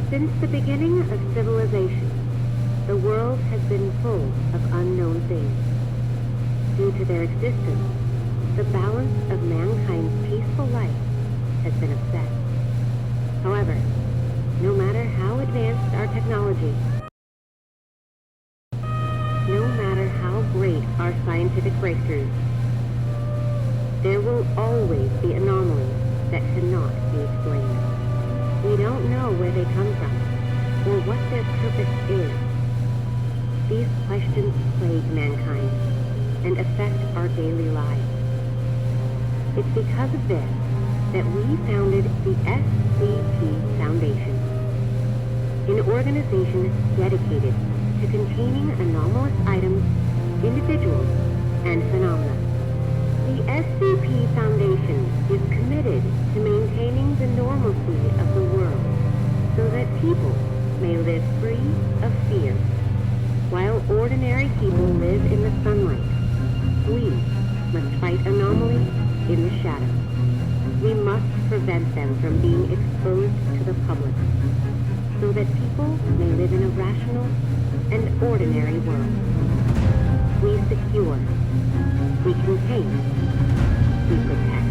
Since the beginning of civilization, the world has been full of unknown things. Due to their existence, the balance of mankind's peaceful life has been upset. However, no matter how advanced our technology, no matter how great our scientific breakthroughs, there will always be anomalies that cannot be explained. We don't know where they come from, or what their purpose is. These questions plague mankind and affect our daily lives. It's because of this that we founded the SCP Foundation, an organization dedicated to containing anomalous items, individuals, and phenomena. The SCP Foundation is committed to maintaining the normalcy of the world so that people may live free of fear. While ordinary people live in the sunlight, we must fight anomalies in the shadows. We must prevent them from being exposed to the public so that people may live in a rational and ordinary world. We secure. We contain. We protect.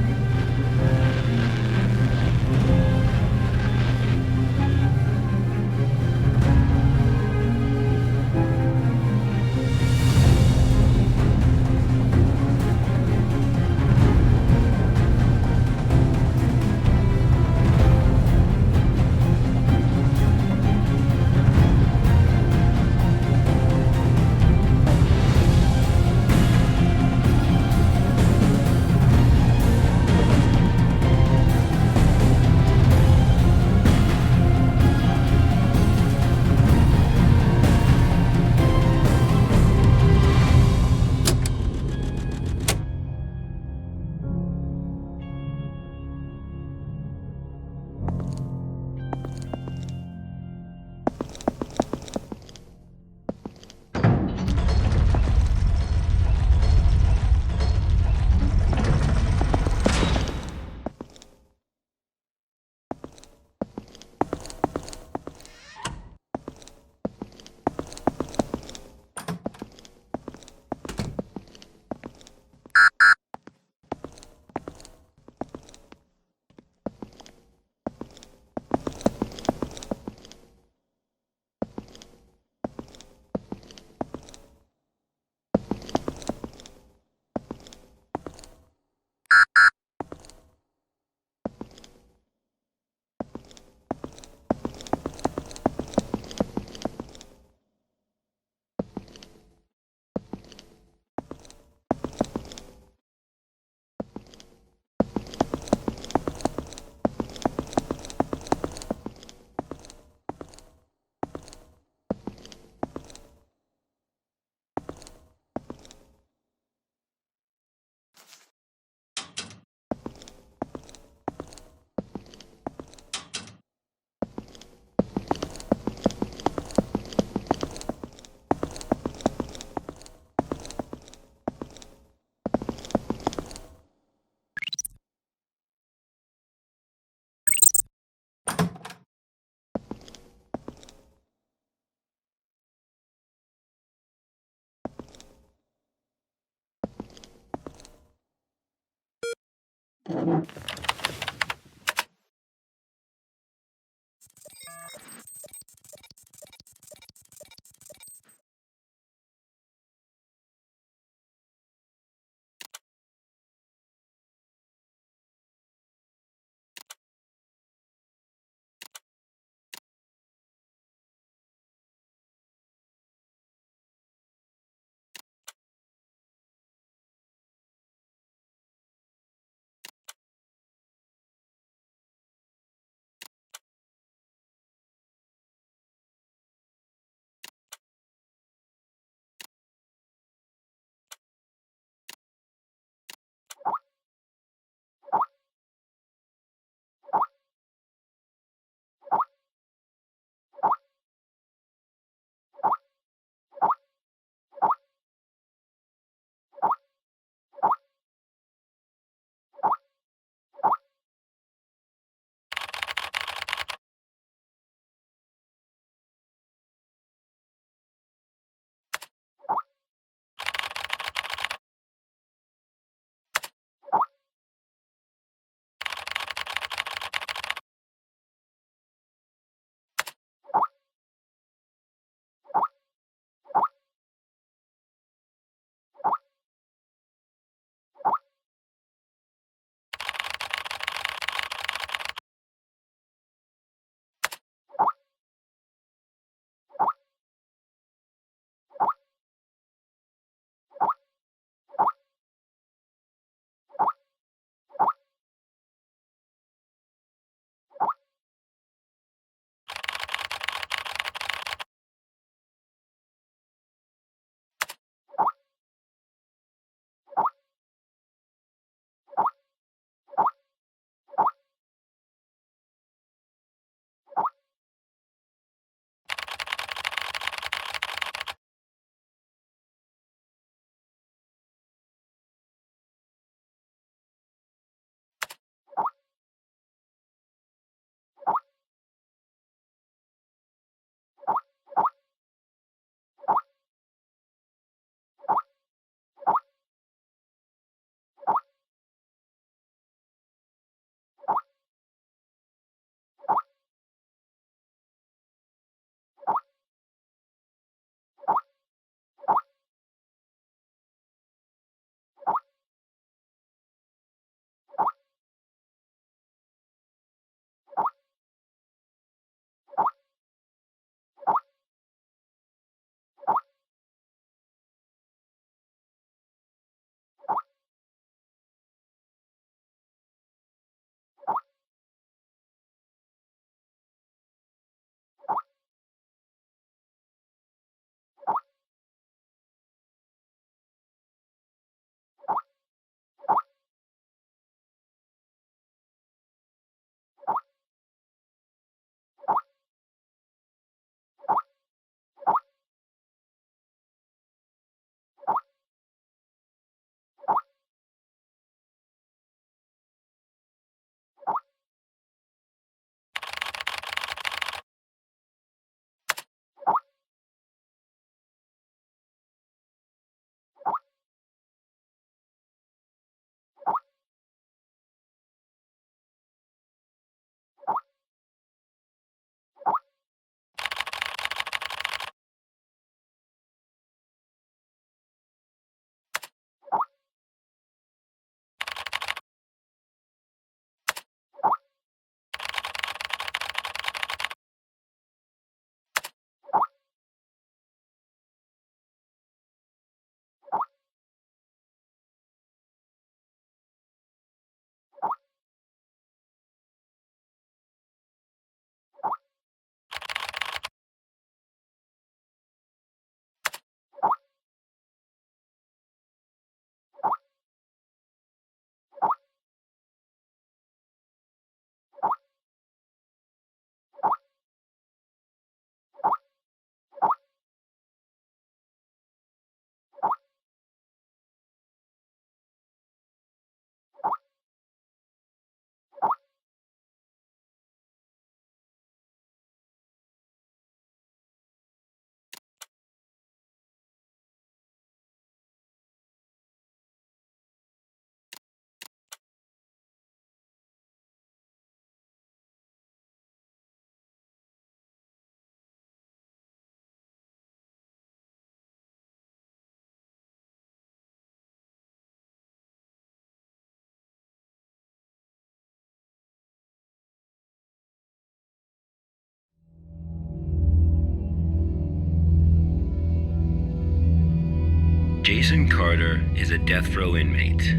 Jason Carter is a death row inmate.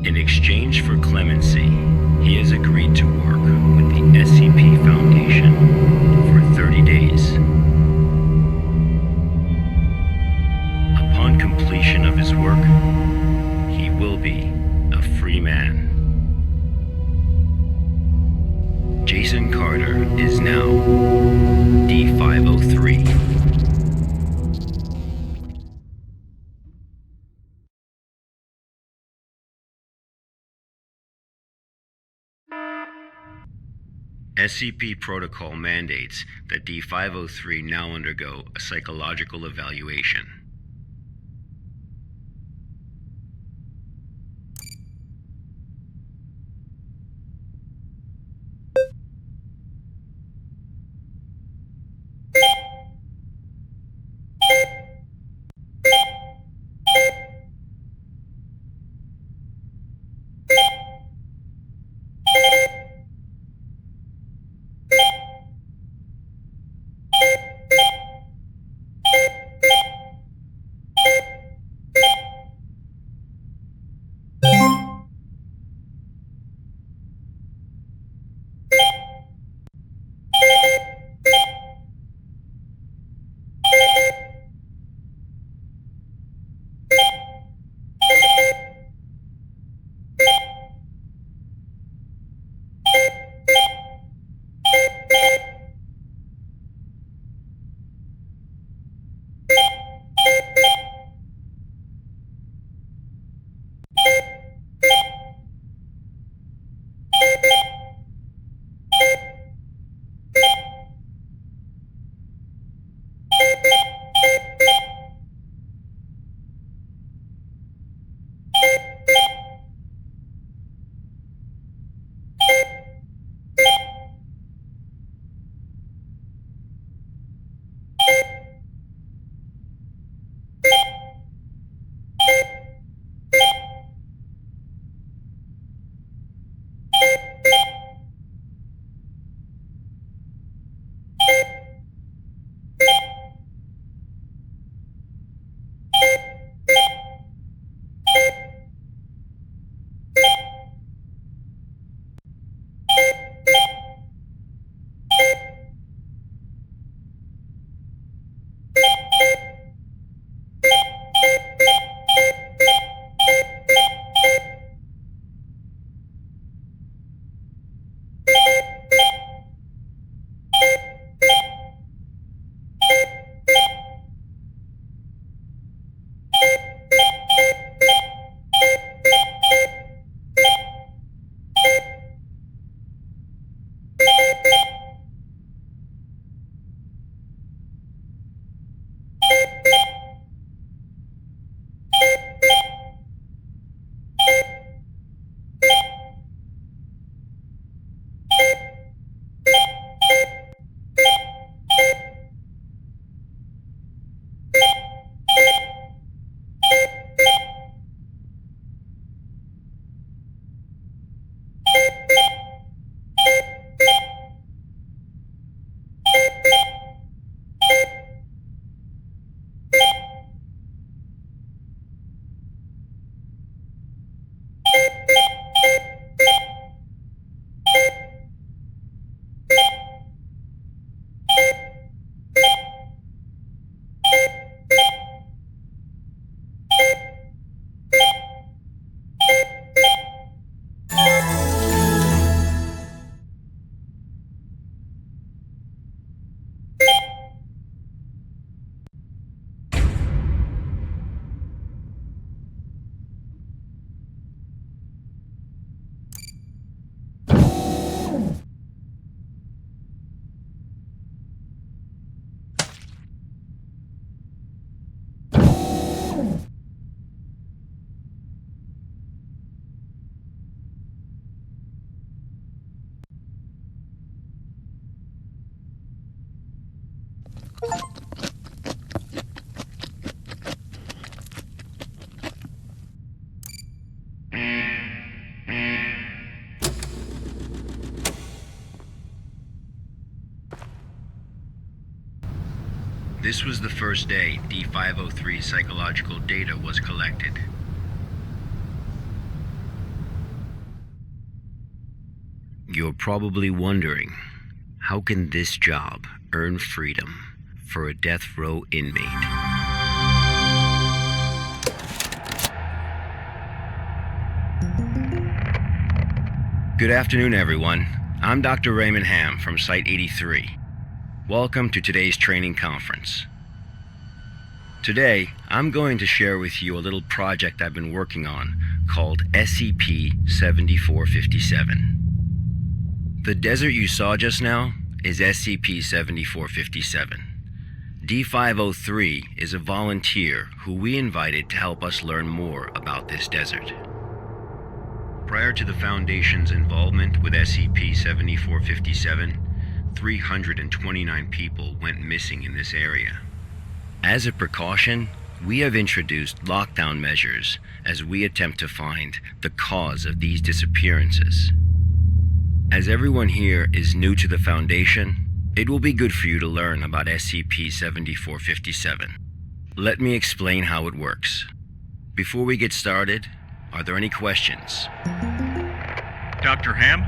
In exchange for clemency, he has agreed to work with the SCP Foundation for 30 days. Upon completion of his work, he will be a free man. Jason Carter is now D503. SCP protocol mandates that D503 now undergo a psychological evaluation. This was the first day D503 psychological data was collected. You're probably wondering, how can this job earn freedom for a death row inmate? Good afternoon, everyone. I'm Dr. Raymond Hamm from Site 83. Welcome to today's training conference. Today, I'm going to share with you a little project I've been working on called SCP-7457. The desert you saw just now is SCP-7457. D503 is a volunteer who we invited to help us learn more about this desert. Prior to the Foundation's involvement with SCP-7457, 329 people went missing in this area. As a precaution, we have introduced lockdown measures as we attempt to find the cause of these disappearances. As everyone here is new to the Foundation, it will be good for you to learn about SCP-7457. Let me explain how it works. Before we get started, are there any questions? Dr. Hamm,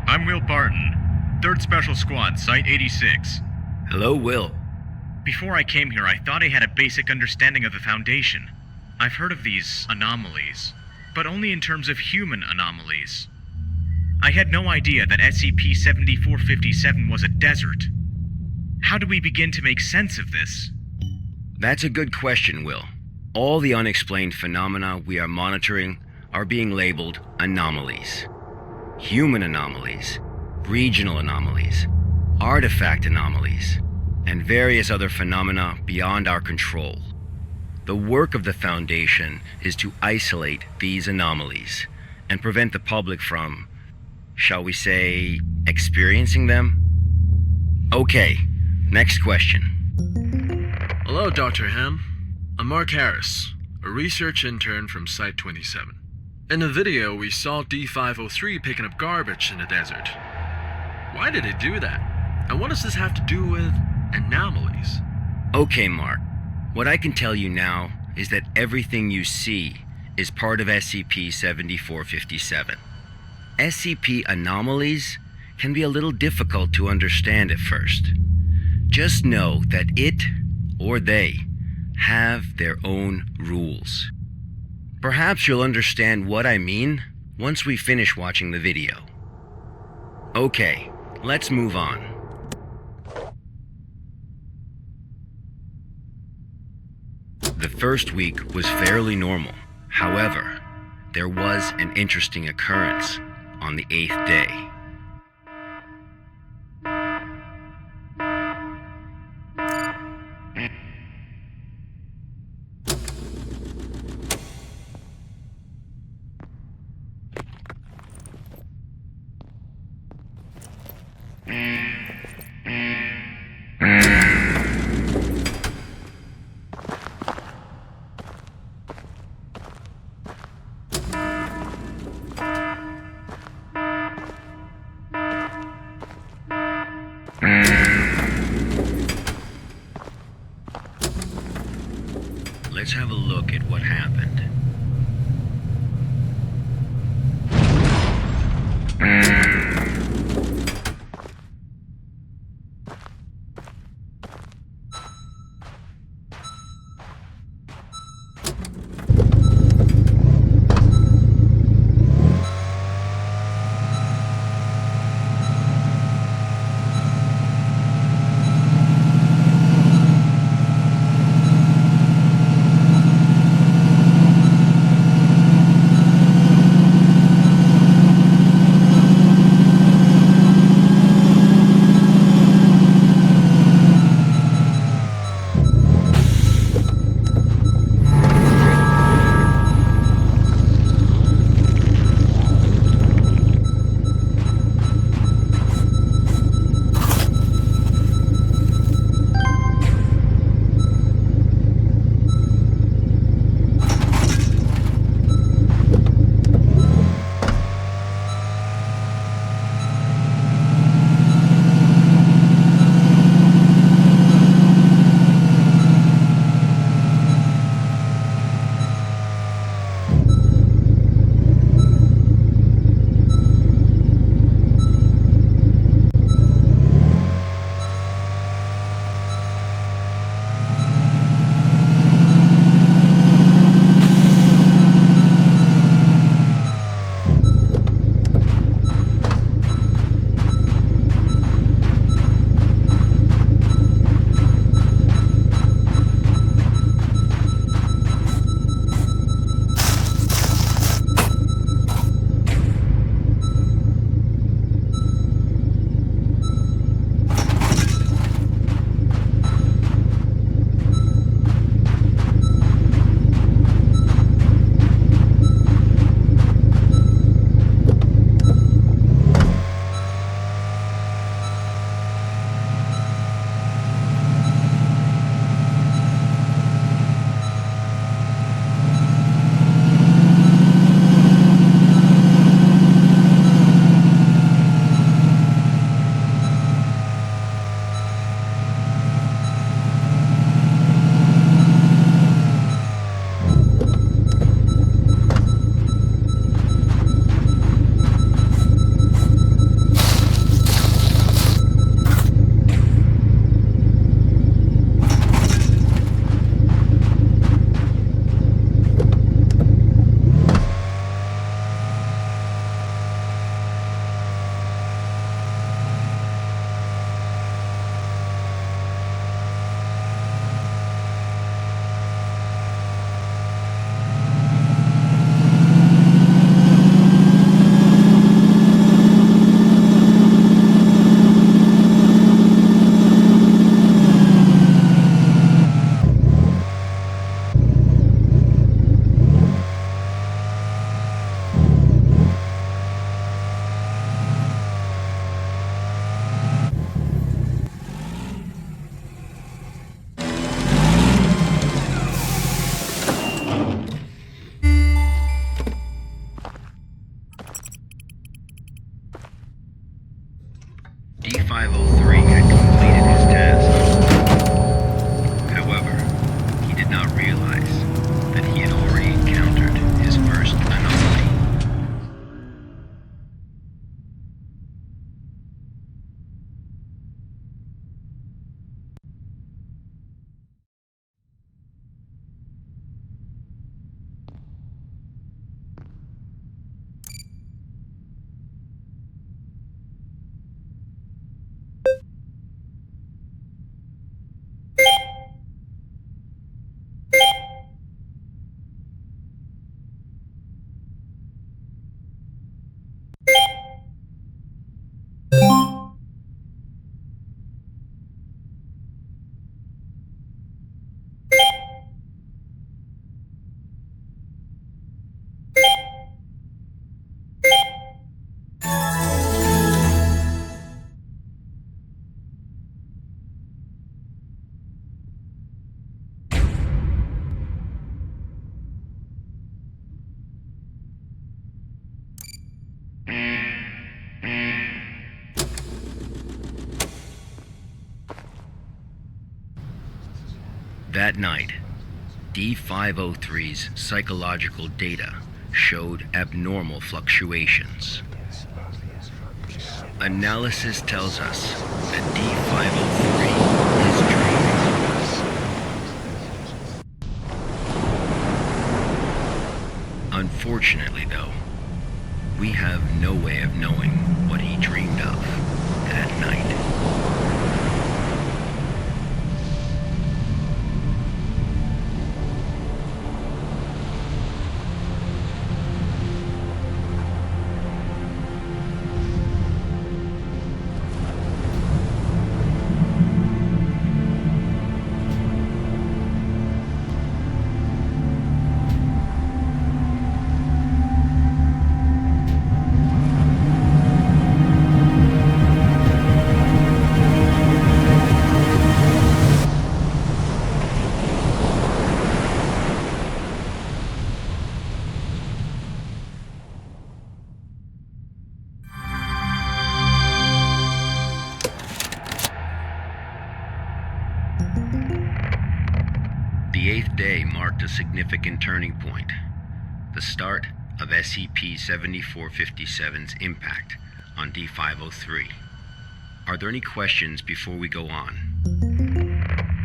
I'm Will Barton, 3rd Special Squad, Site 86. Hello, Will. Before I came here, I thought I had a basic understanding of the Foundation. I've heard of these anomalies, but only in terms of human anomalies. I had no idea that SCP-7457 was a desert. How do we begin to make sense of this? That's a good question, Will. All the unexplained phenomena we are monitoring are being labeled anomalies. Human anomalies, regional anomalies, artifact anomalies, and various other phenomena beyond our control. The work of the Foundation is to isolate these anomalies and prevent the public from, shall we say, experiencing them? Okay, next question. Hello, Dr. Hamm. I'm Mark Harris, a research intern from Site 27. In the video, we saw D503 picking up garbage in the desert. Why did it do that? And what does this have to do with anomalies? Okay, Mark. What I can tell you now is that everything you see is part of SCP-7457. SCP anomalies can be a little difficult to understand at first. Just know that it, or they, have their own rules. Perhaps you'll understand what I mean once we finish watching the video. Okay, let's move on. The first week was fairly normal. However, there was an interesting occurrence on the 8th day. Let's have a look at what happened. D503 had completed his task. However, he did not realize that he had already encountered his first anomaly. That night, D503's psychological data showed abnormal fluctuations. Analysis tells us that D503 is dreaming. Unfortunately, though, we have no way of knowing what he dreamed of that night. The 8th day marked a significant turning point, the start of SCP-7457's impact on D503. Are there any questions before we go on?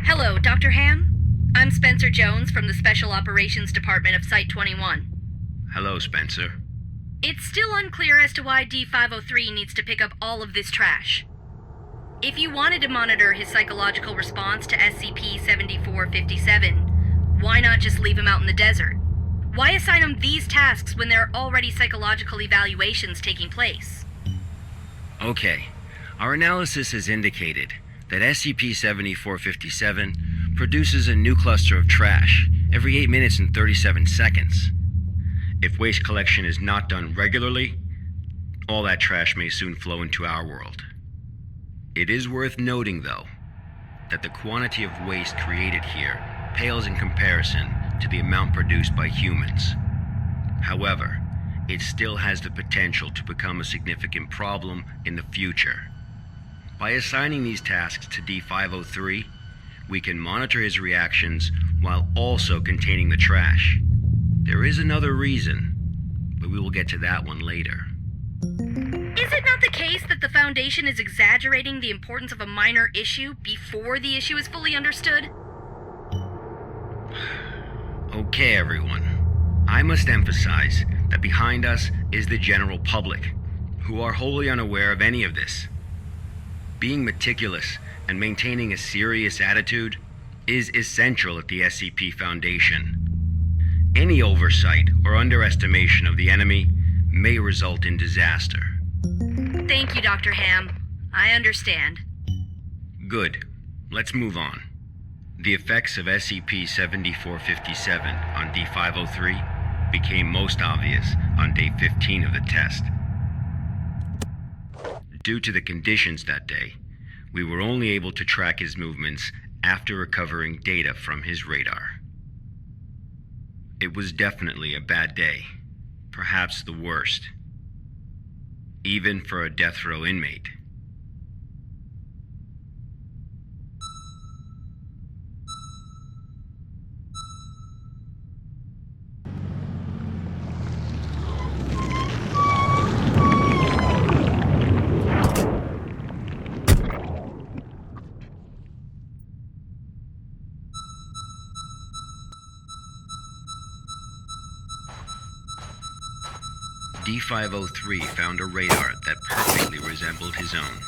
Hello, Dr. Hamm? I'm Spencer Jones from the Special Operations Department of Site-21. Hello, Spencer. It's still unclear as to why D503 needs to pick up all of this trash. If you wanted to monitor his psychological response to SCP-7457, why not just leave him out in the desert? Why assign him these tasks when there are already psychological evaluations taking place? Okay, our analysis has indicated that SCP-7457 produces a new cluster of trash every 8 minutes and 37 seconds. If waste collection is not done regularly, all that trash may soon flow into our world. It is worth noting, though, that the quantity of waste created here pales in comparison to the amount produced by humans. However, it still has the potential to become a significant problem in the future. By assigning these tasks to D503, we can monitor his reactions while also containing the trash. There is another reason, but we will get to that one later. Is it not the case that the Foundation is exaggerating the importance of a minor issue before the issue is fully understood? Okay, everyone. I must emphasize that behind us is the general public, who are wholly unaware of any of this. Being meticulous and maintaining a serious attitude is essential at the SCP Foundation. Any oversight or underestimation of the enemy may result in disaster. Thank you, Dr. Hamm. I understand. Good. Let's move on. The effects of SCP-7457 on D503 became most obvious on day 15 of the test. Due to the conditions that day, we were only able to track his movements after recovering data from his radar. It was definitely a bad day, perhaps the worst, even for a death row inmate. D503 found a radar that perfectly resembled his own.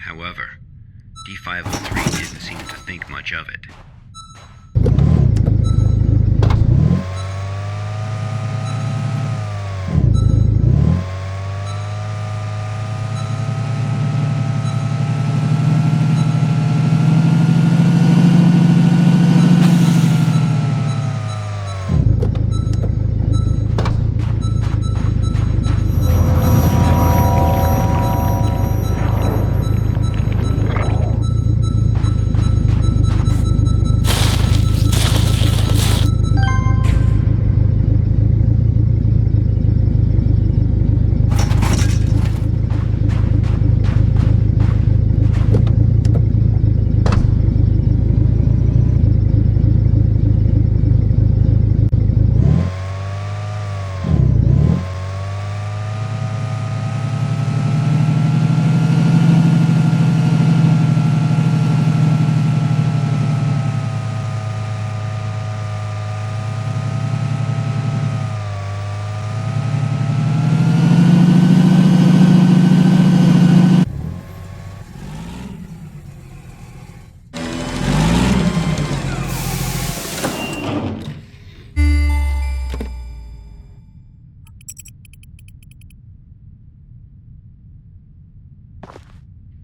However, D503 didn't seem to think much of it.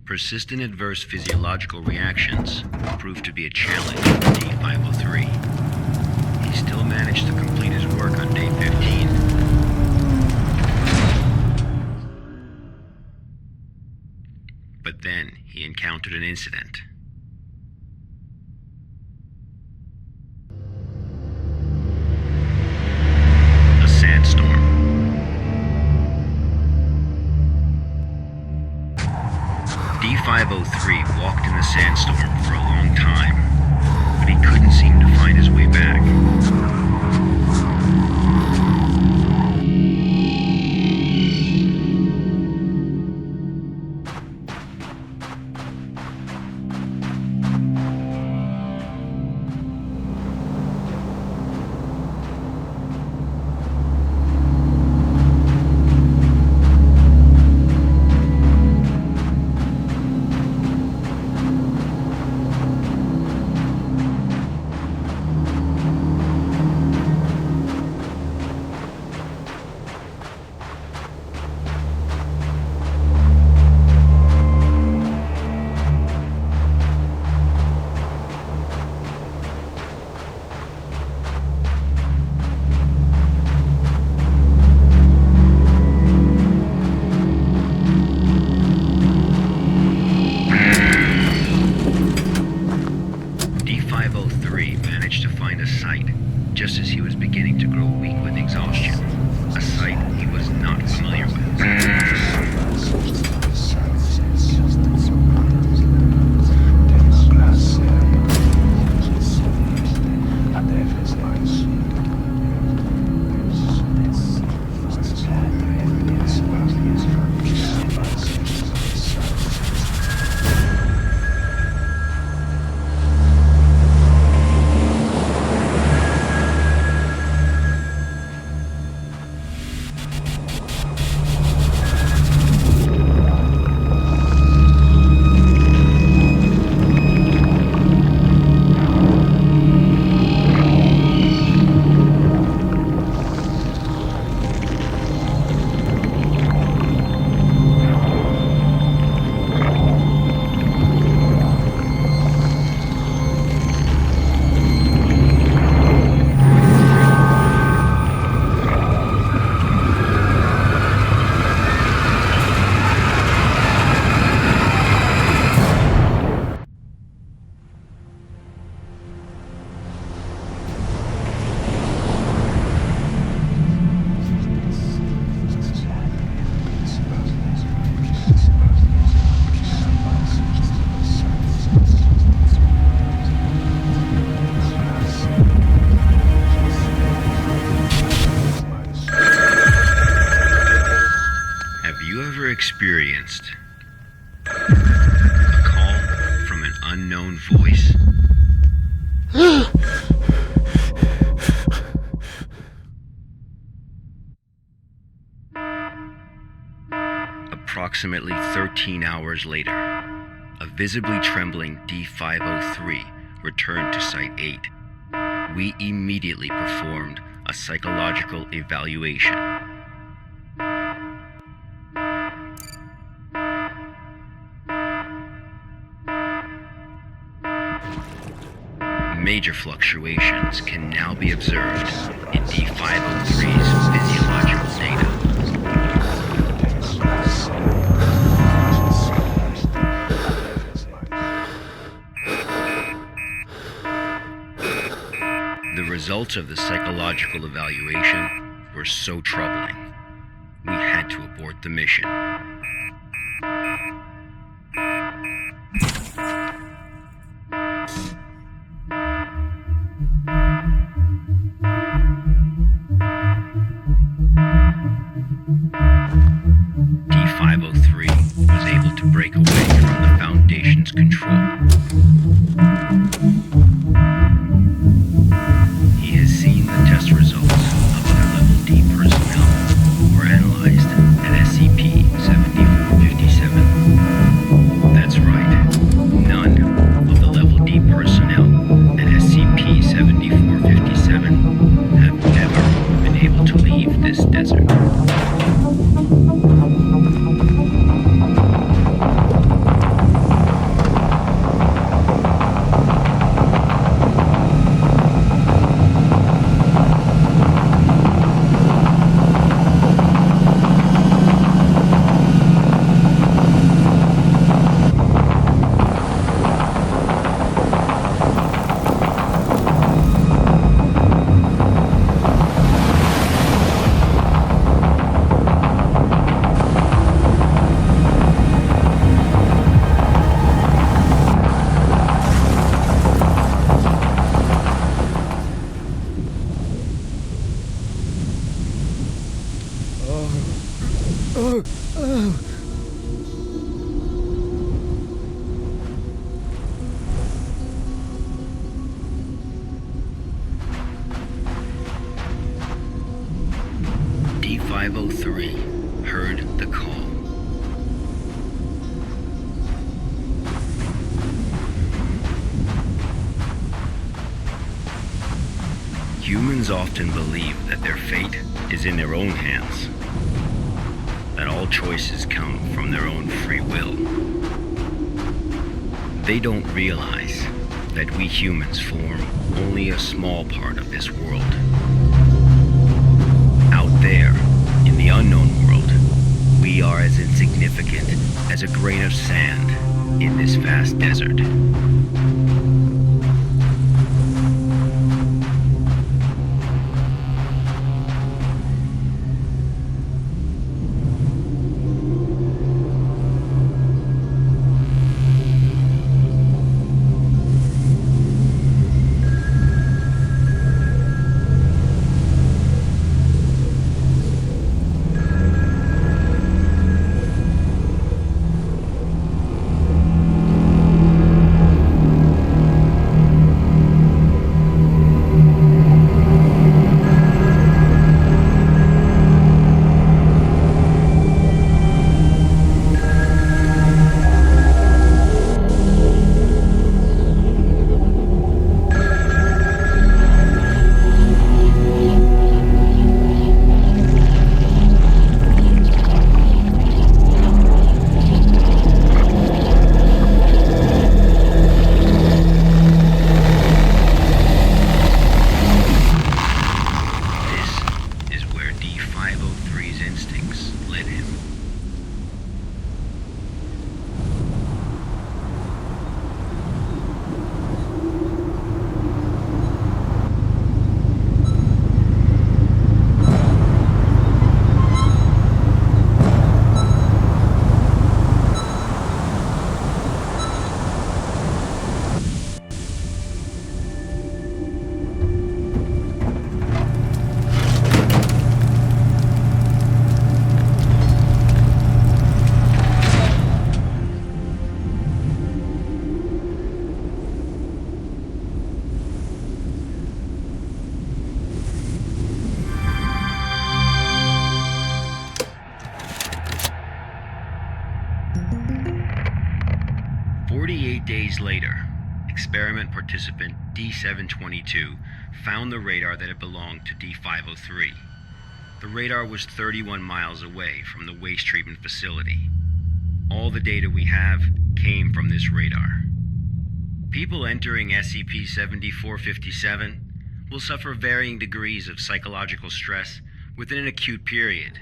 Persistent adverse physiological reactions proved to be a challenge for D503. He still managed to complete his work on day 15. But then he encountered an incident. A sandstorm. D503 walked in the sandstorm for a long time, but he couldn't seem to find his way back. D503 managed to find a sight just as he was beginning to grow weak with exhaustion. A sight he was not familiar with. Experienced a call from an unknown voice. Approximately 13 hours later, a visibly trembling D503 returned to Site 8. We immediately performed a psychological evaluation. Major fluctuations can now be observed in D503's physiological data. The results of the psychological evaluation were so troubling, we had to abort the mission. D503 was able to break away from the Foundation's control. He has seen the test results of other Level D personnel who were analyzed at SCP-7457. That's right, none of the Level D personnel at SCP-7457 have ever been able to leave this desert. D503 heard the call. Humans often believe that their fate is in their own hands, that all choices come from their own free will. They don't realize that we humans form only a small part of this world. Out there, in the unknown world, we are as insignificant as a grain of sand in this vast desert. 48 days later, experiment participant D722 found the radar that had belonged to D503. The radar was 31 miles away from the waste treatment facility. All the data we have came from this radar. People entering SCP-7457 will suffer varying degrees of psychological stress within an acute period.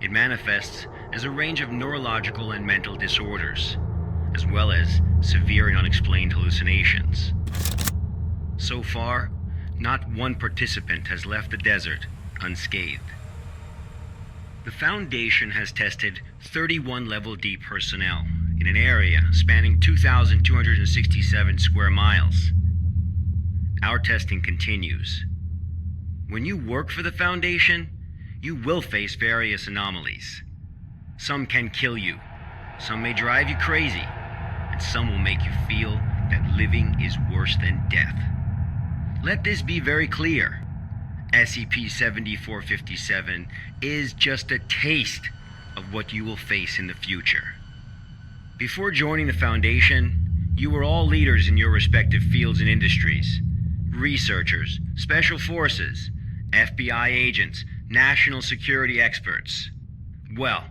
It manifests as a range of neurological and mental disorders, as well as severe and unexplained hallucinations. So far, not one participant has left the desert unscathed. The Foundation has tested 31 Level D personnel in an area spanning 2,267 square miles. Our testing continues. When you work for the Foundation, you will face various anomalies. Some can kill you, some may drive you crazy, and some will make you feel that living is worse than death. Let this be very clear. SCP-7457 is just a taste of what you will face in the future. Before joining the Foundation, you were all leaders in your respective fields and industries. Researchers, special forces, FBI agents, national security experts. Well,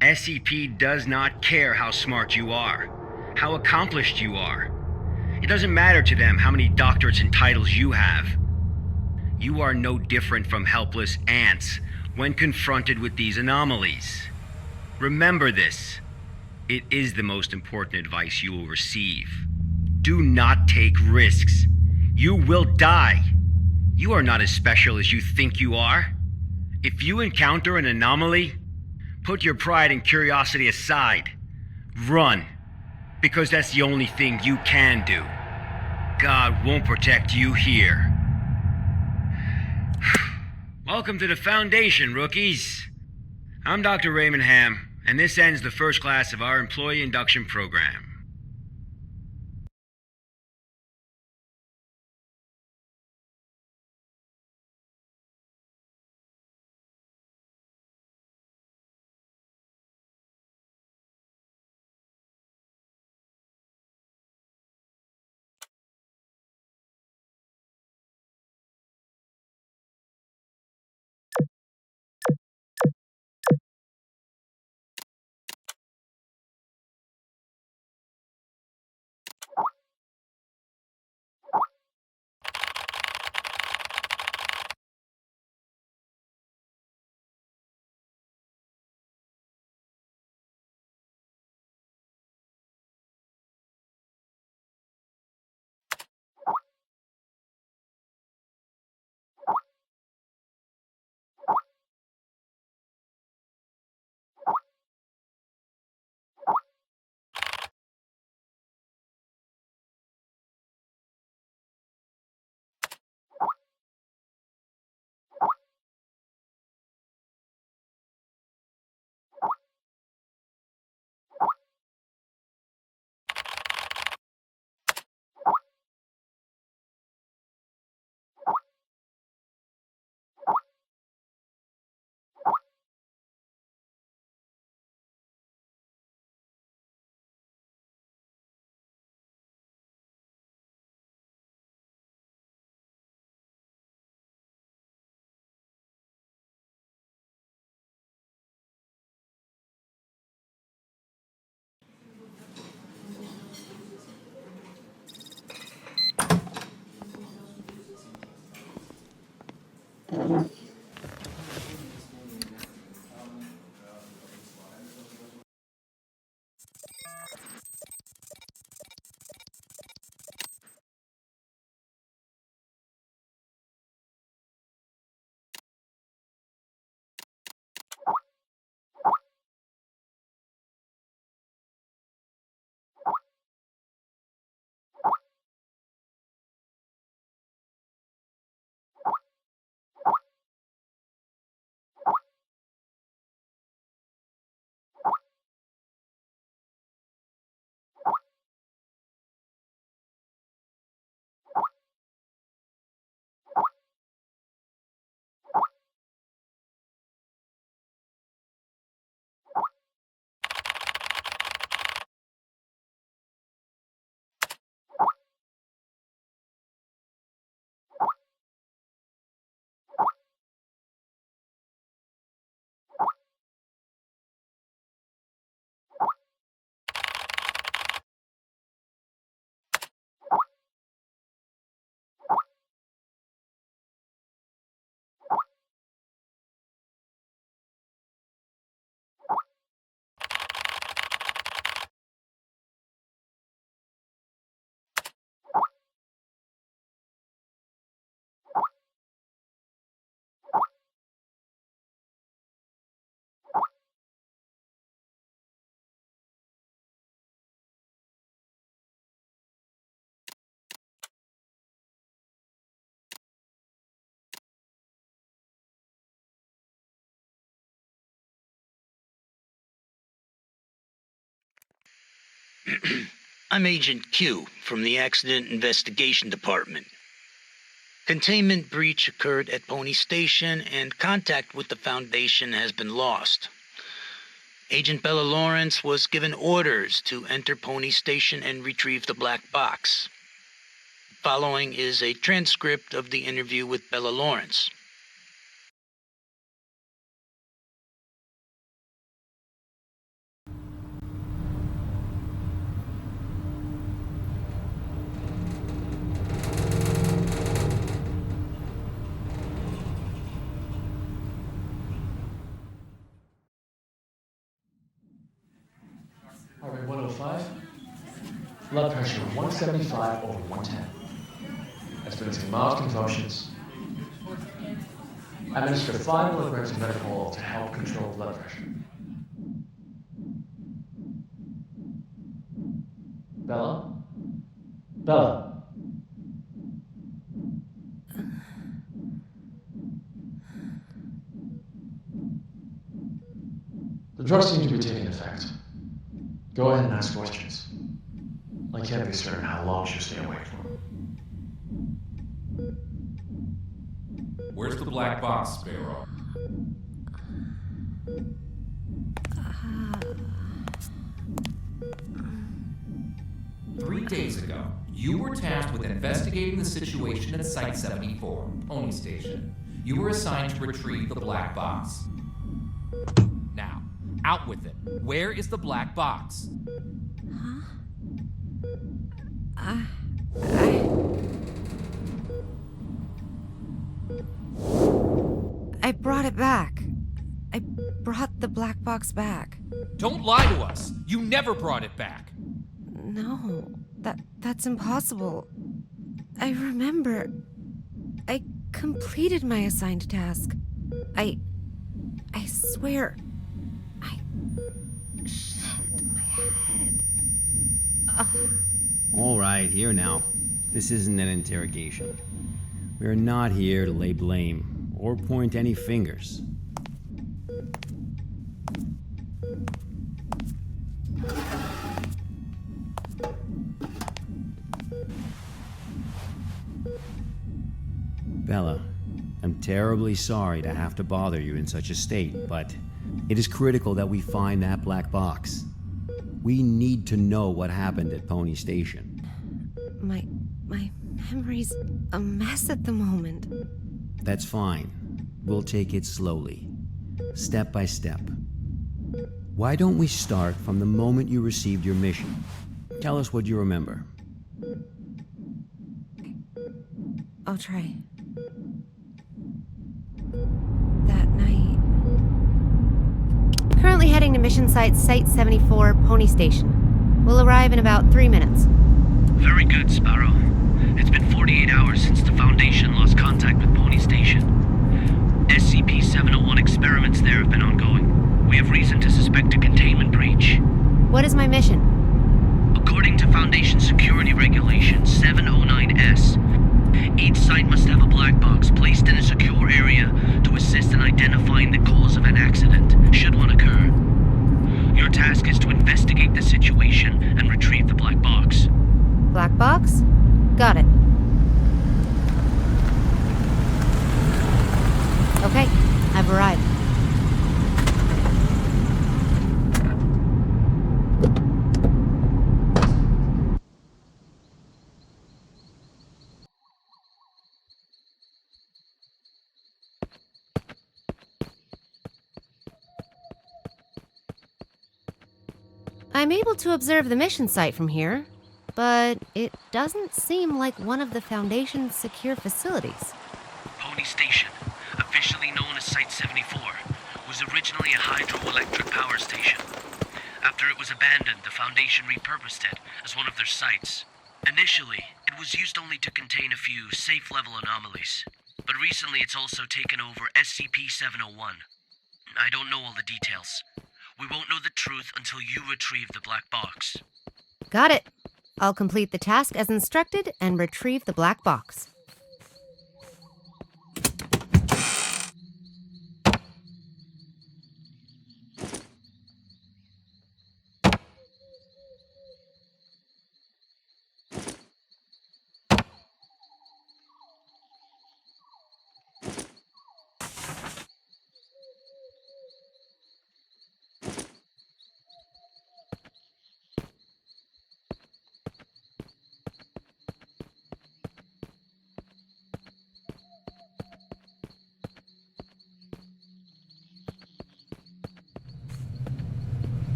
SCP does not care how smart you are, how accomplished you are. It doesn't matter to them how many doctorates and titles you have. You are no different from helpless ants when confronted with these anomalies. Remember this. It is the most important advice you will receive. Do not take risks. You will die. You are not as special as you think you are. If you encounter an anomaly, put your pride and curiosity aside. Run, because that's the only thing you can do. God won't protect you here. Welcome to the Foundation, rookies. I'm Dr. Raymond Hamm, and this ends the first class of our employee induction program. I'm Agent Q from the Accident Investigation Department. Containment breach occurred at Pony Station, and contact with the Foundation has been lost. Agent Bella Lawrence was given orders to enter Pony Station and retrieve the black box. Following is a transcript of the interview with Bella Lawrence. Heart rate 105. Blood pressure 175 over 110. Experiencing mild convulsions. Administer 5 milligrams of methanol to help control blood pressure. Bella? Bella? The drugs seem to be taking effect. Go ahead and ask questions. I can't be certain how long she'll stay awake for. Where's the black box, Sparrow? Three days ago, you were tasked with investigating the situation at Site 74, Pony Station. You were assigned to retrieve the black box. Now, out with it. Where is the black box? I brought it back. I brought the black box back. Don't lie to us! You never brought it back! No, that's impossible. I remember. I completed my assigned task. I swear. Shit, my head. All right, here now. This isn't an interrogation. We are not here to lay blame or point any fingers. Bella, I'm terribly sorry to have to bother you in such a state, but it is critical that we find that black box. We need to know what happened at Pony Station. My memory's a mess at the moment. That's fine. We'll take it slowly, step by step. Why don't we start from the moment you received your mission? Tell us what you remember. I'll try. That night. Currently heading to mission site 74, Pony Station. We'll arrive in about 3 minutes. Very good, Sparrow. It's been 48 hours since the Foundation lost contact with Pony Station. SCP-701 experiments there have been ongoing. We have reason to suspect a containment breach. What is my mission? According to Foundation Security Regulation 709S, each site must have a black box placed in a secure area to assist in identifying the cause of an accident, should one occur. Your task is to investigate the situation and retrieve the black box. Black box? Got it. Okay, I've arrived. I'm able to observe the mission site from here, but it doesn't seem like one of the Foundation's secure facilities. Pony Station, officially known as Site 74, was originally a hydroelectric power station. After it was abandoned, the Foundation repurposed it as one of their sites. Initially, it was used only to contain a few safe-level anomalies, but recently it's also taken over SCP-701. I don't know all the details. We won't know the truth until you retrieve the black box. Got it. I'll complete the task as instructed and retrieve the black box.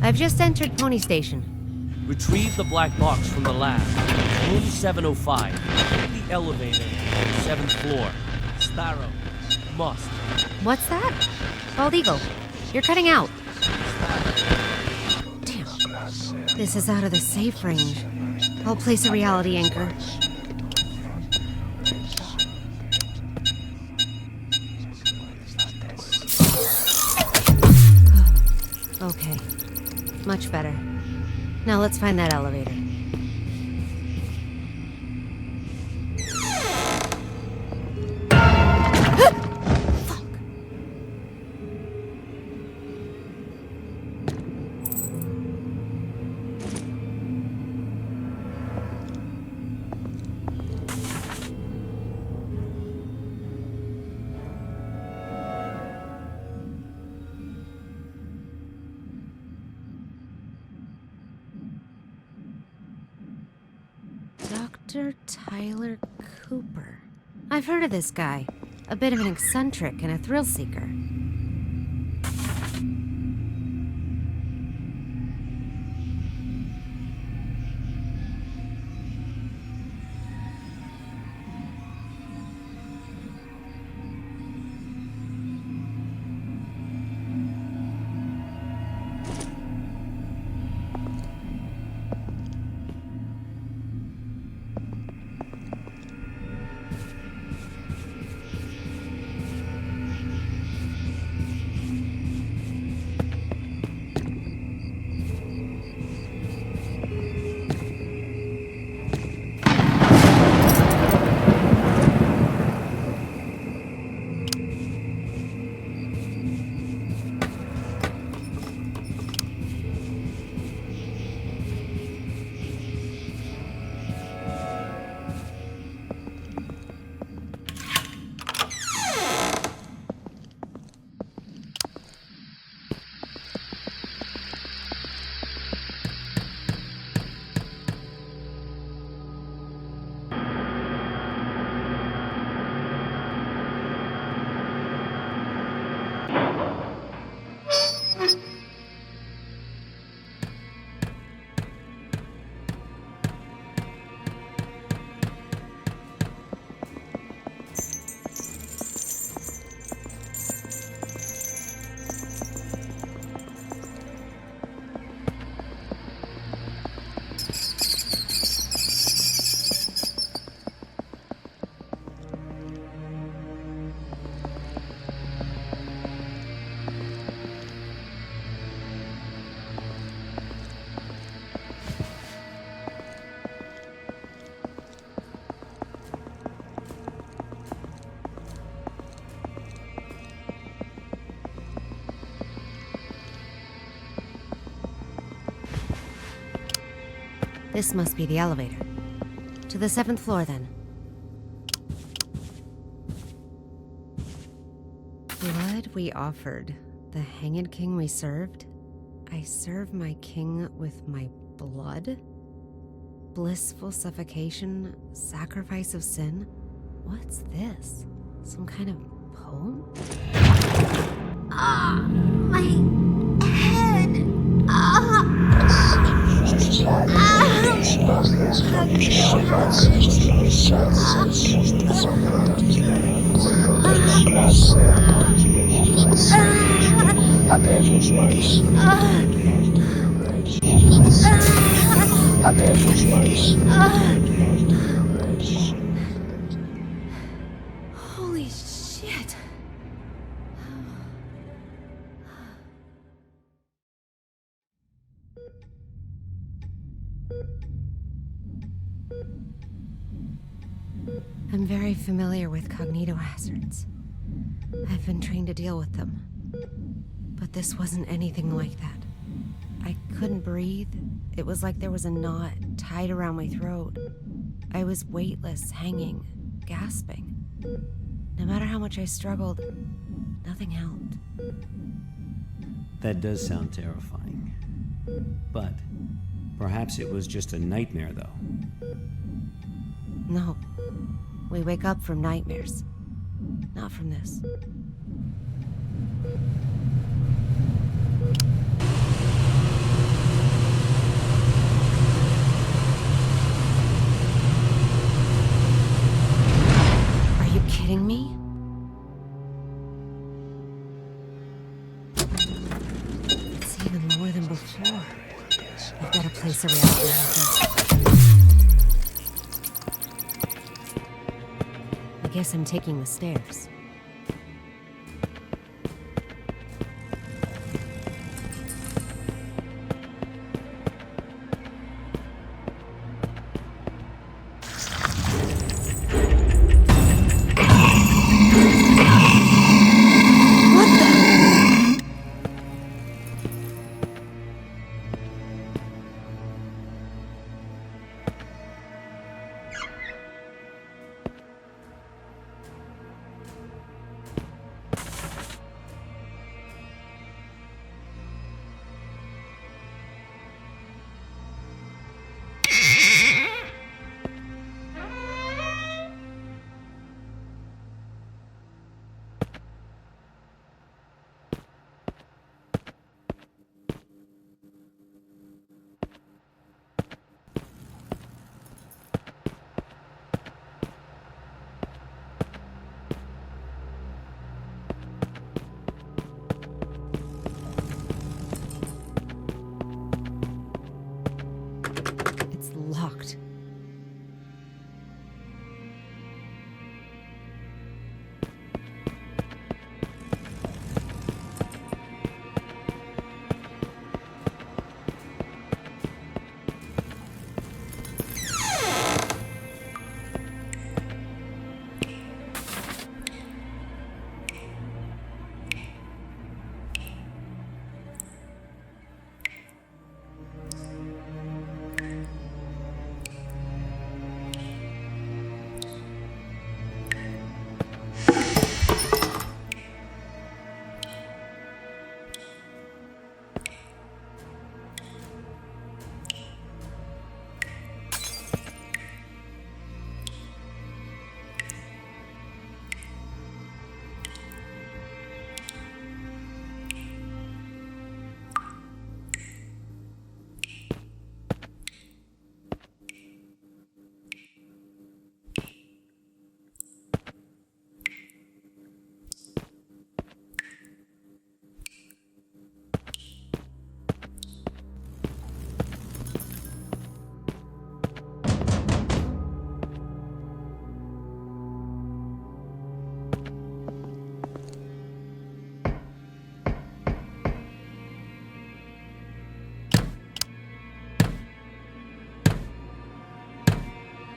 I've just entered Pony Station. Retrieve the black box from the lab. Room 705. Take the elevator. 7th floor. Sparrow. Must. What's that? Bald Eagle, you're cutting out. Damn. This is out of the safe range. I'll place a reality anchor. Okay. Much better. Now let's find that elevator. Dr. Tyler Cooper. I've heard of this guy. A bit of an eccentric and a thrill seeker. This must be the elevator. To the 7th floor, then. Blood we offered, the hanged king we served. I serve my king with my blood? Blissful suffocation, sacrifice of sin? What's this? Some kind of poem? Ah, my head. Ah. Holy shit. I'm very familiar with cognitohazards. I've been trained to deal with them. But this wasn't anything like that. I couldn't breathe. It was like there was a knot tied around my throat. I was weightless, hanging, gasping. No matter how much I struggled, nothing helped. That does sound terrifying. But perhaps it was just a nightmare, though. No. We wake up from nightmares. Not from this. I've got to place a reality anchor. I guess I'm taking the stairs. Locked.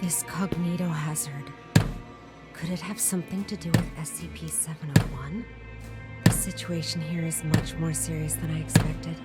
This cognito hazard. Could it have something to do with SCP-701? The situation here is much more serious than I expected.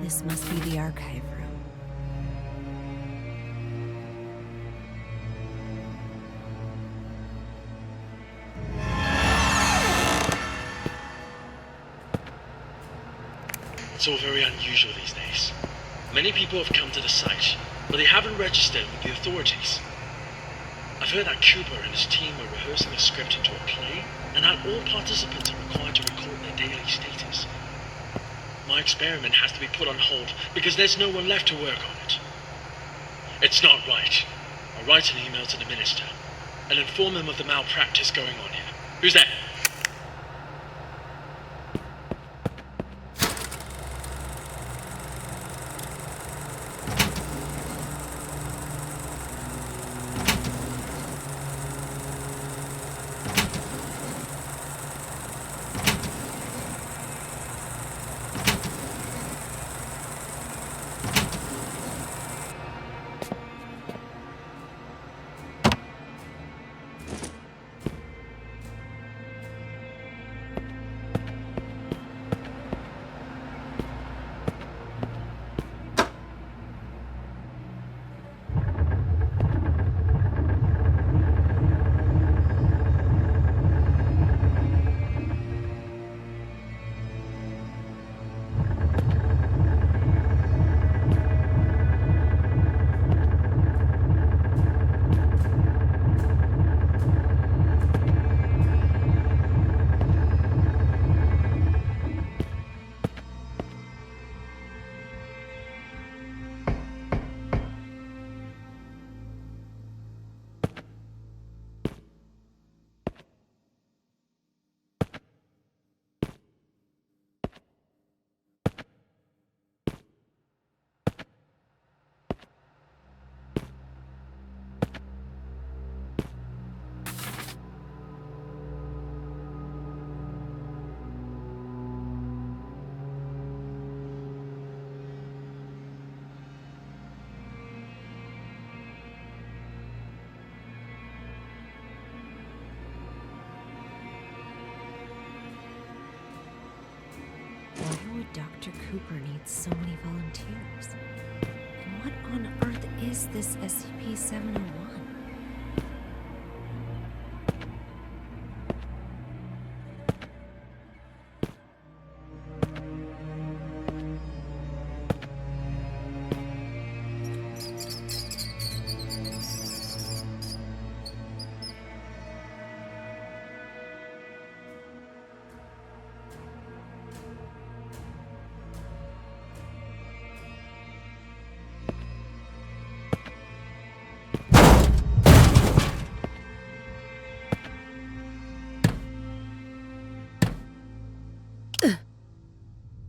This must be the archive room. It's all very unusual these days. Many people have come to the site, but they haven't registered with the authorities. I've heard that Cooper and his team are rehearsing a script into a play, and that all participants are required to record their daily status. my experiment has to be put on hold because there's no one left to work on it. It's not right. I'll write an email to the minister and inform him of the malpractice going on here. Who's there? Dr. Cooper needs so many volunteers. And what on earth is this SCP-701?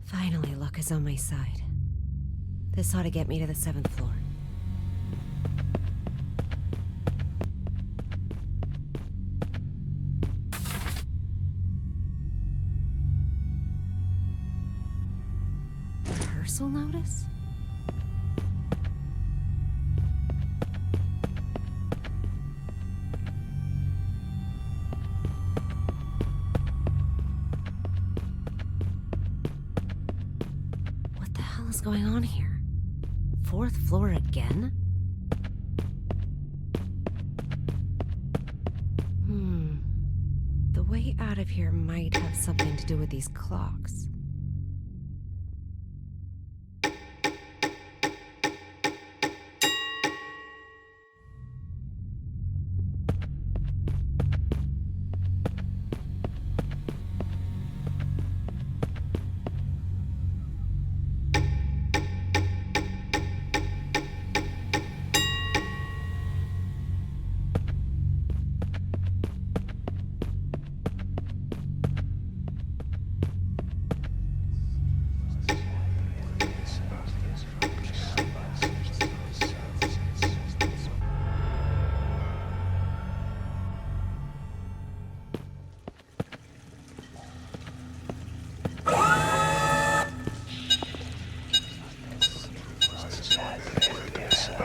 Finally, luck is on my side. This ought to get me to the 7th floor. Rehearsal notice? What's going on here? 4th floor again? The way out of here might have something to do with these clocks.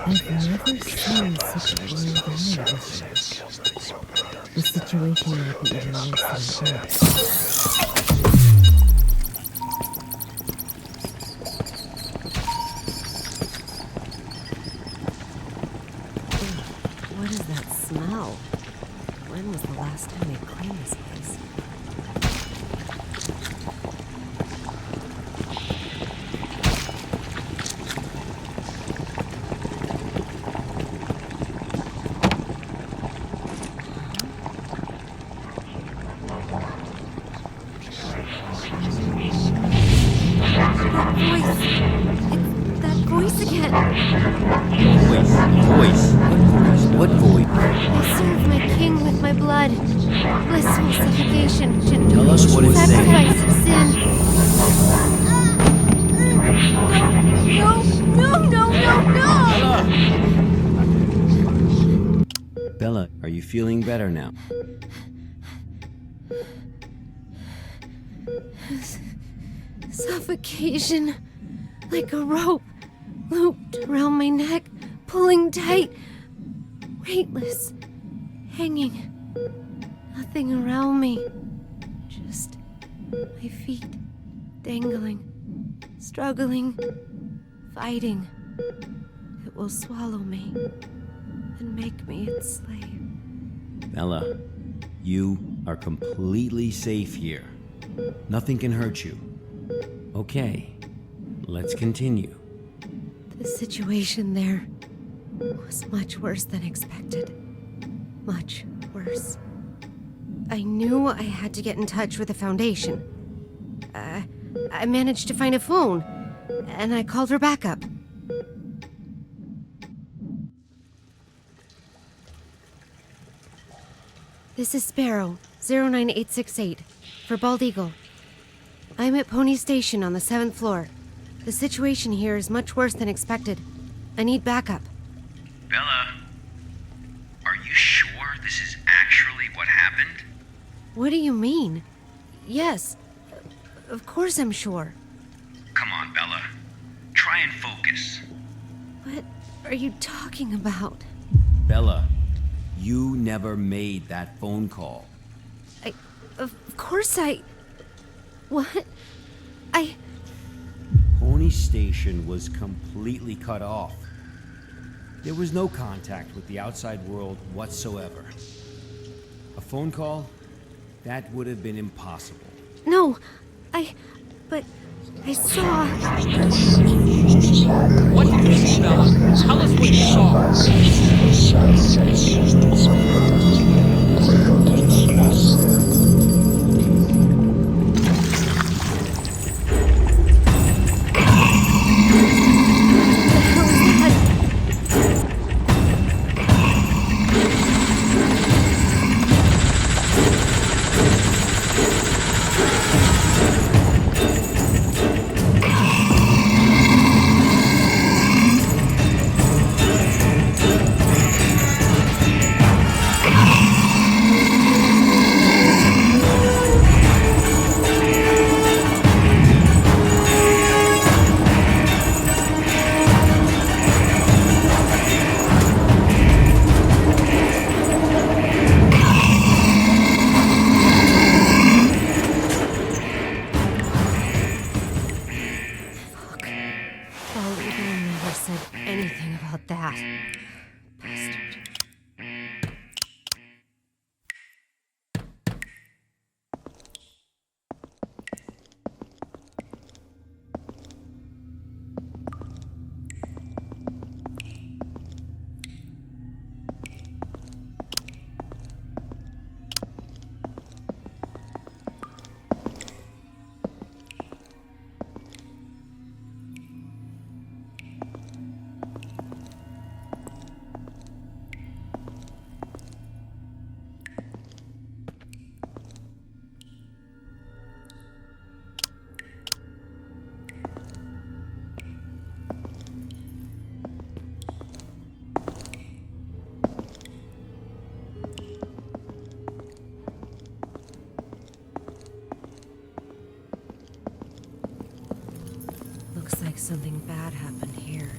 I've never seen such a long valley before. The situation might be even worse than What is that smell? When was the last time they cleaned this place? That voice again. Voice? What voice? I serve my king with my blood. Blissful suffocation should Tell us what it's saying. sacrifice of sin. No! Bella, are you feeling better now? Suffocation. Like a rope looped around my neck, pulling tight. Weightless. Hanging. Nothing around me. Just my feet dangling. Struggling. Fighting. It will swallow me and make me its slave. Bella, you are completely safe here. Nothing can hurt you. Okay, let's continue. The situation there was much worse than expected. Much worse. I knew I had to get in touch with the Foundation. I managed to find a phone, and I called her backup. This is Sparrow, 09868, for Bald Eagle. I'm at Pony Station on the 7th floor. The situation here is much worse than expected. I need backup. Bella, are you sure this is actually what happened? What do you mean? Yes, of course I'm sure. Come on, Bella. Try and focus. What are you talking about? Bella, you never made that phone call. Of course What? Pony Station was completely cut off. There was no contact with the outside world whatsoever. A phone call? That would have been impossible. No, but I saw... What did you see, Bella? Tell us what you saw. anything about that. Bastard. Looks like something bad happened here.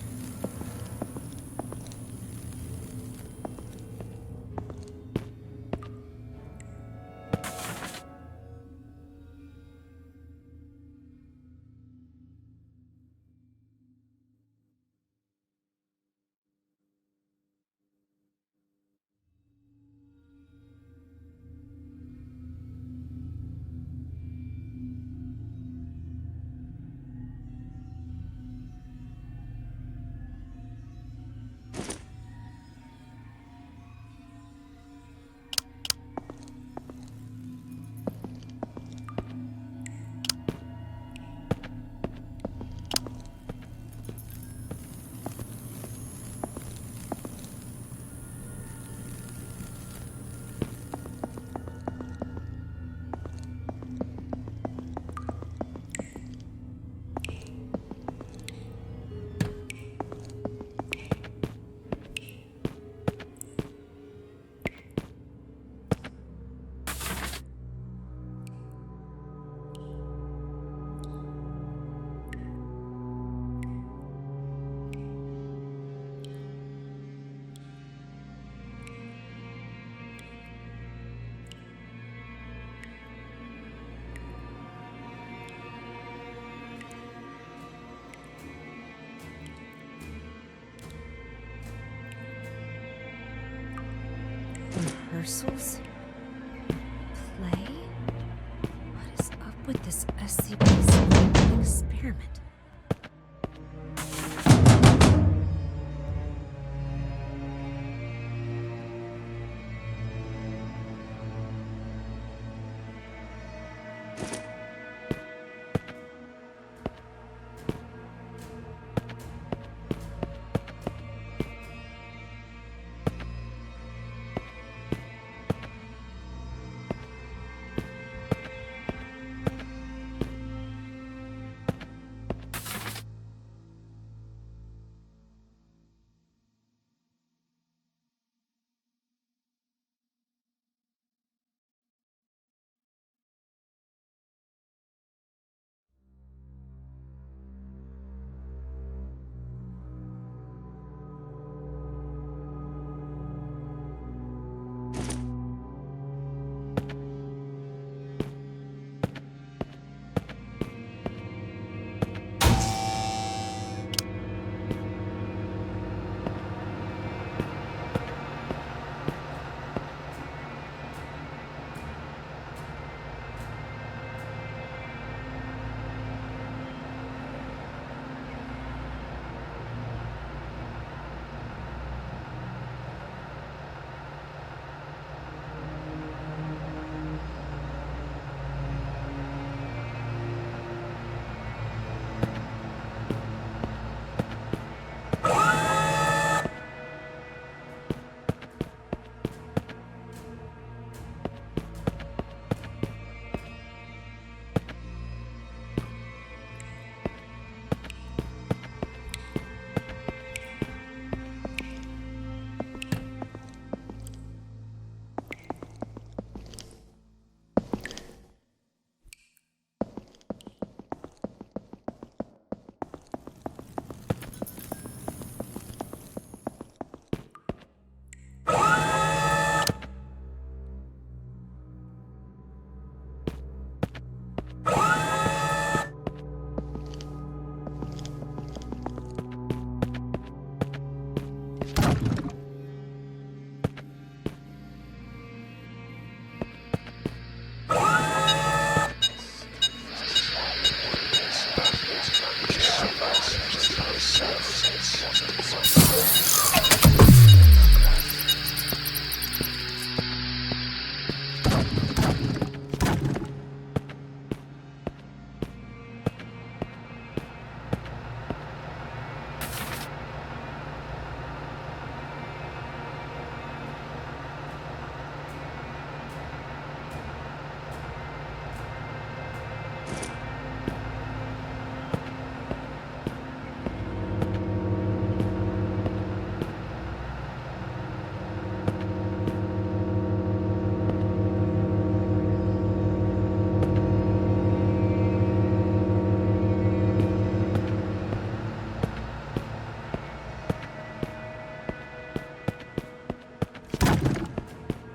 rehearsals? Play? What is up with this SCP experiment?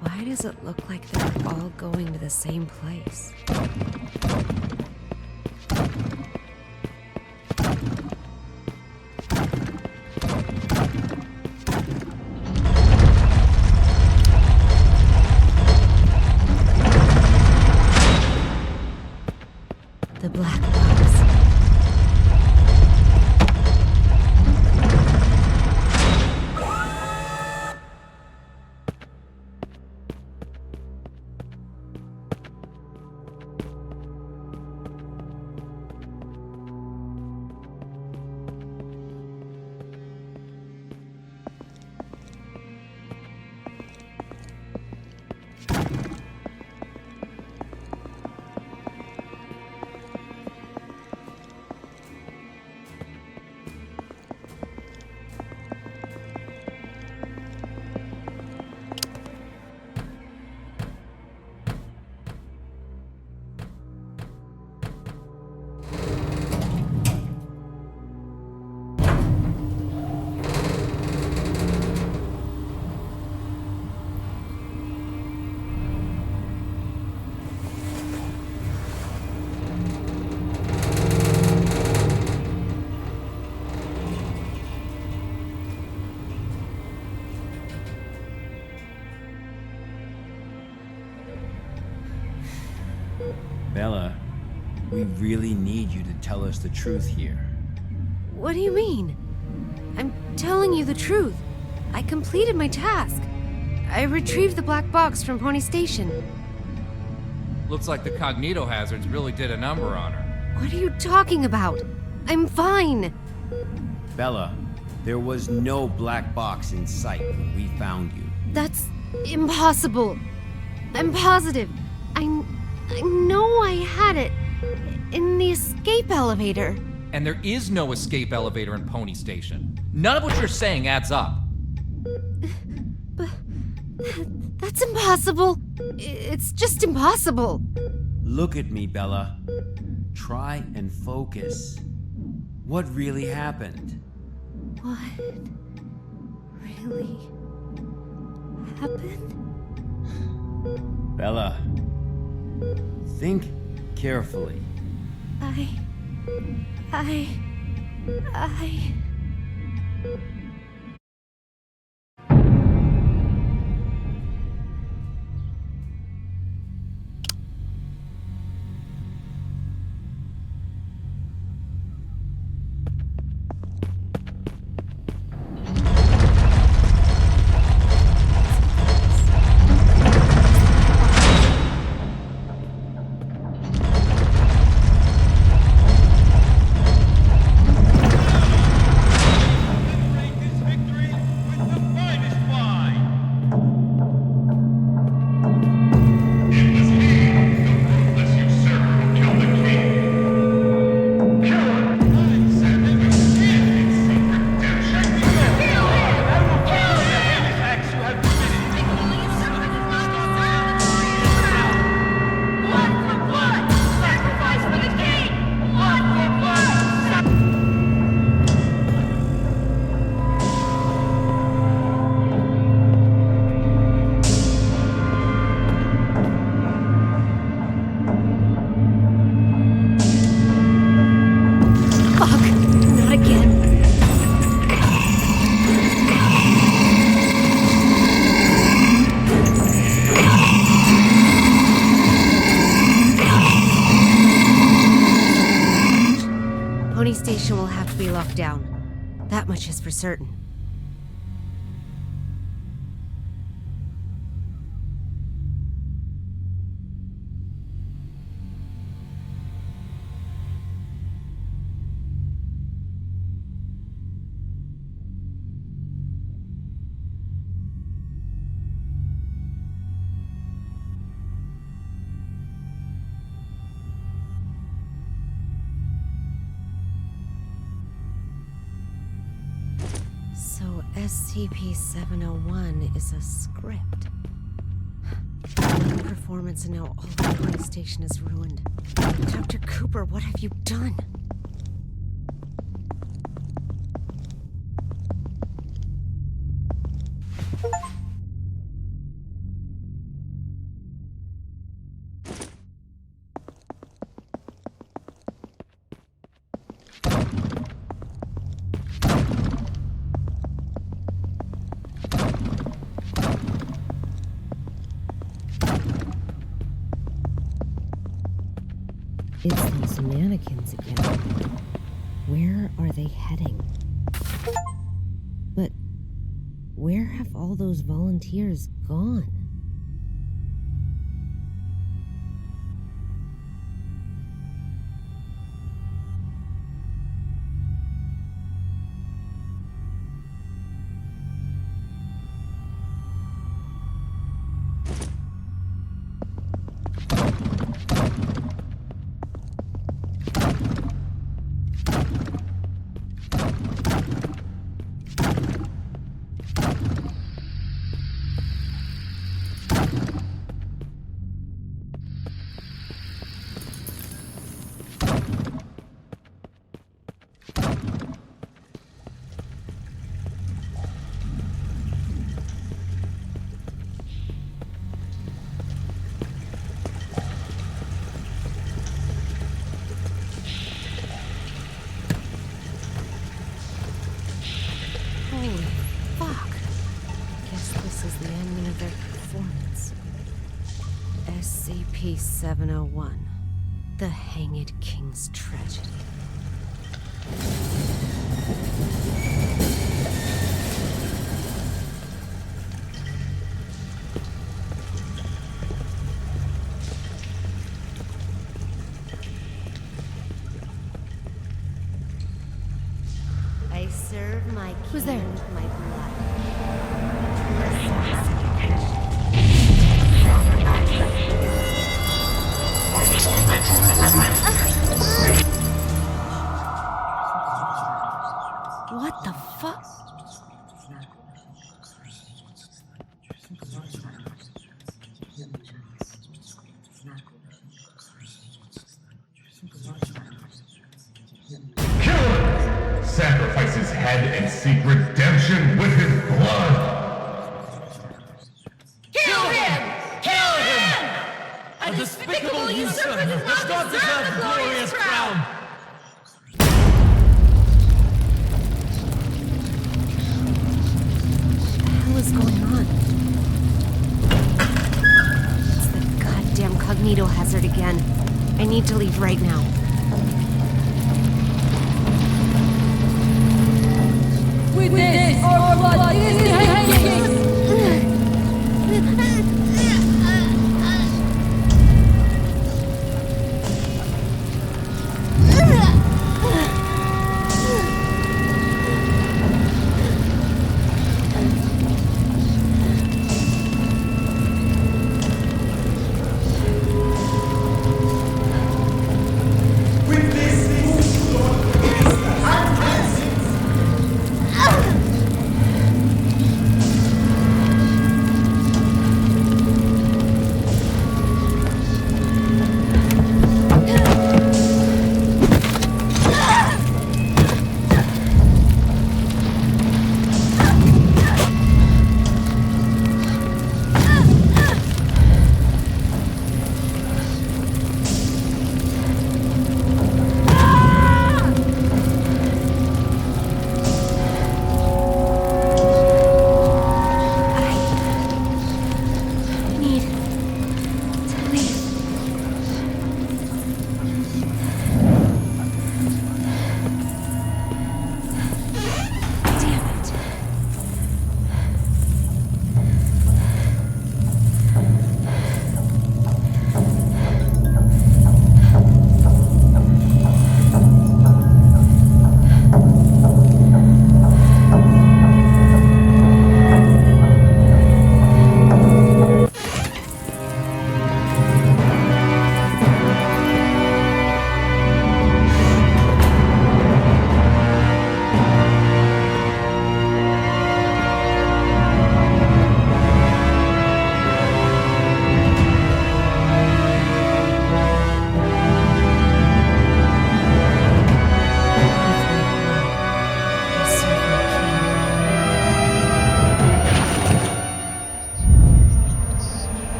Why does it look like they're all going to the same place? The black box. we really need you to tell us the truth here. What do you mean? I'm telling you the truth. I completed my task. I retrieved the black box from Pony Station. Looks like the cognito hazards really did a number on her. What are you talking about? I'm fine. Bella, there was no black box in sight when we found you. That's impossible. I'm positive. I know I had it in the escape elevator. And there is no escape elevator in Pony Station. None of what you're saying adds up. But that's impossible. It's just impossible. Look at me, Bella. Try and focus. What really happened? What really happened? Bella, think carefully. Station will have to be locked down. That much is for certain. So SCP-701 is a script. Performance, and now all the police station is ruined. Dr. Cooper, what have you done? It's those mannequins again. Where are they heading? But where have all those volunteers gone? Holy fuck. Guess this is the ending of their performance. SCP-701. The Hanged King. king's tragedy. I serve my king. Who's there? With my blood. What the fuck? Sacrifice his head and seek redemption with his blood! Kill him! Kill him! A despicable usurper does not deserve the glorious crown! What is going on? It's the goddamn cognito hazard again. I need to leave right now. With this, our blood is hanging!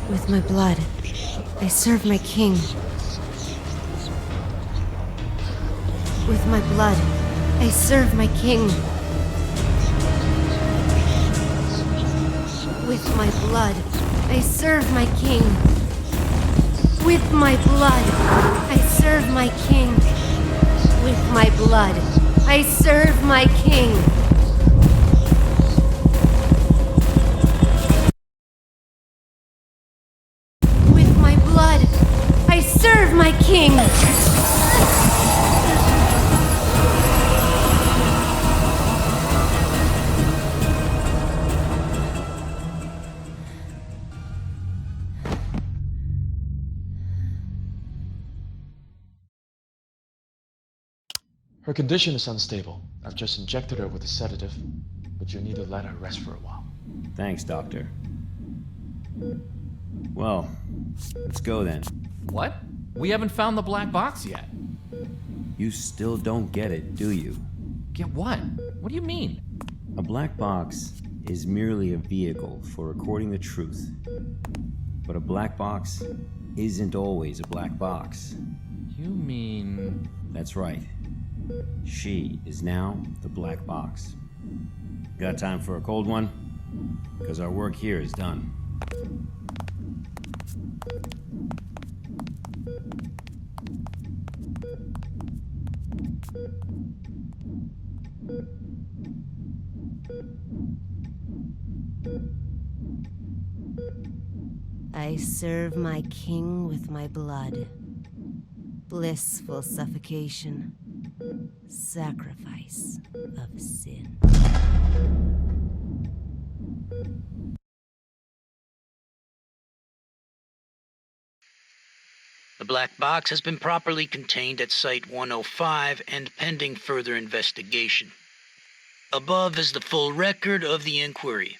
With my blood, I serve my king. With my blood, I serve my king. With my blood, I serve my king. With my blood, I serve my king. With my blood, I serve my king. With my blood, I serve my king. Her condition is unstable. I've just injected her with a sedative, but you'll need to let her rest for a while. Thanks, Doctor. Well, let's go then. What? We haven't found the black box yet. You still don't get it, do you? Get what? What do you mean? A black box is merely a vehicle for recording the truth. But a black box isn't always a black box. You mean... That's right. She is now the black box. Got time for a cold one? Because our work here is done. I serve my king with my blood. Blissful suffocation. Sacrifice of sin. The black box has been properly contained at Site-105 and pending further investigation. Above is the full record of the inquiry.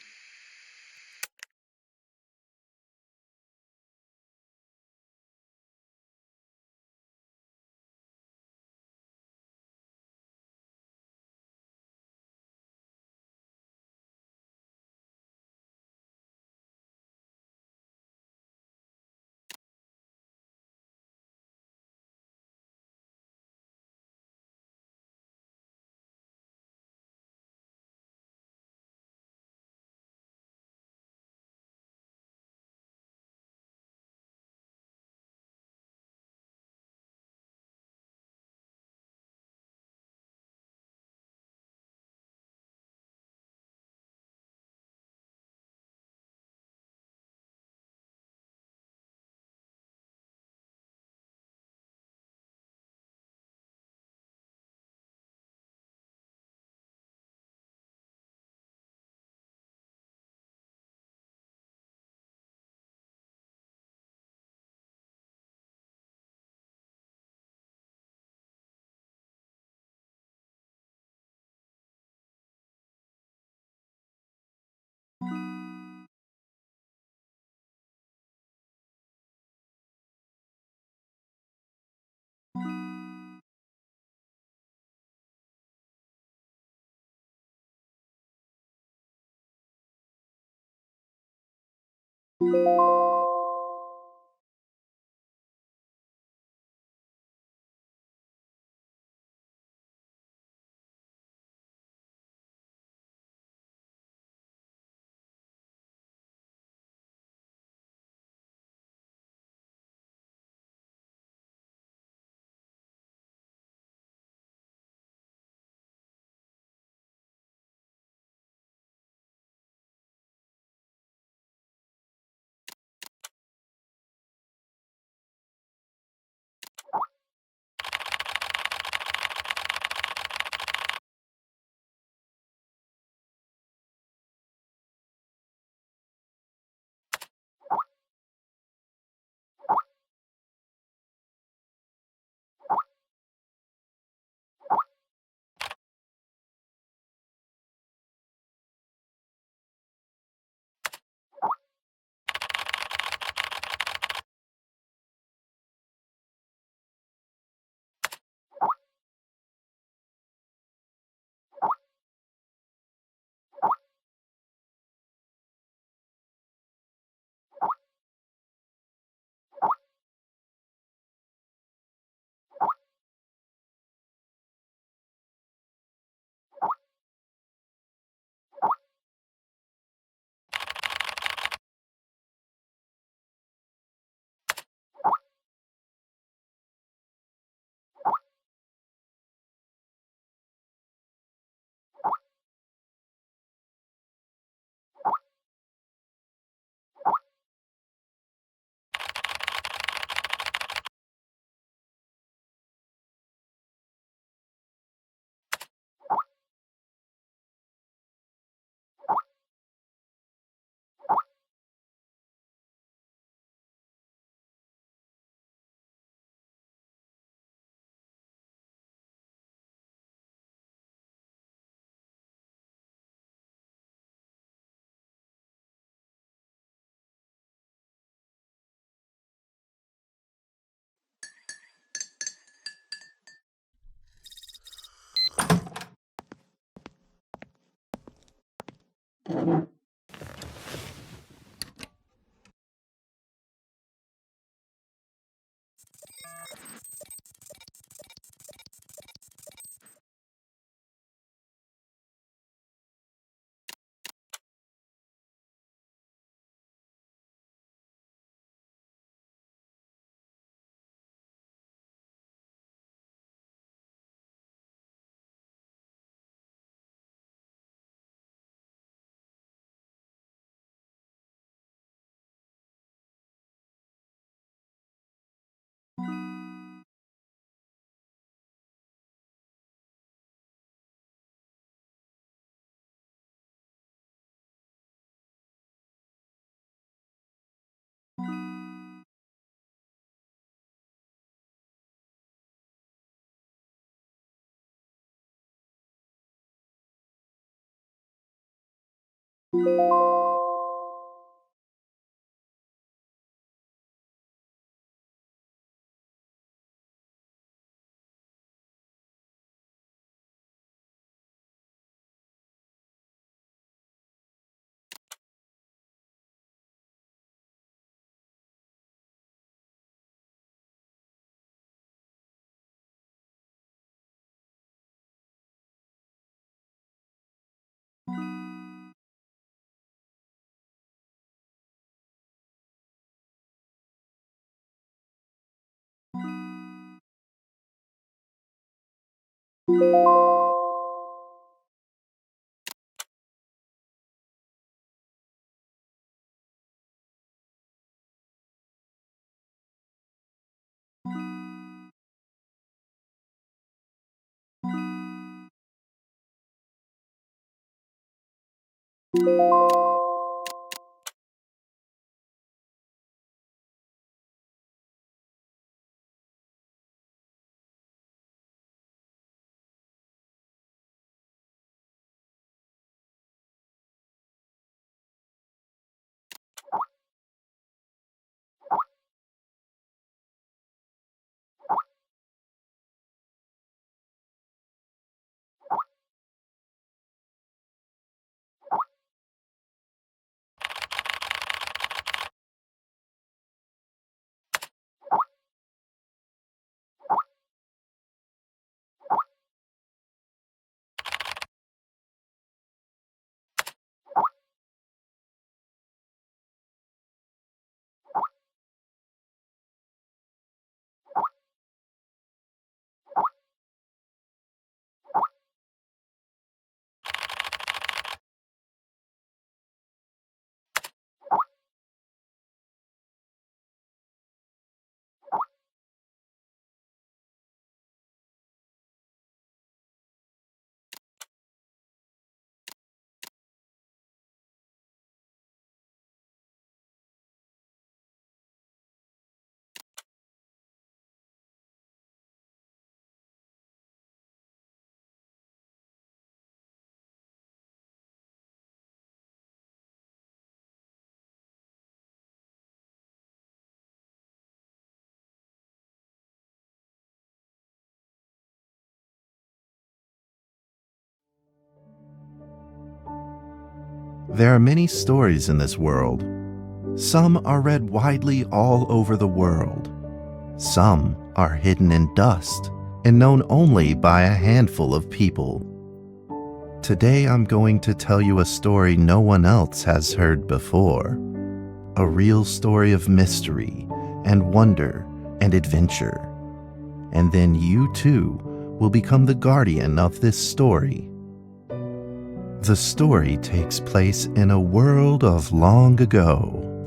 There are many stories in this world. Some are read widely all over the world. Some are hidden in dust and known only by a handful of people. Today I'm going to tell you a story no one else has heard before. A real story of mystery and wonder and adventure. And then you too will become the guardian of this story. The story takes place in a world of long ago.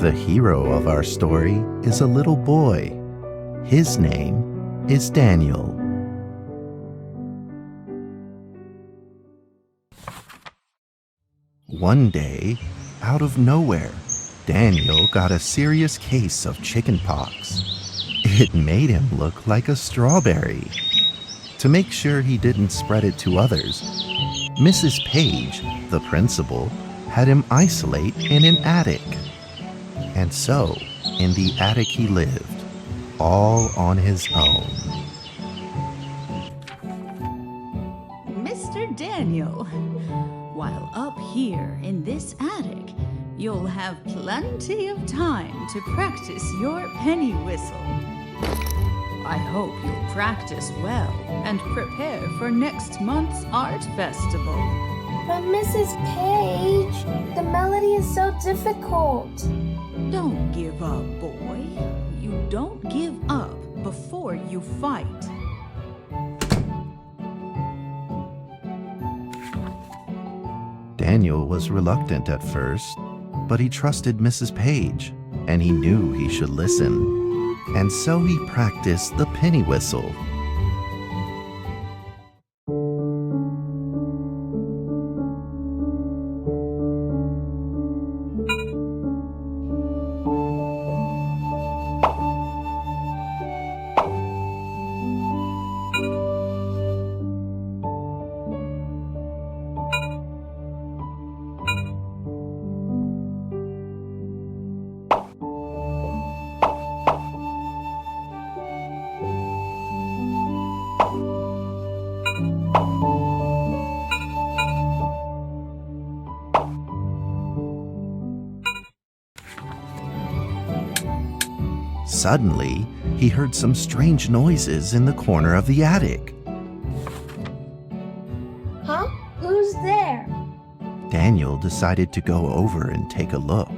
The hero of our story is a little boy. His name is Daniel. One day, out of nowhere, Daniel got a serious case of chickenpox. It made him look like a strawberry. To make sure he didn't spread it to others, Mrs. Page, the principal, had him isolate in an attic. And so, in the attic he lived, all on his own. Mr. Daniel, while up here in this attic, you'll have plenty of time to practice your penny whistle. I hope you'll practice well and prepare for next month's art festival. But Mrs. Page, the melody is so difficult. Don't give up, boy. You don't give up before you fight. Daniel was reluctant at first, but he trusted Mrs. Page, and he knew he should listen. And so he practiced the penny whistle. Suddenly, he heard some strange noises in the corner of the attic. Huh? Who's there? Daniel decided to go over and take a look.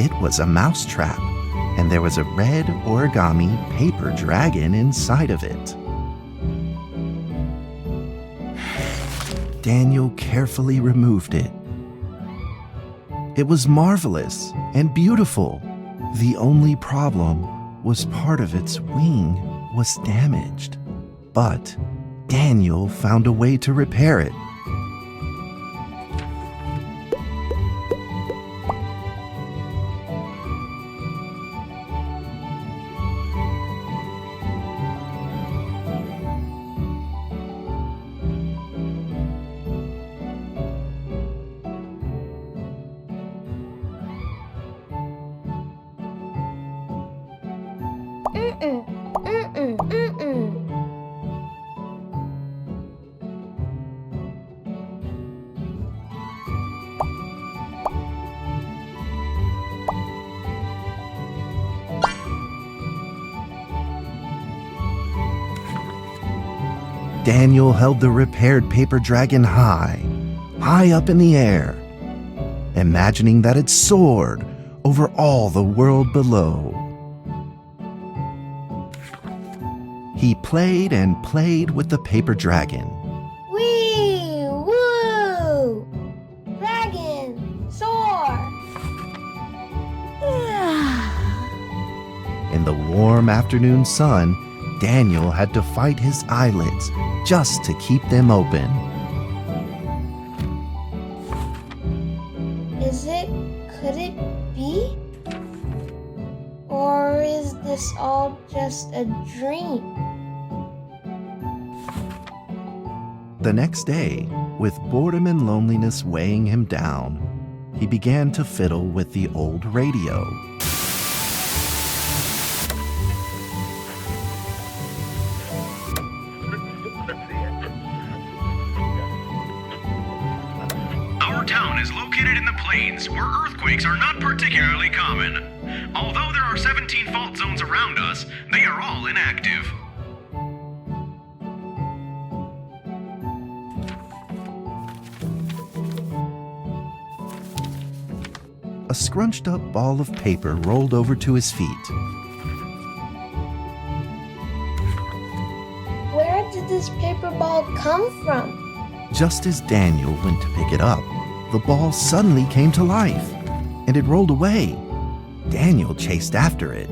It was a mousetrap, and there was a red origami paper dragon inside of it. Daniel carefully removed it. It was marvelous and beautiful. The only problem was part of its wing was damaged. But Daniel found a way to repair it. Daniel held the repaired paper dragon high up in the air, imagining that it soared over all the world below. He played and played with the paper dragon. Wee! Woo! Dragon! Soar! In the warm afternoon sun, Daniel had to fight his eyelids just to keep them open. Could it be? Or is this all just a dream? The next day, with boredom and loneliness weighing him down, he began to fiddle with the old radio. Our town is located in the plains, where earthquakes are not particularly common. Although there are 17 fault zones around us, they are all inactive. A scrunched up ball of paper rolled over to his feet. Where did this paper ball come from? Just as Daniel went to pick it up, the ball suddenly came to life, and it rolled away. Daniel chased after it.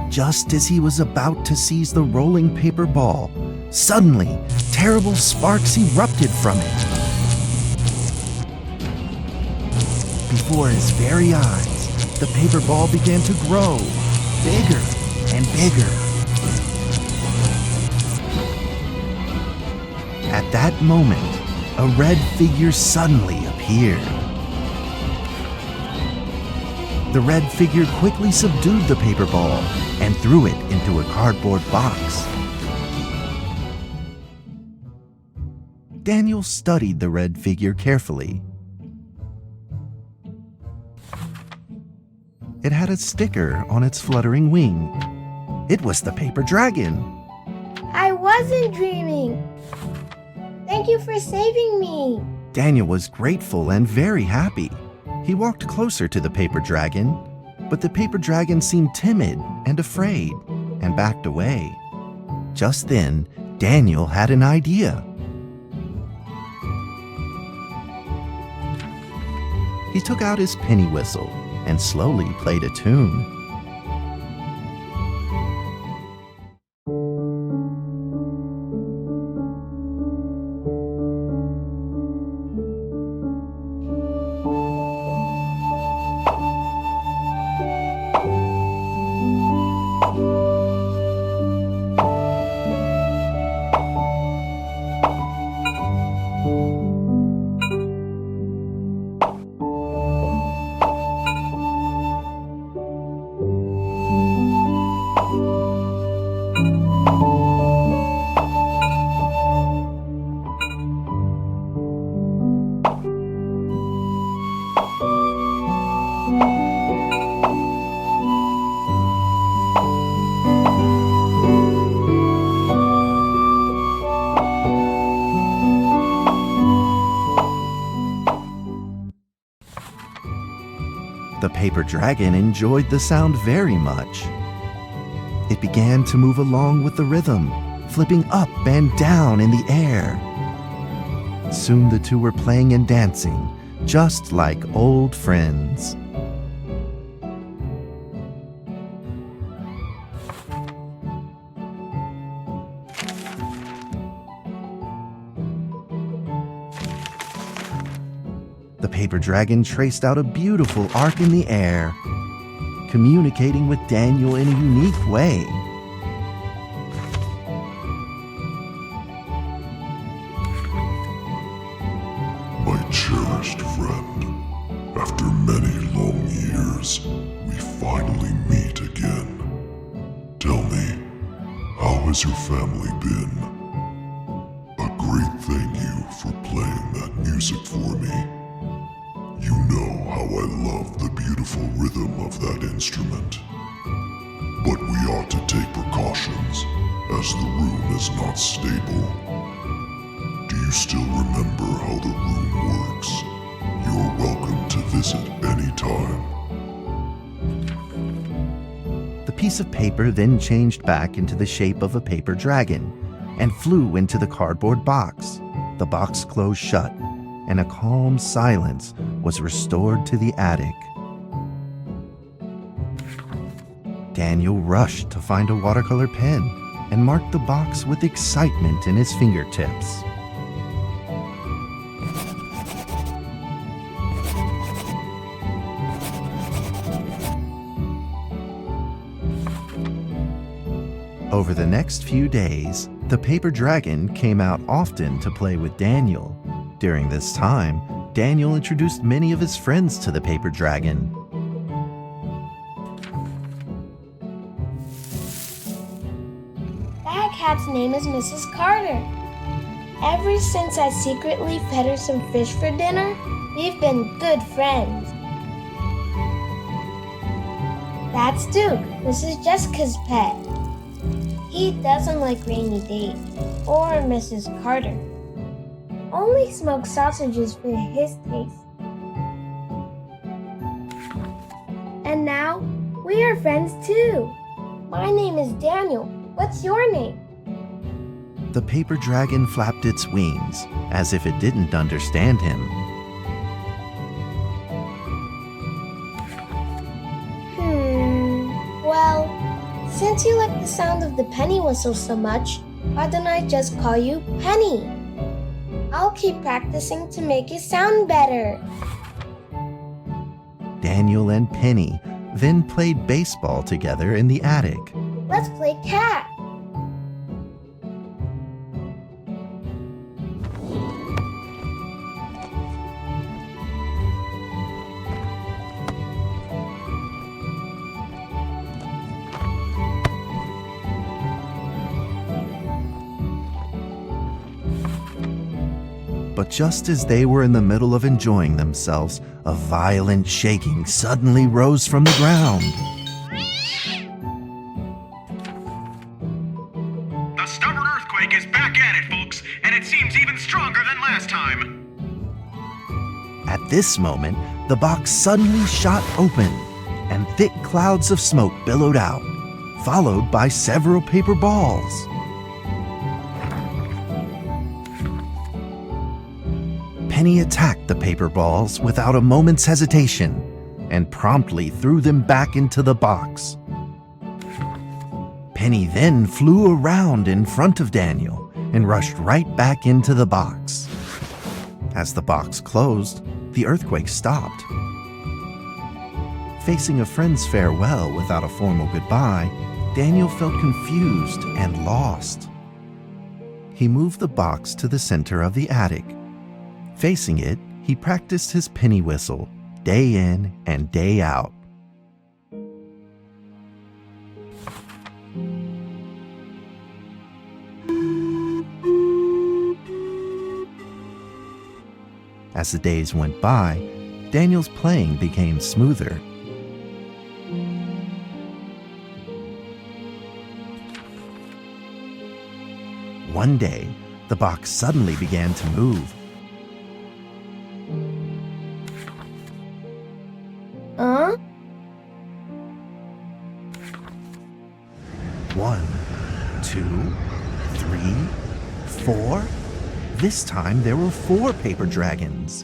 Just as he was about to seize the rolling paper ball, suddenly, terrible sparks erupted from it. Before his very eyes, the paper ball began to grow, bigger and bigger. At that moment, a red figure suddenly appeared. The red figure quickly subdued the paper ball and threw it into a cardboard box. Daniel studied the red figure carefully. It had a sticker on its fluttering wing. It was the paper dragon. I wasn't dreaming. Thank you for saving me. Daniel was grateful and very happy. He walked closer to the paper dragon, but the paper dragon seemed timid and afraid and backed away. Just then, Daniel had an idea. He took out his penny whistle and slowly played a tune. The paper dragon enjoyed the sound very much. It began to move along with the rhythm, flipping up and down in the air. Soon the two were playing and dancing, just like old friends. The paper dragon traced out a beautiful arc in the air, communicating with Daniel in a unique way. My cherished friend, after many long years, we finally meet again. Tell me, how has your family been? A great thank you for playing that music for me. You know how I love the beautiful rhythm of that instrument. But we ought to take precautions, as the room is not stable. Do you still remember how the room works? You're welcome to visit anytime. The piece of paper then changed back into the shape of a paper dragon and flew into the cardboard box. The box closed shut, and a calm silence was restored to the attic. Daniel rushed to find a watercolor pen and marked the box with excitement in his fingertips. Over the next few days, the paper dragon came out often to play with Daniel. During this time, Daniel introduced many of his friends to the paper dragon. That cat's name is Mrs. Carter. Ever since I secretly fed her some fish for dinner, we've been good friends. That's Duke, Mrs. Jessica's pet. He doesn't like rainy days or Mrs. Carter. Only smoked sausages for his taste. And now, we are friends too. My name is Daniel. What's your name? The paper dragon flapped its wings, as if it didn't understand him. Well, since you like the sound of the penny whistle so much, why don't I just call you Penny? I'll keep practicing to make it sound better. Daniel and Penny then played baseball together in the attic. Let's play cat. But just as they were in the middle of enjoying themselves, a violent shaking suddenly rose from the ground. A stubborn earthquake is back at it, folks, and it seems even stronger than last time. At this moment, the box suddenly shot open, and thick clouds of smoke billowed out, followed by several paper balls. Penny attacked the paper balls without a moment's hesitation and promptly threw them back into the box. Penny then flew around in front of Daniel and rushed right back into the box. As the box closed, the earthquake stopped. Facing a friend's farewell without a formal goodbye, Daniel felt confused and lost. He moved the box to the center of the attic. Facing it, he practiced his penny whistle, day in and day out. As the days went by, Daniel's playing became smoother. One day, the box suddenly began to move. Huh? 1, 2, 3, 4. This time there were 4 paper dragons.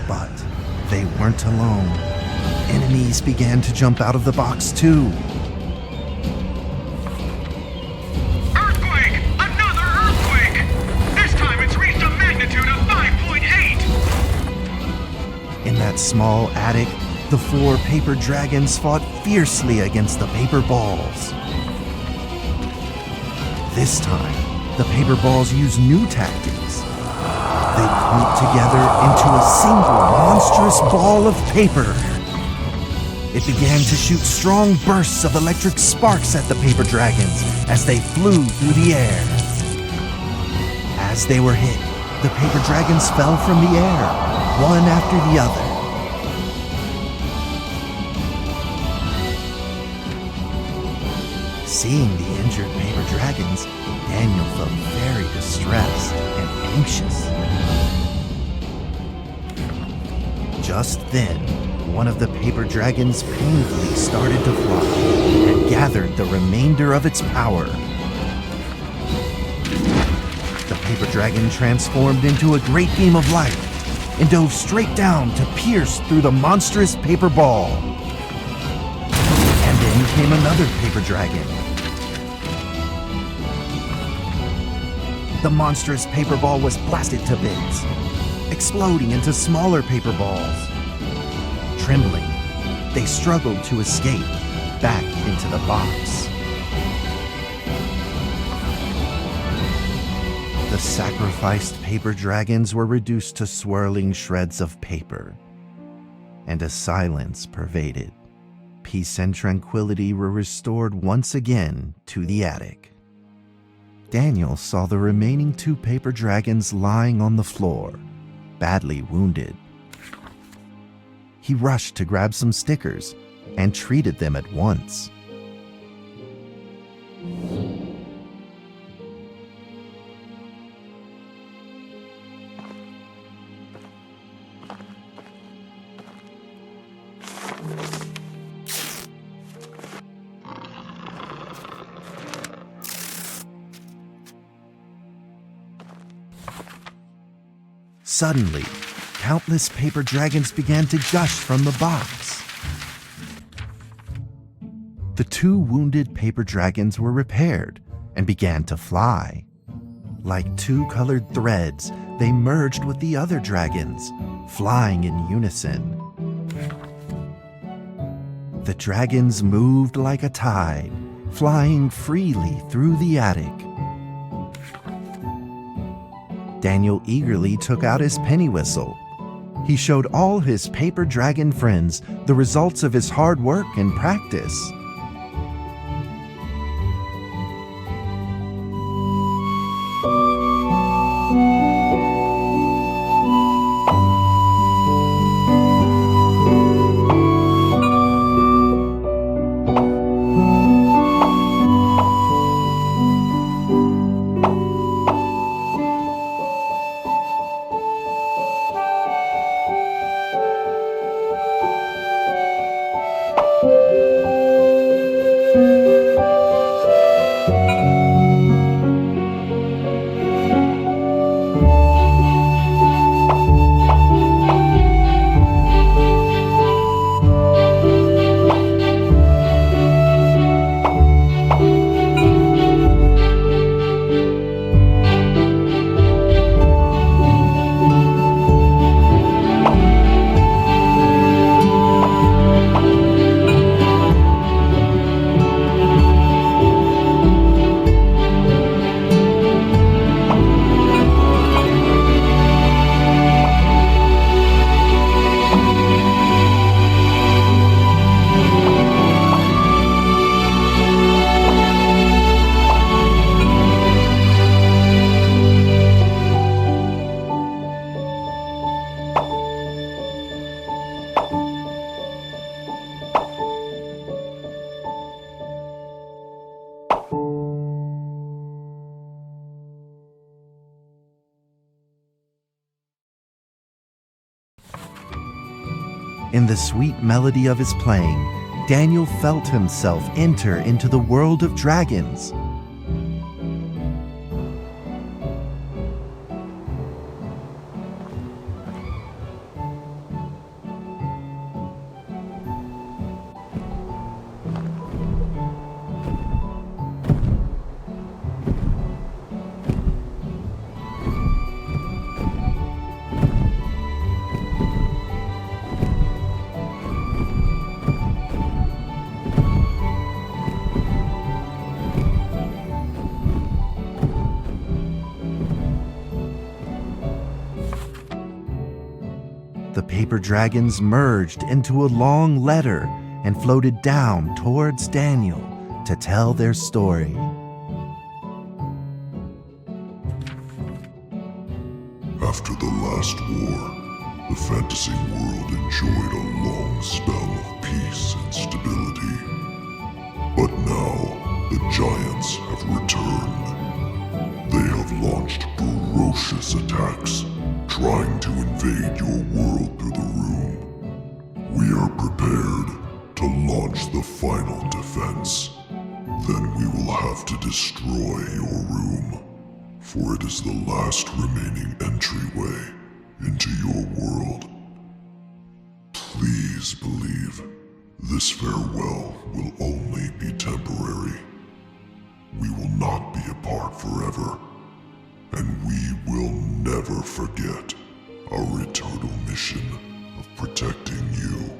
But they weren't alone. Enemies began to jump out of the box too. Earthquake! Another earthquake! This time it's reached a magnitude of 5.8! In that small attic, the 4 paper dragons fought fiercely against the paper balls. This time, the paper balls used new tactics. They clumped together into a single monstrous ball of paper. It began to shoot strong bursts of electric sparks at the paper dragons as they flew through the air. As they were hit, the paper dragons fell from the air, one after the other. Seeing the injured paper dragons, Daniel felt very distressed and anxious. Just then, one of the paper dragons painfully started to fly and gathered the remainder of its power. The paper dragon transformed into a great beam of light and dove straight down to pierce through the monstrous paper ball. And then came another paper dragon. The monstrous paper ball was blasted to bits, exploding into smaller paper balls. Trembling, they struggled to escape back into the box. The sacrificed paper dragons were reduced to swirling shreds of paper, and a silence pervaded. Peace and tranquility were restored once again to the attic. Daniel saw the remaining 2 paper dragons lying on the floor, badly wounded. He rushed to grab some stickers and treated them at once. Suddenly, countless paper dragons began to gush from the box. The 2 wounded paper dragons were repaired and began to fly. Like 2 colored threads, they merged with the other dragons, flying in unison. The dragons moved like a tide, flying freely through the attic. Daniel eagerly took out his penny whistle. He showed all his paper dragon friends the results of his hard work and practice. In the sweet melody of his playing, Daniel felt himself enter into the world of dragons. The paper dragons merged into a long letter and floated down towards Daniel to tell their story. After the last war, the fantasy world enjoyed a long spell of peace and stability. But now, the giants have returned. They have launched ferocious attacks, trying to invade your world through the room. We are prepared to launch the final defense. Then we will have to destroy your room, for it is the last remaining entryway into your world. Please believe this farewell will only be temporary. We will not be apart forever, and we will never forget our eternal mission of protecting you.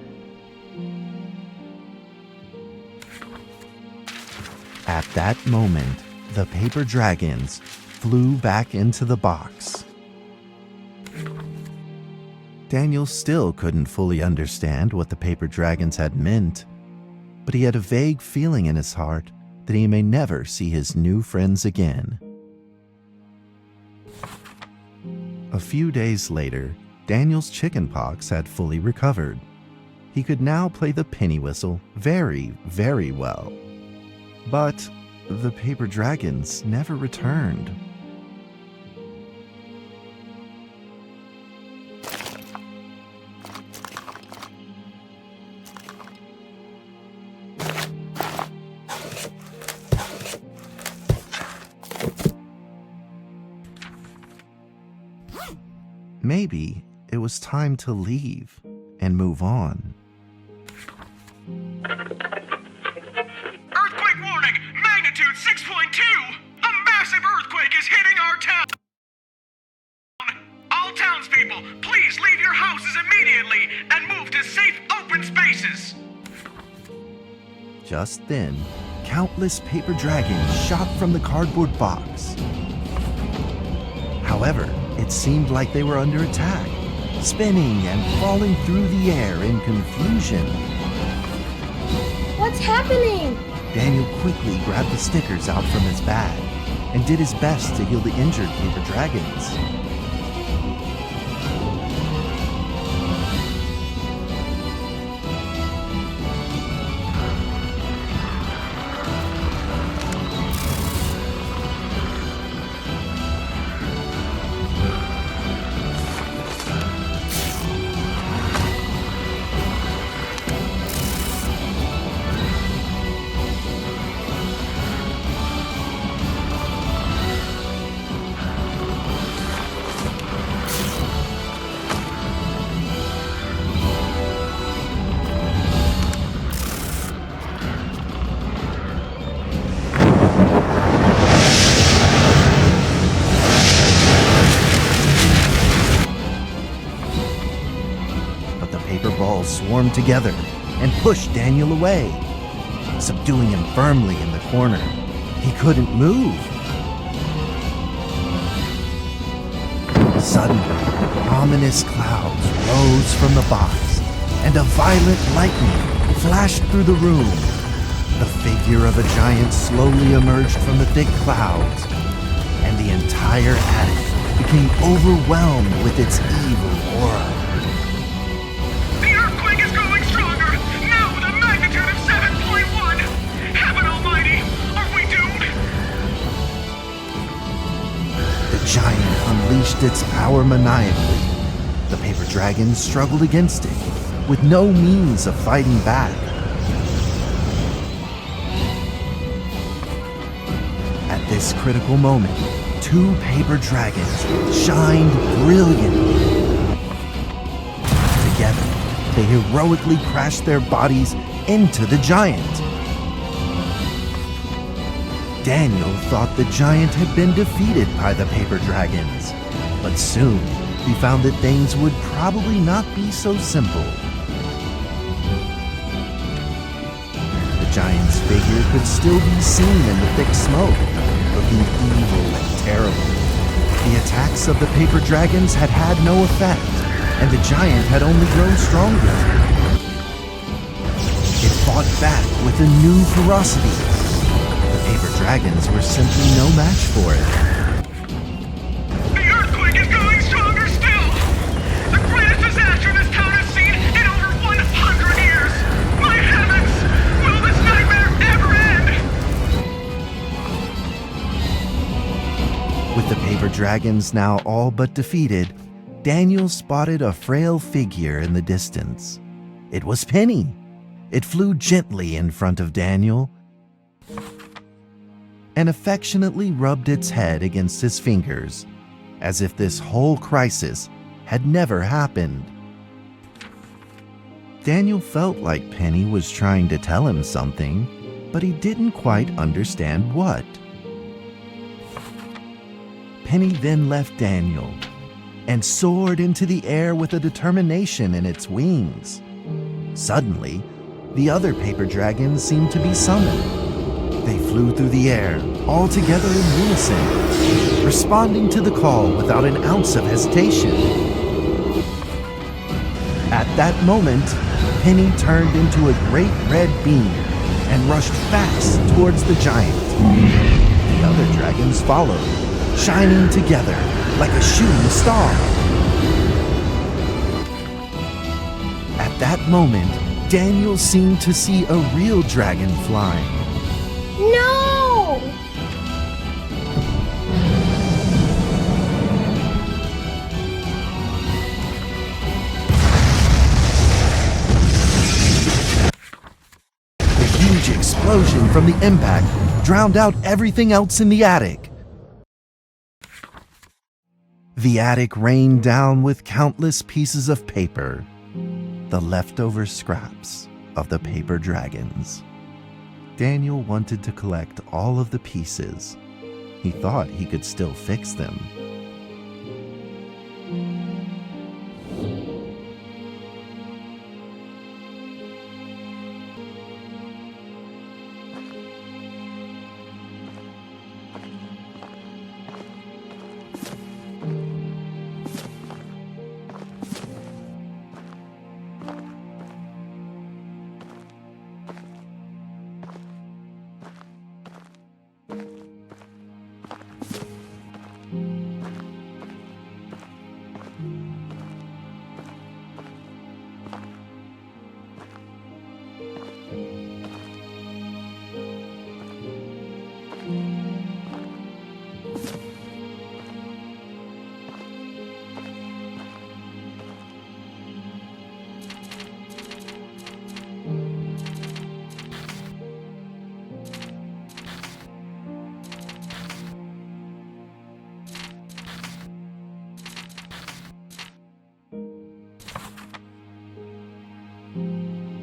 At that moment, the paper dragons flew back into the box. Daniel still couldn't fully understand what the paper dragons had meant, but he had a vague feeling in his heart that he may never see his new friends again. A few days later, Daniel's chickenpox had fully recovered. He could now play the penny whistle very, very well. But the paper dragons never returned. Maybe it was time to leave and move on. Earthquake warning! Magnitude 6.2! A massive earthquake is hitting our town! All townspeople, please leave your houses immediately and move to safe open spaces! Just then, countless paper dragons shot from the cardboard box. However, it seemed like they were under attack, spinning and falling through the air in confusion. What's happening? Daniel quickly grabbed the stickers out from his bag and did his best to heal the injured paper dragons. Swarmed together and pushed Daniel away, subduing him firmly in the corner. He couldn't move. Suddenly, ominous clouds rose from the box, and a violent lightning flashed through the room. The figure of a giant slowly emerged from the thick clouds, and the entire attic became overwhelmed with its evil aura. The giant unleashed its power maniacally. The paper dragons struggled against it, with no means of fighting back. At this critical moment, 2 paper dragons shined brilliantly. Together, they heroically crashed their bodies into the giant. Daniel thought the giant had been defeated by the paper dragons, but soon he found that things would probably not be so simple. The giant's figure could still be seen in the thick smoke, looking evil and terrible. The attacks of the paper dragons had had no effect, and the giant had only grown stronger. It fought back with a new ferocity. The paper dragons were simply no match for it. The earthquake is going stronger still! The greatest disaster this town has seen in over 100 years! My heavens! Will this nightmare ever end? With the paper dragons now all but defeated, Daniel spotted a frail figure in the distance. It was Penny. It flew gently in front of Daniel and affectionately rubbed its head against his fingers, as if this whole crisis had never happened. Daniel felt like Penny was trying to tell him something, but he didn't quite understand what. Penny then left Daniel and soared into the air with a determination in its wings. Suddenly, the other paper dragons seemed to be summoned. They flew through the air, all together in unison, responding to the call without an ounce of hesitation. At that moment, Penny turned into a great red beam and rushed fast towards the giant. The other dragons followed, shining together like a shooting star. At that moment, Daniel seemed to see a real dragon flying. No! The huge explosion from the impact drowned out everything else in the attic. The attic rained down with countless pieces of paper, the leftover scraps of the paper dragons. Daniel wanted to collect all of the pieces. He thought he could still fix them.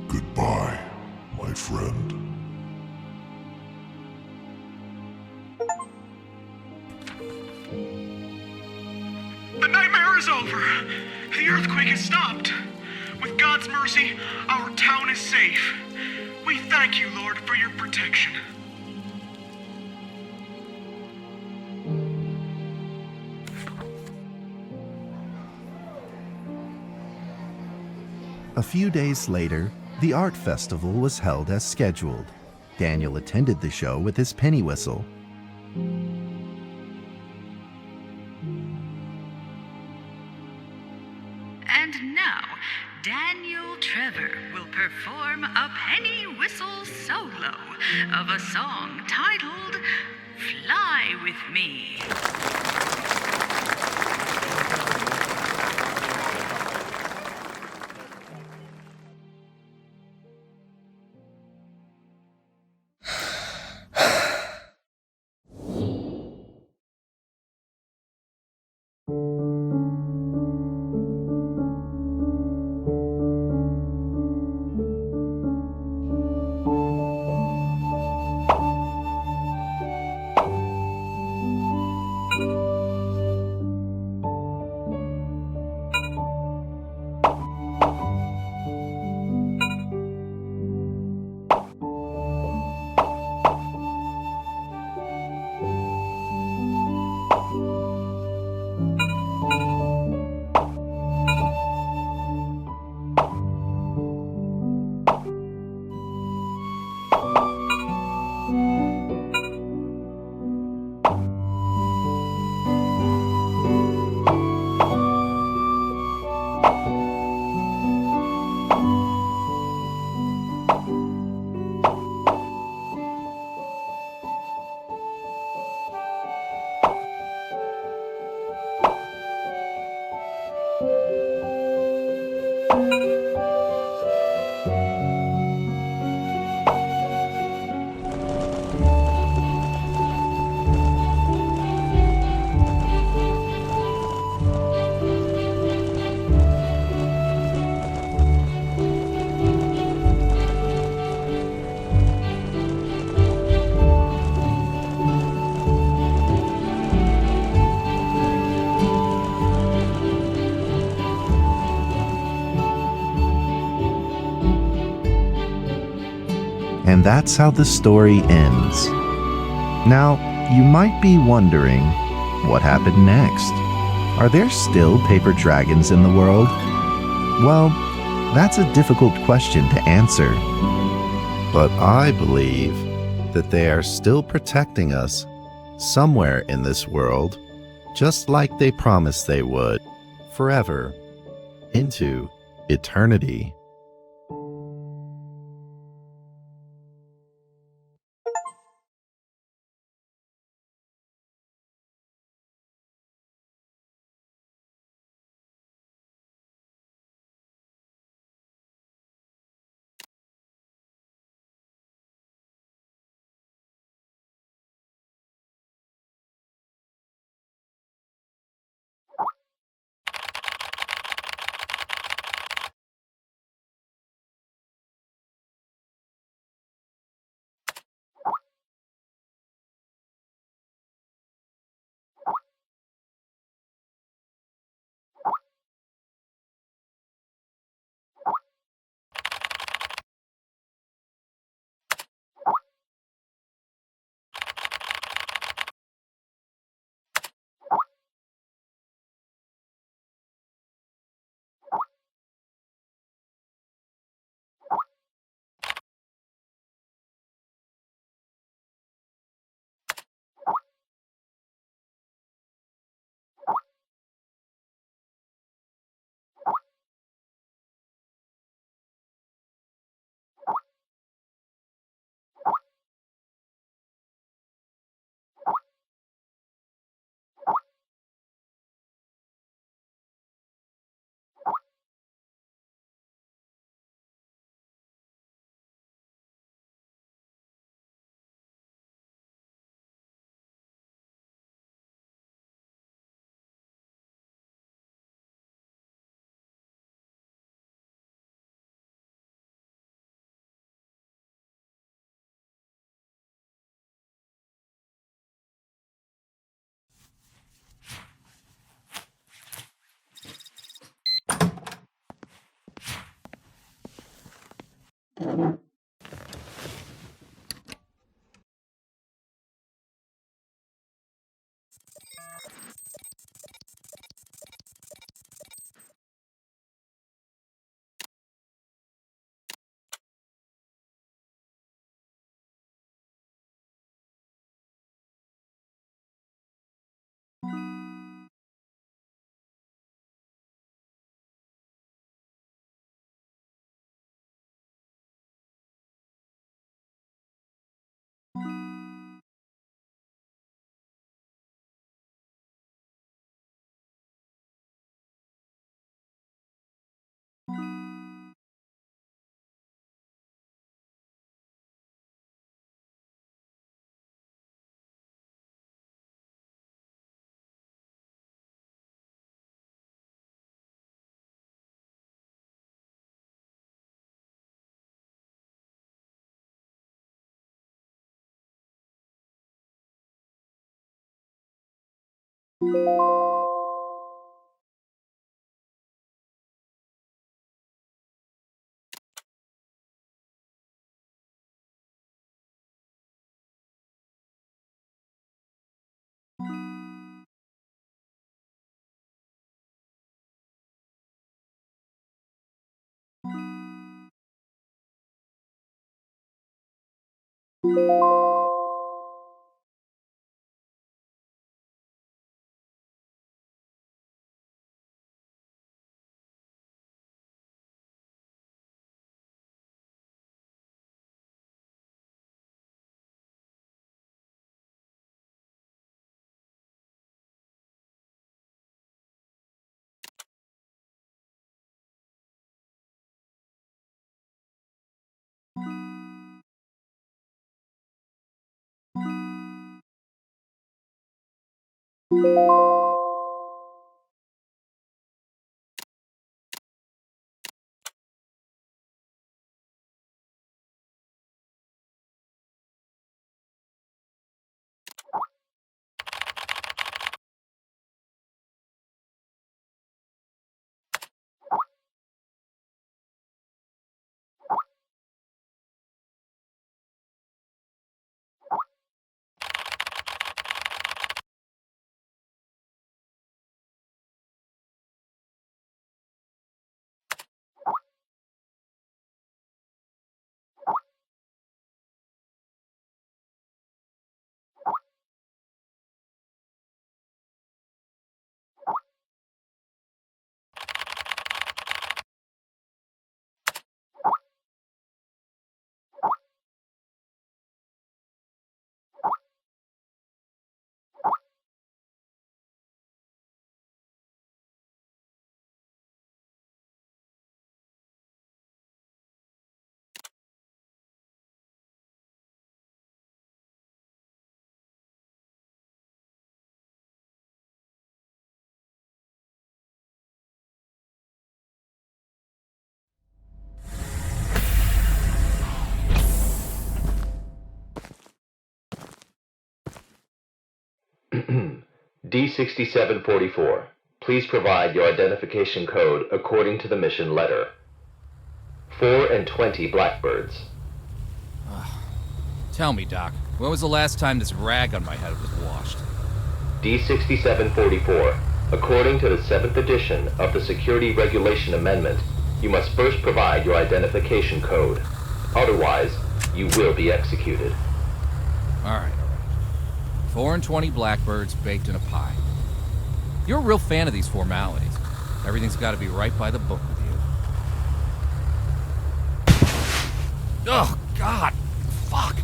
Goodbye, my friend. The nightmare is over. The earthquake has stopped. With God's mercy, our town is safe. We thank you, Lord, for your protection. A few days later, the art festival was held as scheduled. Daniel attended the show with his penny whistle. And now, Daniel Trevor will perform a penny whistle solo of a song titled Fly With Me. And that's how the story ends. Now, you might be wondering, what happened next? Are there still paper dragons in the world? Well, that's a difficult question to answer. But I believe that they are still protecting us somewhere in this world, just like they promised they would, forever, into eternity. D6744, please provide your identification code according to the mission letter. 4 and 20 blackbirds. Tell me, Doc, when was the last time this rag on my head was washed? D6744, according to the 7th edition of the Security Regulation Amendment, you must first provide your identification code. Otherwise, you will be executed. All right. 4 and 20 blackbirds baked in a pie. You're a real fan of these formalities. Everything's got to be right by the book with you. Oh, God. Fuck.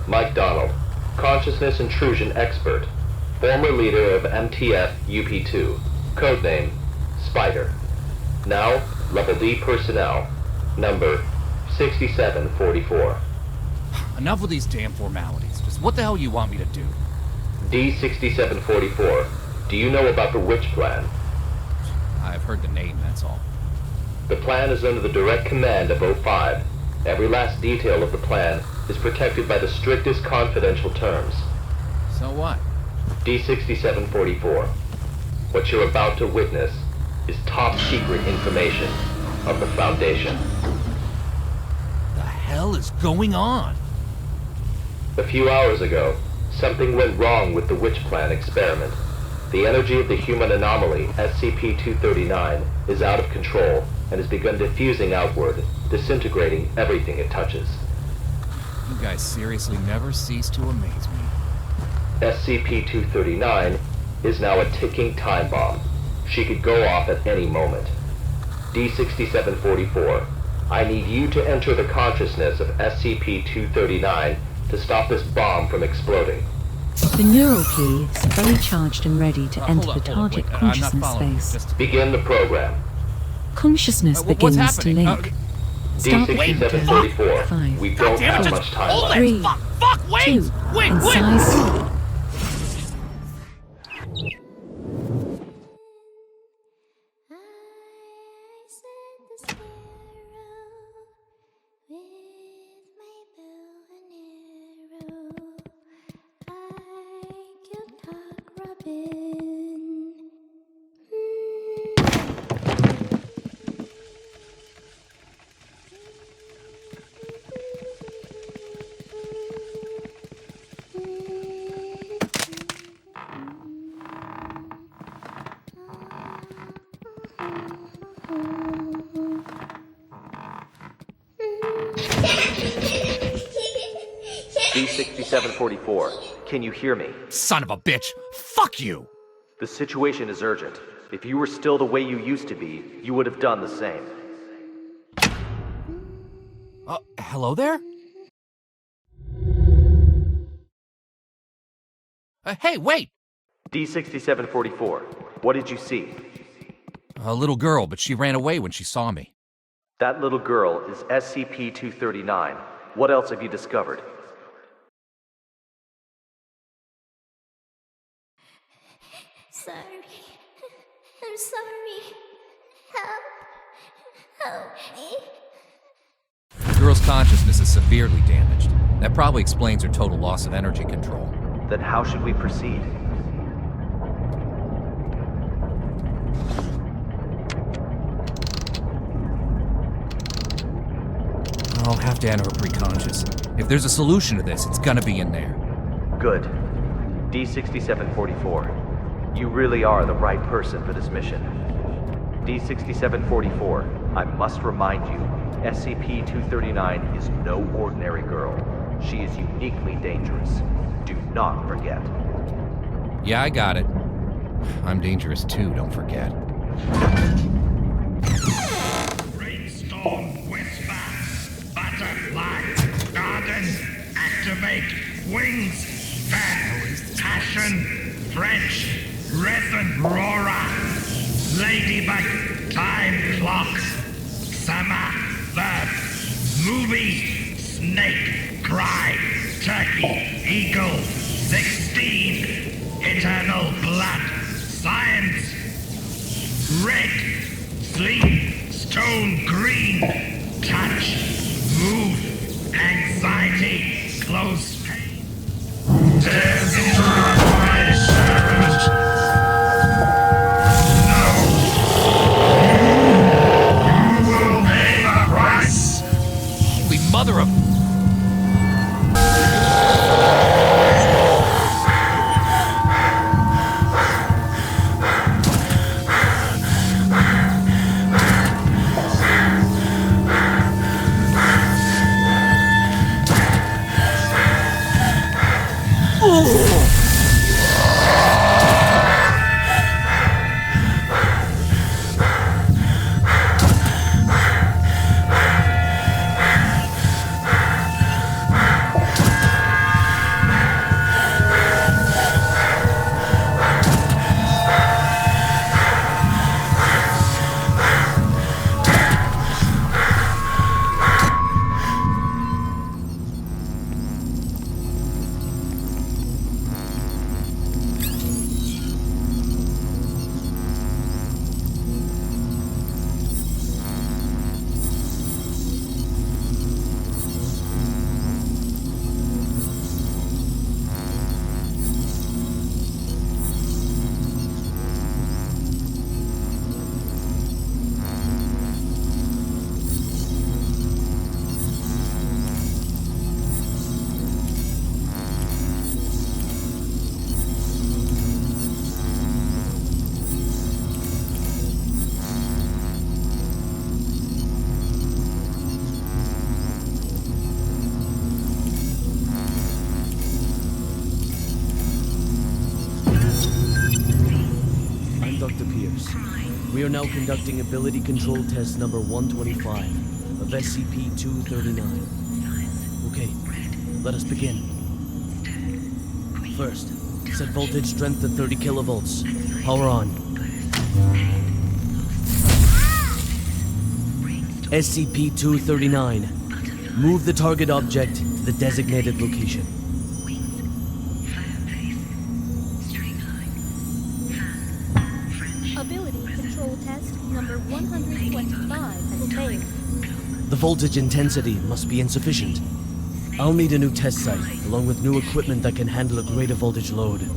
Mike Donald, consciousness intrusion expert, former leader of MTF UP2, codename Spider. Now, Level D personnel, number 6744. Enough with these damn formalities. Just what the hell you want me to do? D6744, do you know about the Witch Plan? I've heard the name, that's all. The plan is under the direct command of O5. Every last detail of the plan is protected by the strictest confidential terms. So what? D6744, what you're about to witness is top secret information of the Foundation. The hell is going on? A few hours ago, something went wrong with the Witch Plan experiment. The energy of the human anomaly, SCP-239, is out of control and has begun diffusing outward, disintegrating everything it touches. You guys seriously never cease to amaze me. SCP-239 is now a ticking time bomb. She could go off at any moment. D6744, I need you to enter the consciousness of SCP-239 to stop this bomb from exploding. The neural key is fully charged and ready to enter the target consciousness space. Begin the program. Consciousness begins to link. Start D6744, we don't have much time left. 3, 2, and size. D6744, can you hear me? Son of a bitch! Fuck you! The situation is urgent. If you were still the way you used to be, you would have done the same. Hello there? Hey, wait! D6744, what did you see? A little girl, but she ran away when she saw me. That little girl is SCP-239. What else have you discovered? Sorry. I'm sorry. Help me. The girl's consciousness is severely damaged. That probably explains her total loss of energy control. Then how should we proceed? I'll have to enter her pre-conscious. If there's a solution to this, it's gonna be in there. Good. D6744, you really are the right person for this mission. D6744, I must remind you, SCP-239 is no ordinary girl. She is uniquely dangerous. Do not forget. Yeah, I got it. I'm dangerous too, don't forget. Brainstorm whisper, butterfly, garden, activate, wings, fan, passion, French, resin, roarer, ladybug, time clock, summer, verb, movie, snake, cry, turkey, eagle, 16, eternal blood, science, red, sleep, stone green, touch, move, anxiety, close pain, Holy mother of... We are now conducting ability control test number 125 of SCP-239. Okay, let us begin. First, set voltage strength to 30 kilovolts. Power on. SCP-239. Move the target object to the designated location. Ability control test number 125 has failed. The voltage intensity must be insufficient. I'll need a new test site, along with new equipment that can handle a greater voltage load.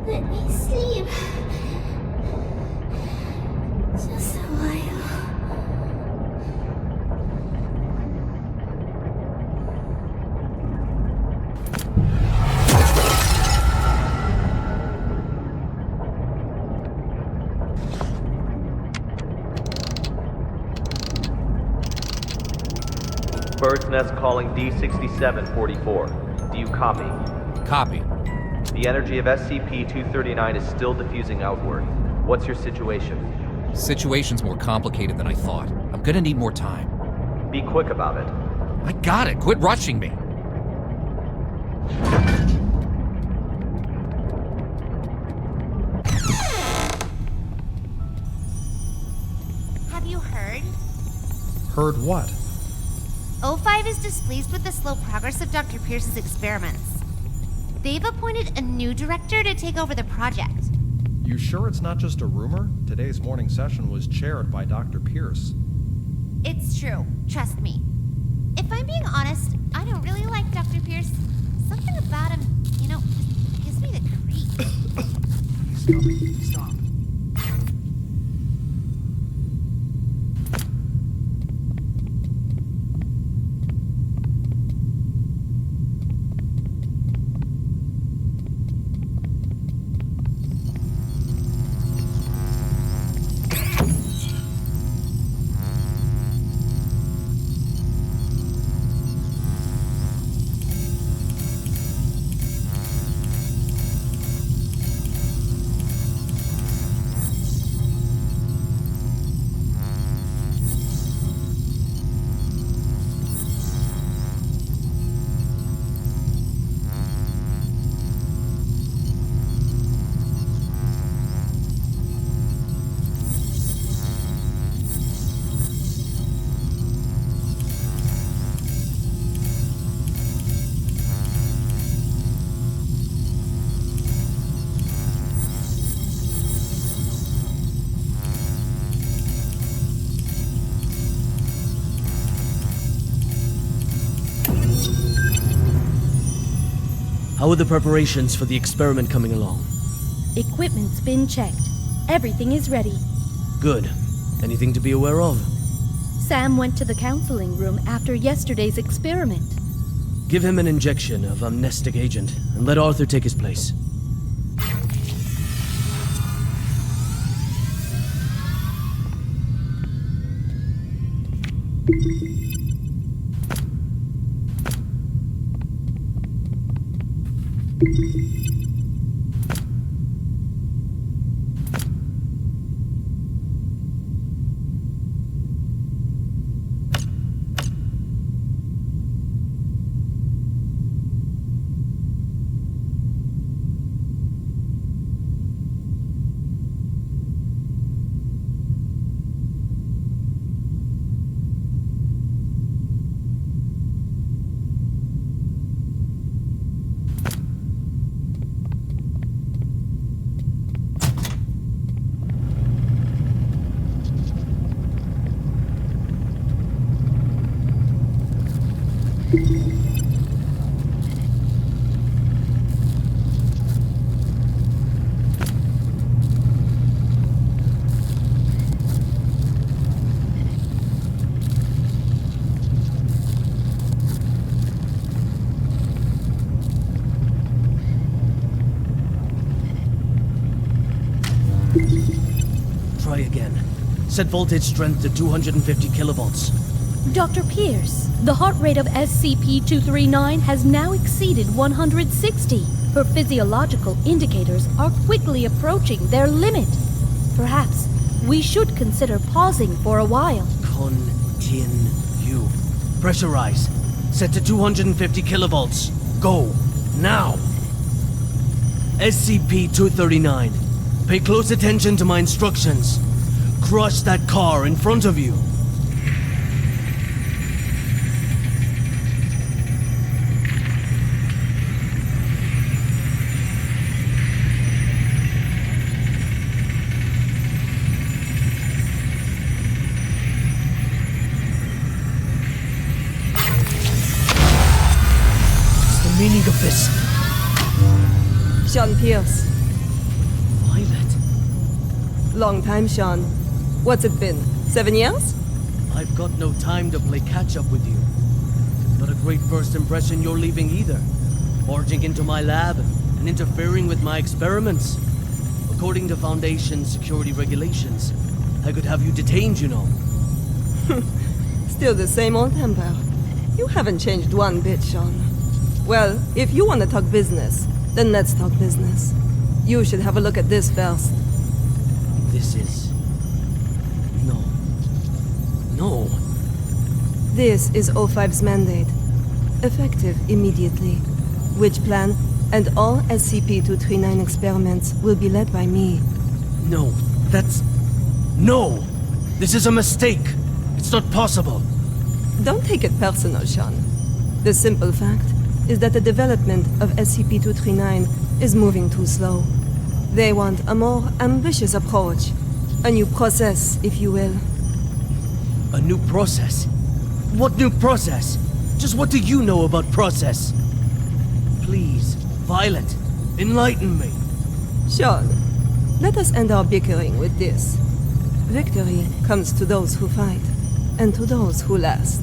Let me sleep. Just a while. Bird's Nest calling D6744. Do you copy? Copy. The energy of SCP-239 is still diffusing outward. What's your situation? Situation's more complicated than I thought. I'm gonna need more time. Be quick about it. I got it. Quit rushing me. Have you heard? Heard what? O5 is displeased with the slow progress of Dr. Pierce's experiments. They've appointed a new director to take over the project. You sure it's not just a rumor? Today's morning session was chaired by Dr. Pierce. It's true, trust me. If I'm being honest, I don't really like Dr. Pierce. Something about him, just gives me the creeps. Stop. How are the preparations for the experiment coming along? Equipment's been checked. Everything is ready. Good. Anything to be aware of? Sam went to the counseling room after yesterday's experiment. Give him an injection of amnestic agent, and let Arthur take his place. Try again. Set voltage strength to 250 kilovolts. Dr. Pierce, the heart rate of SCP-239 has now exceeded 160. Her physiological indicators are quickly approaching their limit. Perhaps we should consider pausing for a while. Continue. Pressurize. Set to 250 kilovolts. Go. Now. SCP-239. Pay close attention to my instructions. Crush that car in front of you. What's the meaning of this? Sean Pierce. Violet. Long time, Sean. What's it been? 7 years? I've got no time to play catch-up with you. Not a great first impression you're leaving either. Barging into my lab and interfering with my experiments. According to Foundation security regulations, I could have you detained, you know. Still the same old temper. You haven't changed one bit, Sean. Well, if you want to talk business, then let's talk business. You should have a look at this first. This is... No. This is O5's mandate. Effective immediately. Which plan and all SCP-239 experiments will be led by me. No, that's... No! This is a mistake! It's not possible! Don't take it personal, Sean. The simple fact is that the development of SCP-239 is moving too slow. They want a more ambitious approach. A new process, if you will. A new process? What new process? Just what do you know about process? Please, Violet, enlighten me. Sean, let us end our bickering with this. Victory comes to those who fight, and to those who last.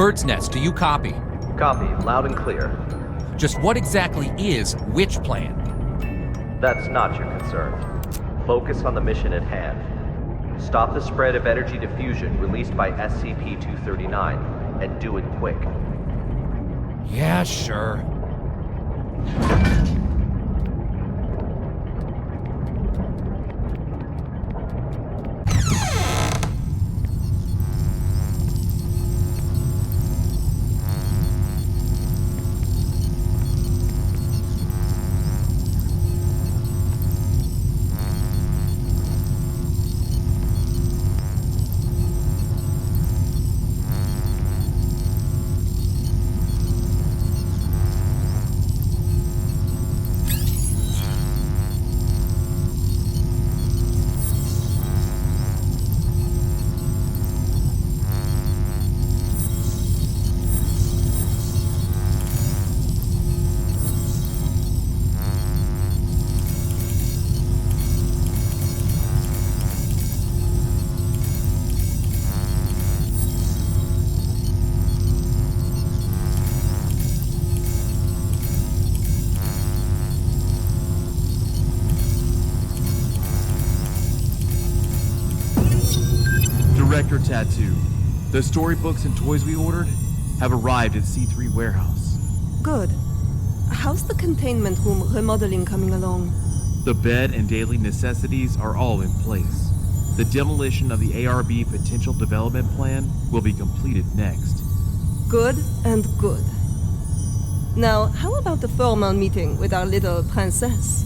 Bird's Nest, do you copy? Copy, loud and clear. Just what exactly is Witch Plan? That's not your concern. Focus on the mission at hand. Stop the spread of energy diffusion released by SCP-239, and do it quick. Yeah, sure. Director Tattoo. The storybooks and toys we ordered have arrived at C3 Warehouse. Good. How's the containment room remodeling coming along? The bed and daily necessities are all in place. The demolition of the ARB potential development plan will be completed next. Good and good. Now, how about the formal meeting with our little princess?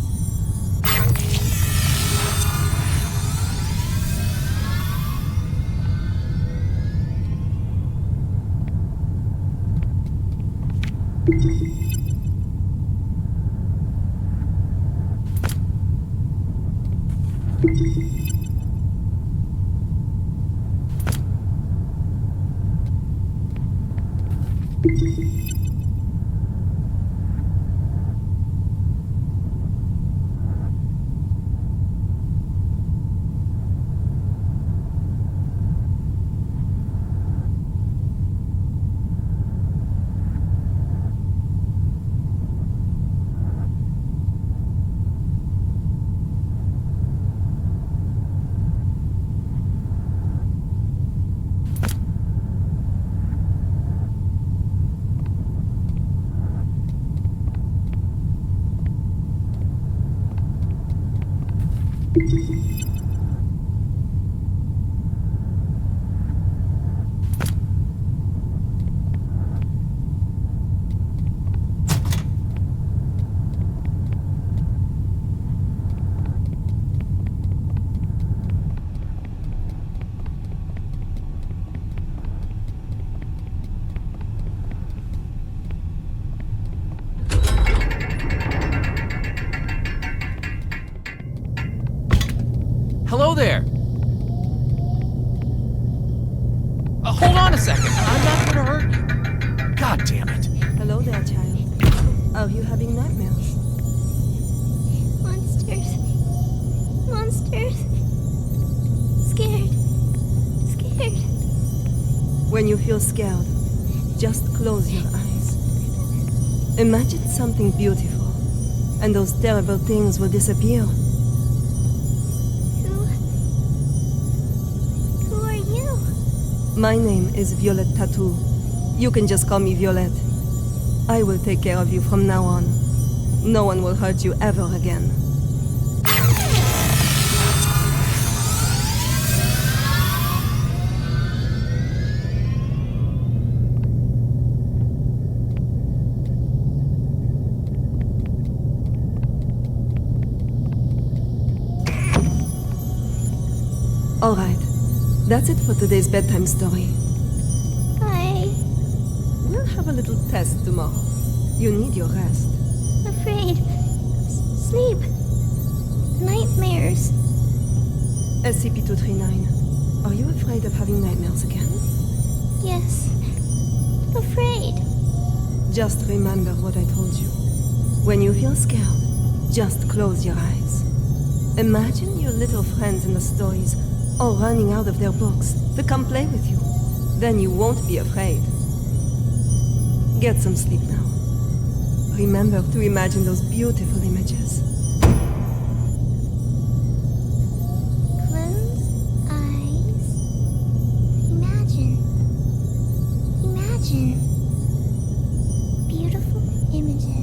Hello there! Hold on a second. I'm not gonna hurt you. God damn it. Hello there, child. Are you having nightmares? Monsters. Monsters. Scared. Scared. When you feel scared, just close your eyes. Imagine something beautiful, and those terrible things will disappear. Who are you? My name is Violet Tattoo. You can just call me Violet. I will take care of you from now on. No one will hurt you ever again. All right. That's it for today's bedtime story. We'll have a little test tomorrow. You need your rest. Afraid. Sleep. Nightmares. SCP-239, are you afraid of having nightmares again? Yes. Afraid. Just remember what I told you. When you feel scared, just close your eyes. Imagine your little friends in the stories all running out of their books to come play with you. Then you won't be afraid. Get some sleep now. Remember to imagine those beautiful images. Close eyes. Imagine. Imagine. Beautiful images.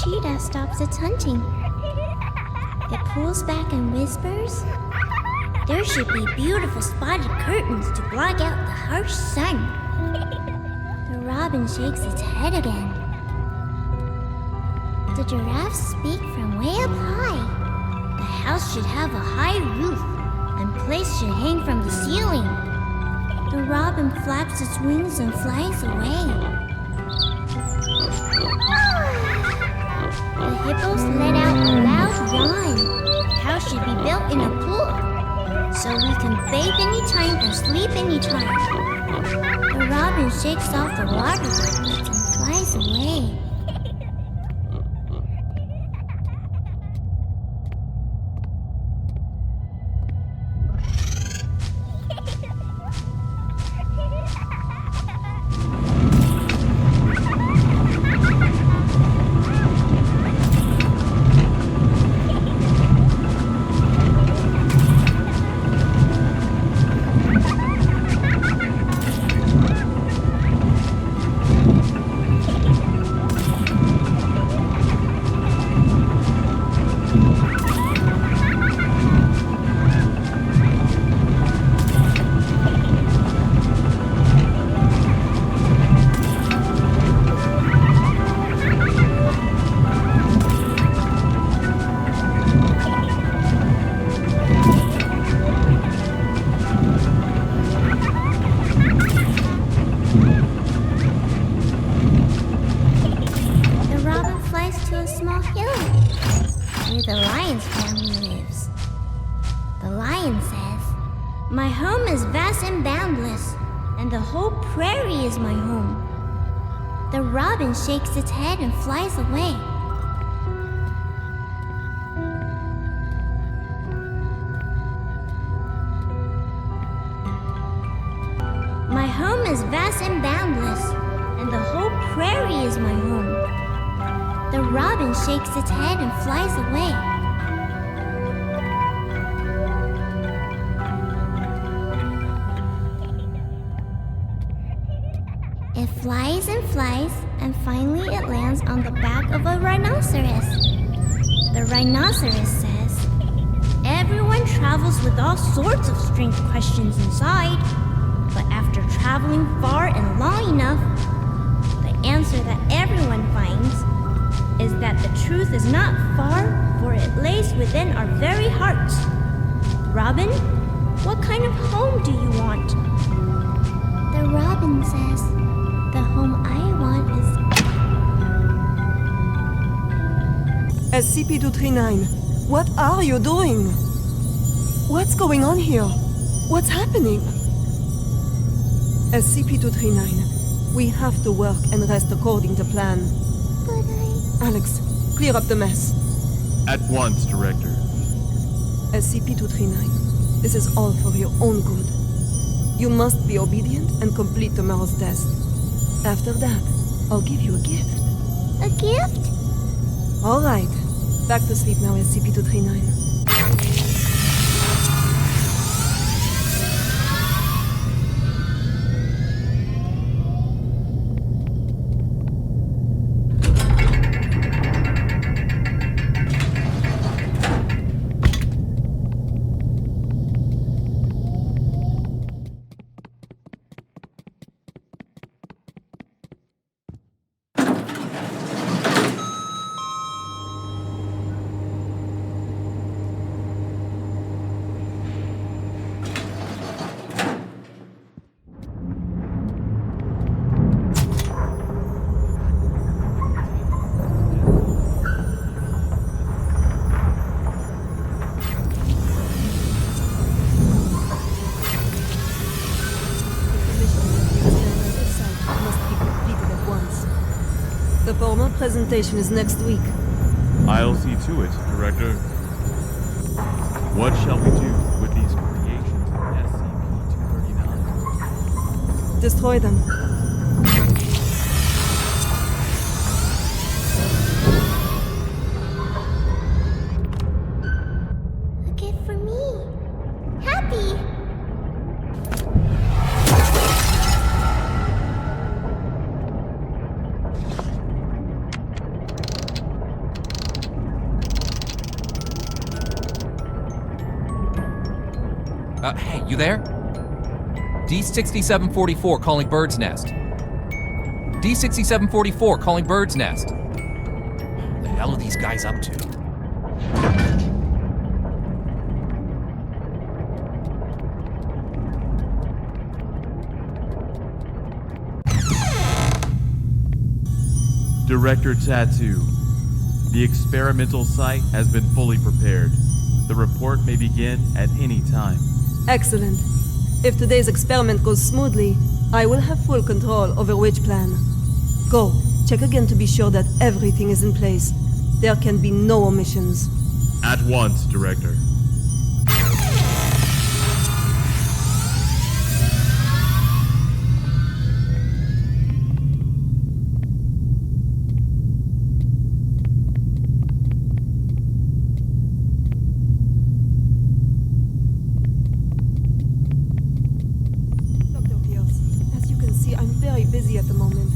Cheetah stops its hunting. It pulls back and whispers, "There should be beautiful spotted curtains to block out the harsh sun." The robin shakes its head again. The giraffe speak from way up high. The house should have a high roof, and plates should hang from the ceiling. The robin flaps its wings and flies away. The hippos let out a loud yawn. The house should be built in a pool, so we can bathe anytime and sleep anytime. The robin shakes off the water droplets and flies away. My home is vast and boundless, and the whole prairie is my home. The robin shakes its head and flies away. My home is vast and boundless, and the whole prairie is my home. The robin shakes its head and flies away. It flies and flies, and finally it lands on the back of a rhinoceros. The rhinoceros says, everyone travels with all sorts of strange questions inside. But after traveling far and long enough, the answer that everyone finds is that the truth is not far, for it lays within our very hearts. Robin, what kind of home do you want? The robin says the home I want is... SCP-239, what are you doing? What's going on here? What's happening? SCP-239, we have to work and rest according to plan. But Alex, clear up the mess. At once, Director. SCP-239, this is all for your own good. You must be obedient and complete tomorrow's test. After that, I'll give you a gift. A gift? All right. Back to sleep now, SCP-239. The formal presentation is next week. I'll see to it, Director. What shall we do with these creations of SCP-239? Destroy them. A gift for me. Happy! Hey, you there? D6744 calling Bird's Nest. D6744 calling Bird's Nest. What the hell are these guys up to? Director Tattoo, the experimental site has been fully prepared. The report may begin at any time. Excellent. If today's experiment goes smoothly, I will have full control over which plan. Go, check again to be sure that everything is in place. There can be no omissions. At once, Director. Busy at the moment.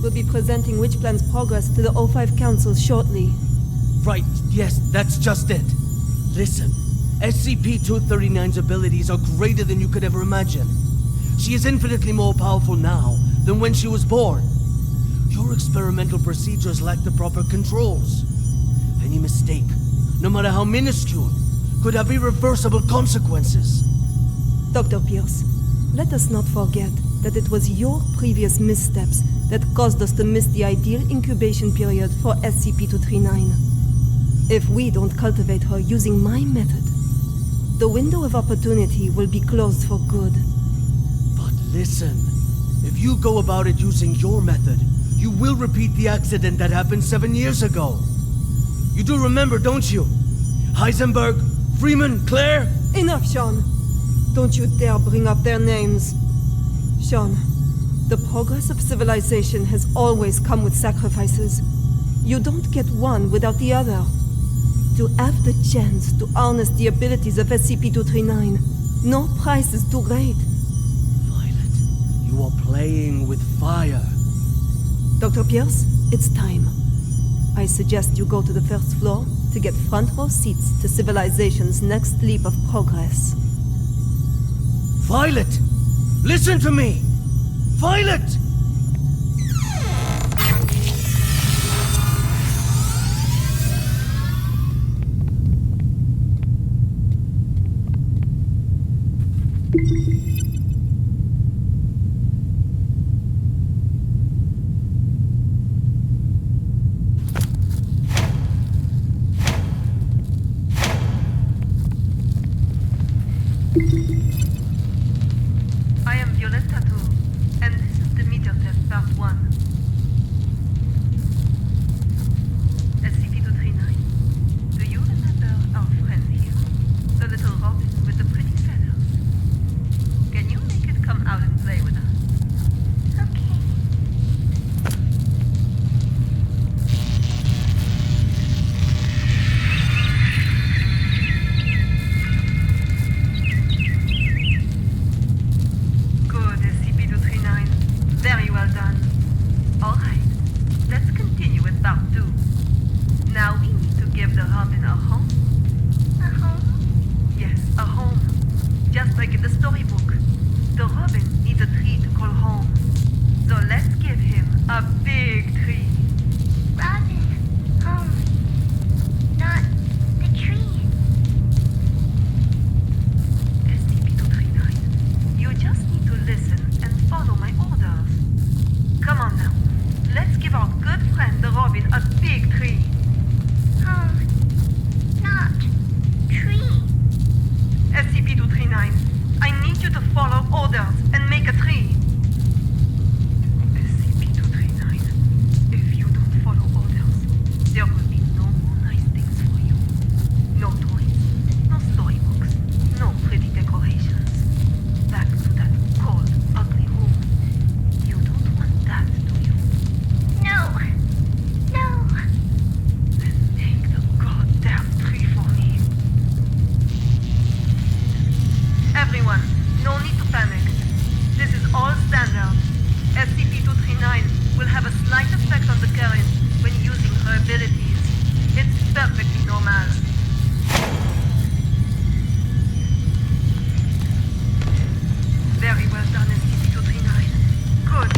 We'll be presenting Witch Plan's progress to the O5 Council shortly. Right, yes, that's just it. Listen, SCP-239's abilities are greater than you could ever imagine. She is infinitely more powerful now than when she was born. Your experimental procedures lack the proper controls. Any mistake, no matter how minuscule, could have irreversible consequences. Dr. Pierce, let us not forget that it was your previous missteps that caused us to miss the ideal incubation period for SCP-239. If we don't cultivate her using my method, the window of opportunity will be closed for good. But listen, if you go about it using your method, you will repeat the accident that happened 7 years ago. You do remember, don't you? Heisenberg, Freeman, Claire? Enough, Sean. Don't you dare bring up their names. Sean, the progress of civilization has always come with sacrifices. You don't get one without the other. To have the chance to harness the abilities of SCP-239, no price is too great. Violet, you are playing with fire. Dr. Pierce, it's time. I suggest you go to the first floor to get front row seats to civilization's next leap of progress. Violet! Listen to me! Violet! I am Violet Tattoo, and this is the meter test part 1. SCP-239, do you remember our friend here? The little robin with the pretty feathers? Can you make it come out and play with us? Good, SCP-239. Very well done. Alright, let's continue with part 2. Now we need to give the robin a home. A home? Yes, a home. Just like in the storybook. The robin needs a tree to call home. So let's give him a big tree. Robin, home. Not the tree. SCP-239, you just need to listen and follow my orders. Come on now. Let's give our good friend the robin a big tree. Home. Not tree. SCP-239, I need you to follow orders and make a tree. SCP-239, if you don't follow orders, there will be no more nice things for you. No toys, no storybooks, no pretty decorations. Back to that cold, ugly room. You don't want that, do you? No. No. Then take the goddamn tree for me. Everyone, no need to panic. This is all standard. SCP-239 will have a slight effect on the current when using her abilities. It's perfectly normal. Very well done, SCP-239. Good.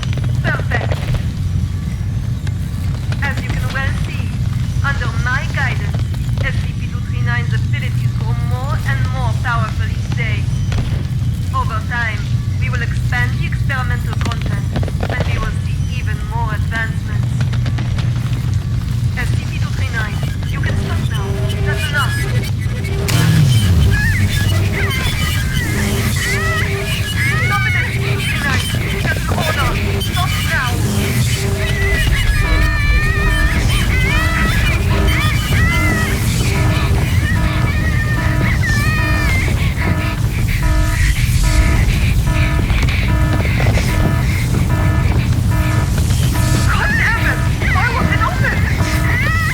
Perfect. As you can well see, under my guidance, SCP-239's abilities grow more and more powerful each day. Over time, we will expand the experimental content, and we will see even more advancements. SCP-239, you can stop now. That's enough. Stop it, SCP-239. That's an order. Stop now.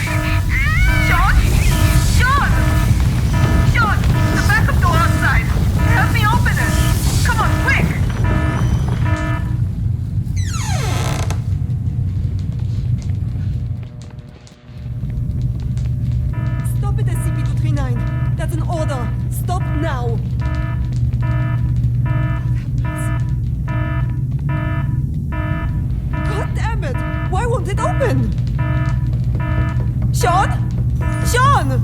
God damn it! Why won't it open? Sean? Sean! Sean! The backup door outside. Help me open it. Come on, quick! Stop it, SCP-239. That's an order. Stop now. God damn it! Why won't it open? Sean? Sean!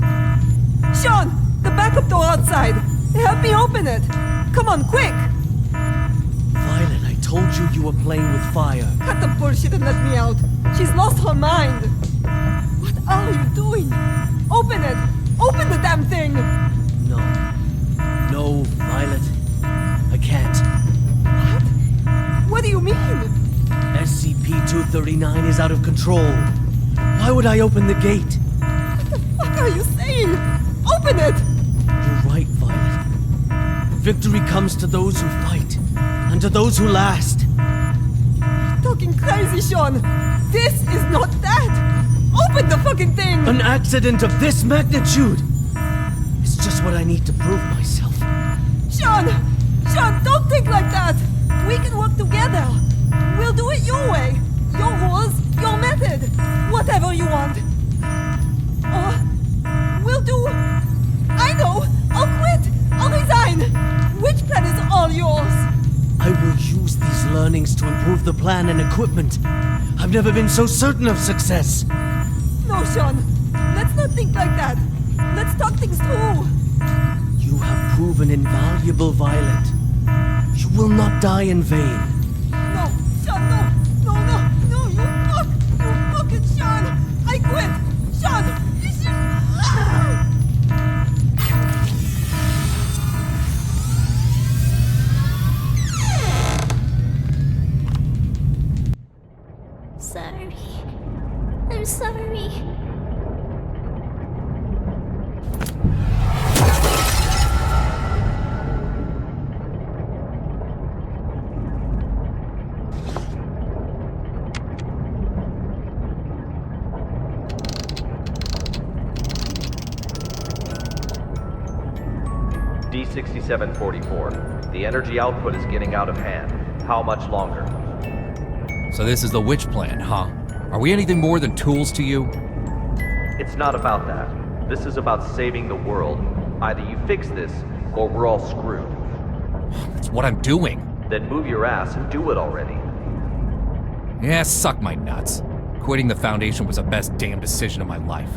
Sean! The backup door outside. Help me open it. Come on, quick! Violet, I told you you were playing with fire. Cut the bullshit and let me out. She's lost her mind. What are you doing? Open it! Open the damn thing! No. No, Violet. I can't. What do you mean? SCP-239 is out of control. Why would I open the gate? What the fuck are you saying? Open it! You're right, Violet. Victory comes to those who fight, and to those who last. You're talking crazy, Sean. This is not that. Open the fucking thing! An accident of this magnitude is just what I need to prove myself. Sean! Sean, don't think like that! We can work together! We'll do it your way! Your rules, your method! Whatever you want! beginnings to improve the plan and equipment. I've never been so certain of success. No, Sean. Let's not think like that. Let's talk things through. You have proven invaluable, Violet. You will not die in vain. No, Sean, no. No, you fucking Sean. I quit. Sean, you should... Sorry. I'm sorry. D6744. The energy output is getting out of hand. How much longer? So this is the witch plan, huh? Are we anything more than tools to you? It's not about that. This is about saving the world. Either you fix this, or we're all screwed. That's what I'm doing. Then move your ass and do it already. Yeah, suck my nuts. Quitting the Foundation was the best damn decision of my life.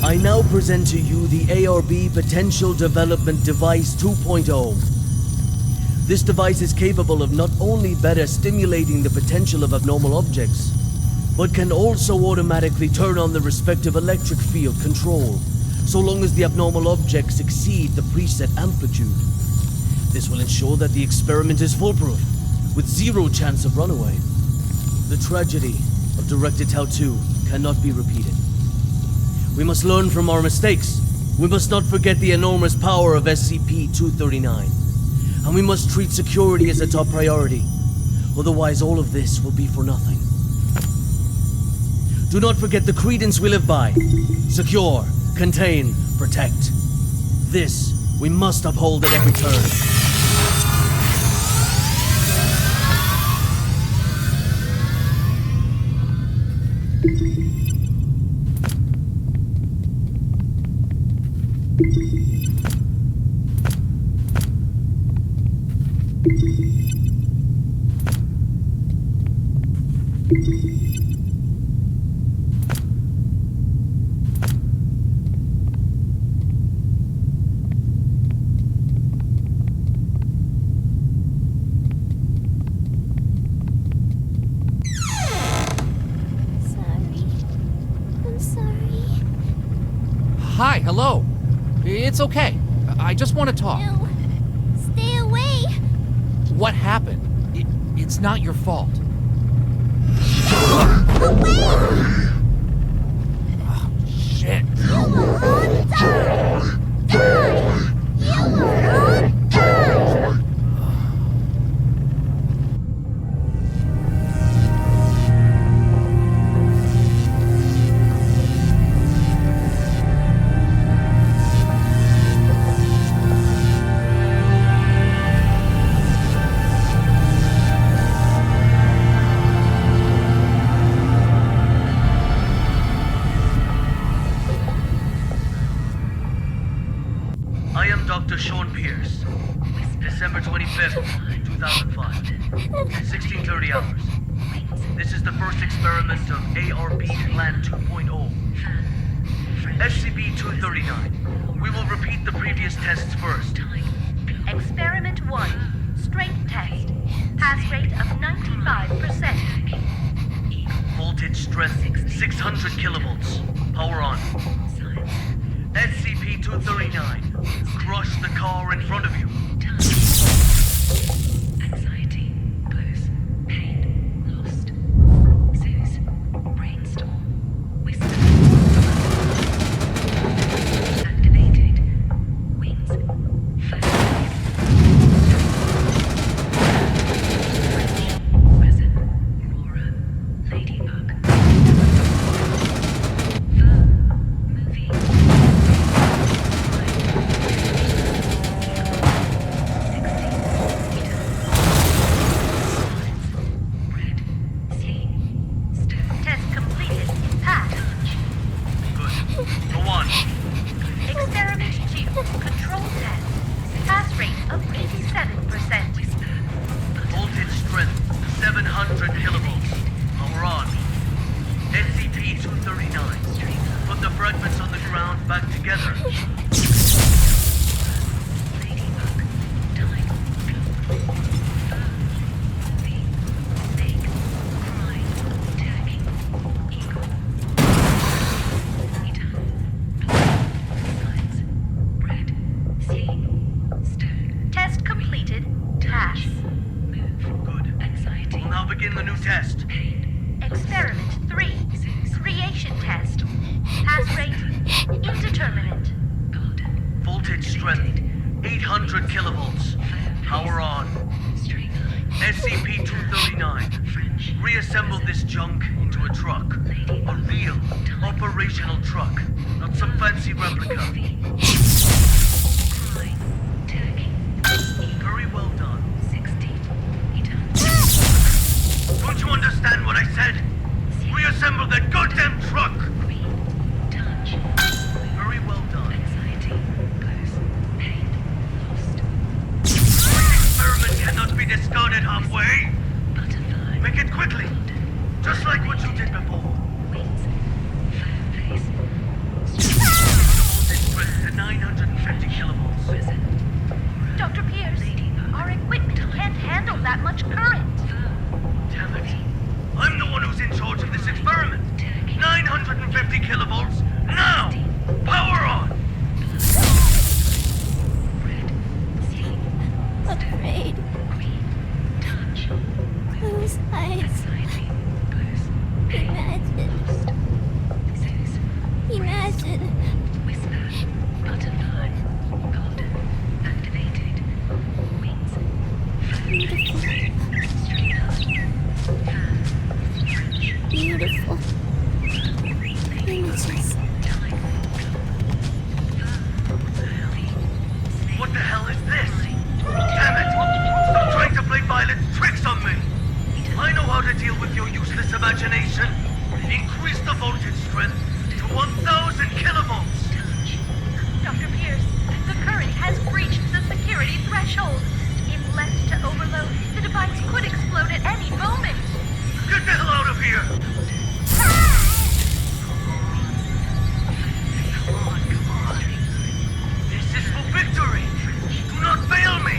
I now present to you the ARB Potential Development Device 2.0. This device is capable of not only better stimulating the potential of abnormal objects, but can also automatically turn on the respective electric field control, so long as the abnormal objects exceed the preset amplitude. This will ensure that the experiment is foolproof, with zero chance of runaway. The tragedy of Directed Tau 2 cannot be repeated. We must learn from our mistakes. We must not forget the enormous power of SCP-239. And we must treat security as a top priority. Otherwise, all of this will be for nothing. Do not forget the credence we live by. Secure, contain, protect. This we must uphold at every turn. Hi, hello. It's okay. I just want to talk. No. Stay away. What happened? It's not your fault. Away! Oh, shit. You will all die! Die! You will all die! I am Dr. Sean Pierce. December 25th, 2005. 1630 hours. This is the first experiment of ARB Plan 2.0. SCP-239. We will repeat the previous tests first. Experiment 1. Strength test. Pass rate of 95%. Voltage strength 600 kilovolts. Power on. SCP-239. Crush the car in front of you. Anxiety, blues, pain, lost. Zeus, brainstorm, whisper. Activated. Wings. Resin. Aurora. Ladybug. Movie. Test completed. Pass. Good. Go on. Experiment 2. Control test. Pass rate of 87%. Voltage strength 700 kilovolts. Power on. SCP-239. Put the fragments on the ground back together. Test completed. Pass. We'll now begin the new test. Experiment 3. Creation test. Pass rate indeterminate. Voltage strength 800 kilovolts. Power on. SCP-239. Reassemble this junk into a truck. A real, operational truck. Not some fancy replica. Very well done. Don't you understand what I said? Reassemble that goddamn truck! Very well done. This experiment cannot be discarded halfway. Make it quickly. Just like what you did before. Voltage strength to 950 kilovolts. Dr. Pierce, our equipment can't handle that much current. Damn it. I'm the one who's in charge of this experiment. 950 kilovolts, now! Power on! Afraid. Whose eyes? Imagine. Imagine. Beautiful. Images. What the hell is this? Damn it! Stop trying to play violent tricks on me! I know how to deal with your useless imagination. Increase the voltage strength to 1000 kilovolts! Dr. Pierce, the current has breached the security threshold. If left to overload, the device could explode at any moment. Get the hell out of here! Come on. This is for victory! Do not fail me!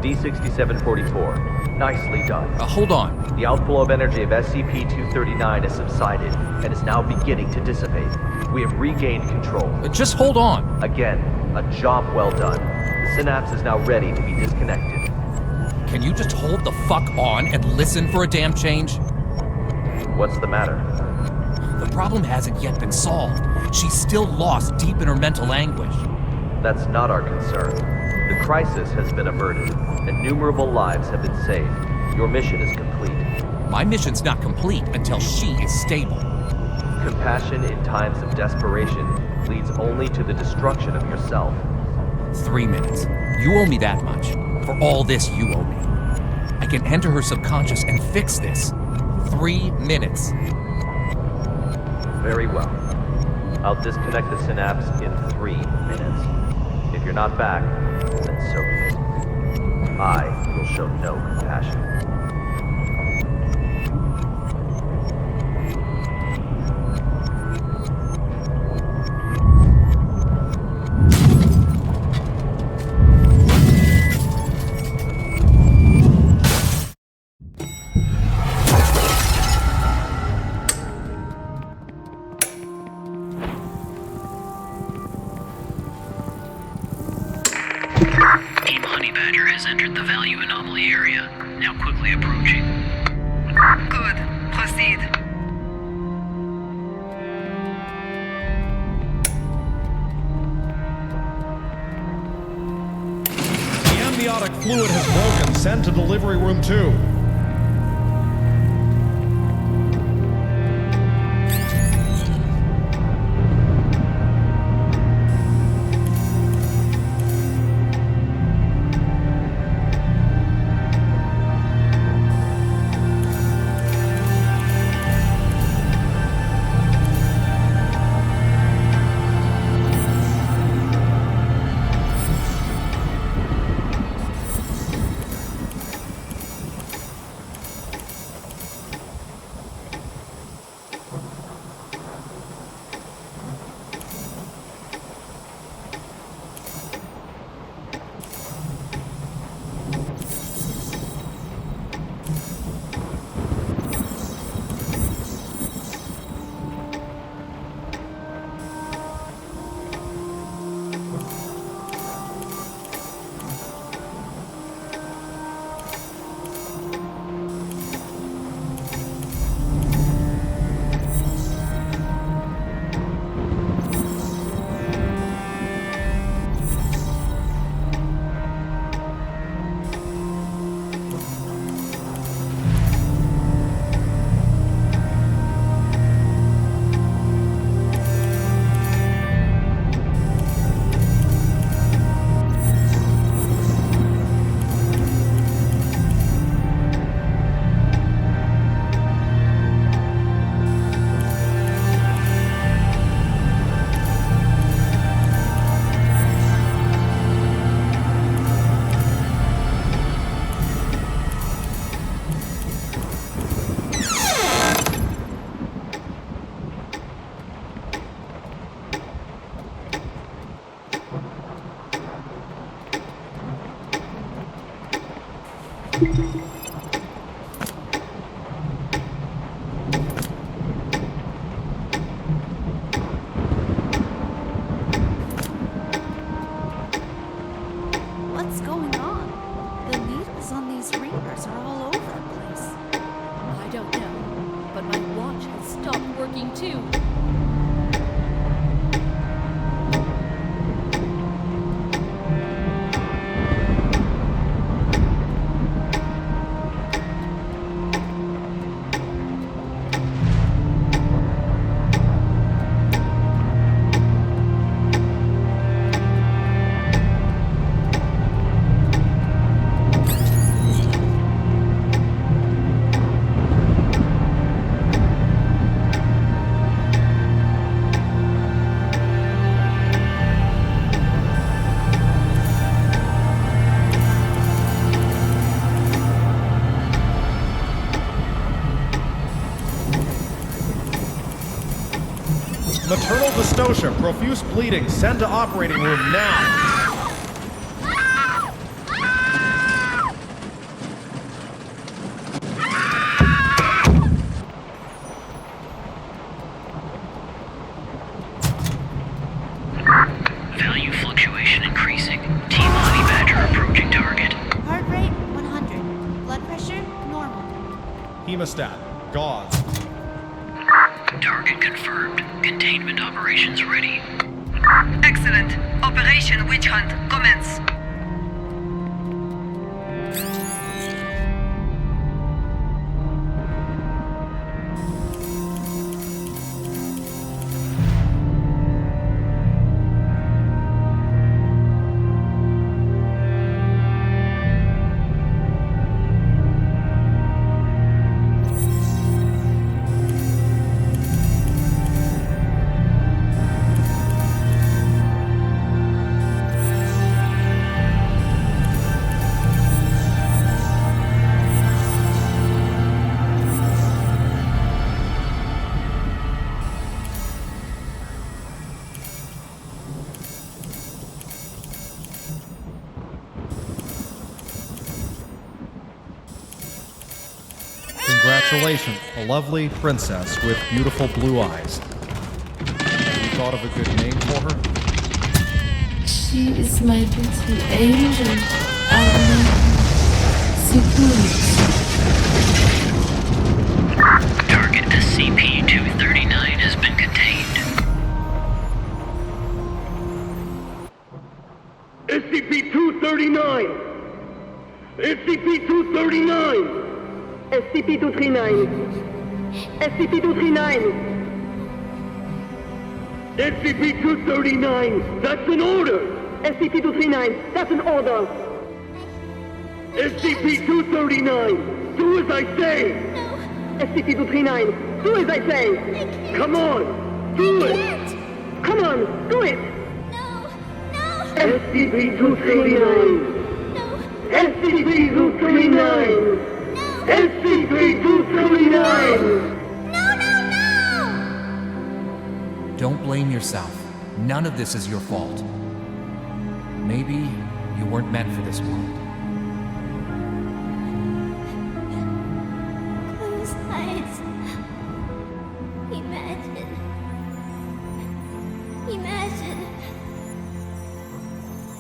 D6744. Nicely done. Hold on. The outflow of energy of SCP-239 has subsided and is now beginning to dissipate. We have regained control. Just hold on. Again, a job well done. The synapse is now ready to be disconnected. Can you just hold the fuck on and listen for a damn change? What's the matter? The problem hasn't yet been solved. She's still lost deep in her mental anguish. That's not our concern. The crisis has been averted. Innumerable lives have been saved. Your mission is complete. My mission's not complete until she is stable. Compassion in times of desperation leads only to the destruction of yourself. 3 minutes. You owe me that much. For all this you owe me. I can enter her subconscious and fix this. 3 minutes. Very well. I'll disconnect the synapse in 3 minutes. If you're not back, then so be it. I will show no compassion. Team Honey Badger has entered the value anomaly area, now quickly approaching. Good. Proceed. The amniotic fluid has broken. Send to delivery room 2. What's going on? The needles on these readers are all over the place. I don't know, but my watch has stopped working too. Maternal dystocia, profuse bleeding. Send to operating room now. Value fluctuation increasing. Team Honey Badger approaching target. Heart rate 100. Blood pressure normal. Hemostat. Gauze. Target confirmed. Containment operations ready. Excellent. Operation Witch Hunt commence. Congratulations, a lovely princess with beautiful blue eyes. Have you thought of a good name for her? She is my little angel, Securus. Target SCP-239 has been contained. SCP-239! SCP-239! SCP-239! SCP-239! SCP-239! That's an order! SCP-239! That's an order! SCP-239! Do as I say! No! SCP-239! Do as I say! Come on! Do it! Come on! Do it! No! No! SCP-239! No! SCP-239! SCP-239! Don't blame yourself. None of this is your fault. Maybe you weren't meant for this world. Close eyes. Imagine. Imagine.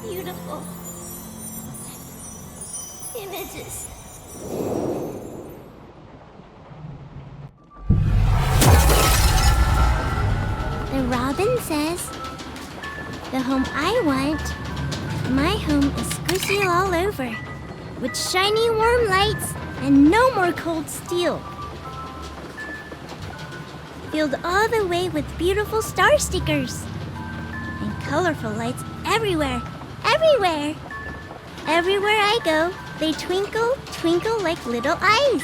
Beautiful. Images. The robin says, the home I want, my home is squishy all over, with shiny warm lights and no more cold steel. Filled all the way with beautiful star stickers and colorful lights everywhere, everywhere. Everywhere I go, they twinkle, twinkle like little eyes.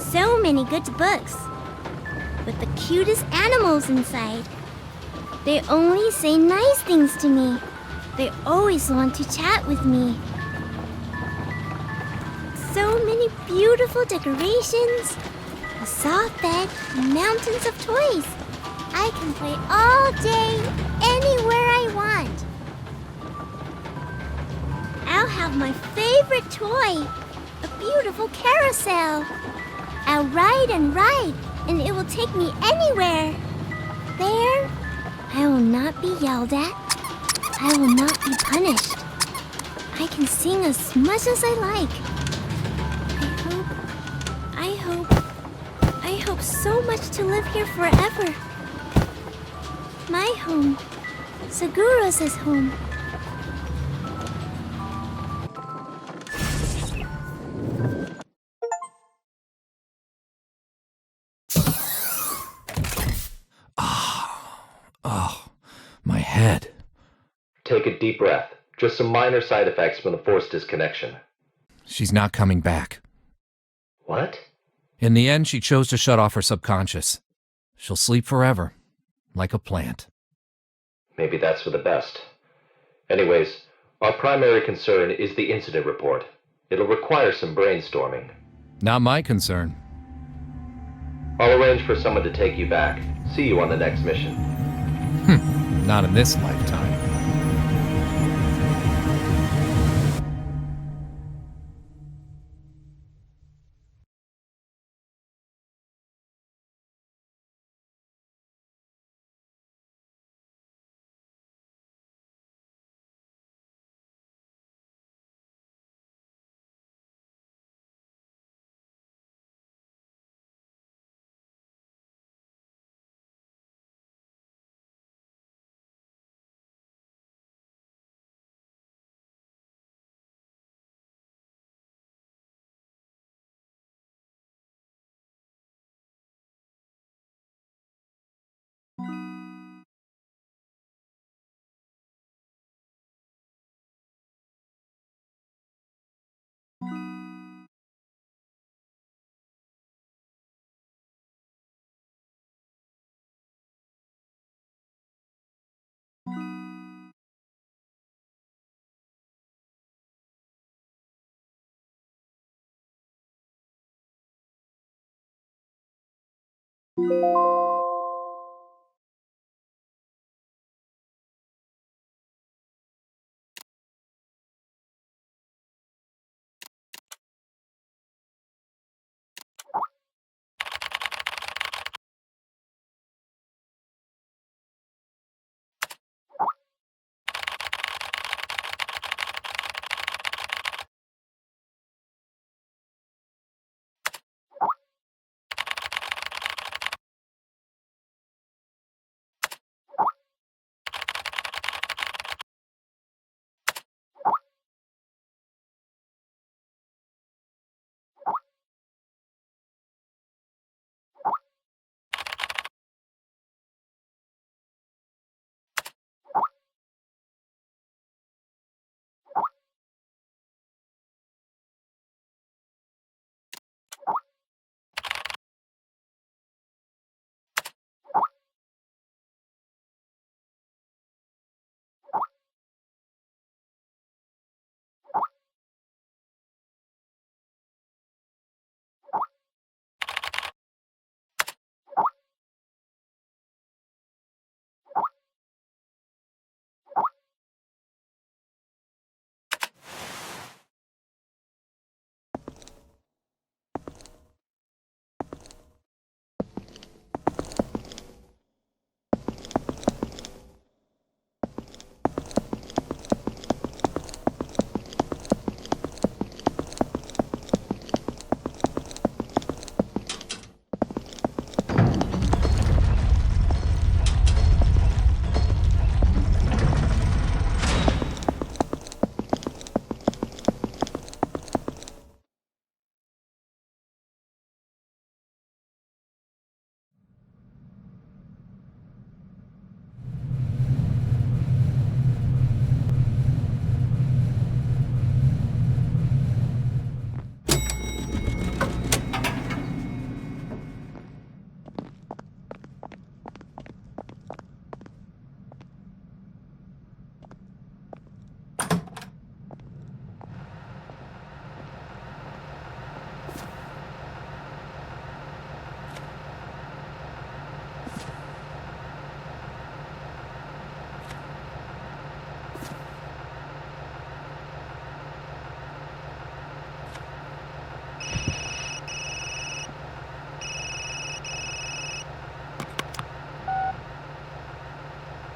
So many good books, with the cutest animals inside. They only say nice things to me. They always want to chat with me. So many beautiful decorations, a soft bed, and mountains of toys. I can play all day, anywhere I want. I'll have my favorite toy, a beautiful carousel. I'll ride and ride, and it will take me anywhere. There, I will not be yelled at. I will not be punished. I can sing as much as I like. I hope so much to live here forever. My home, Seguros' home. Oh, my head. Take a deep breath. Just some minor side effects from the force disconnection. She's not coming back. What? In the end, she chose to shut off her subconscious. She'll sleep forever, like a plant. Maybe that's for the best. Anyways, our primary concern is the incident report. It'll require some brainstorming. Not my concern. I'll arrange for someone to take you back. See you on the next mission. Not in this lifetime.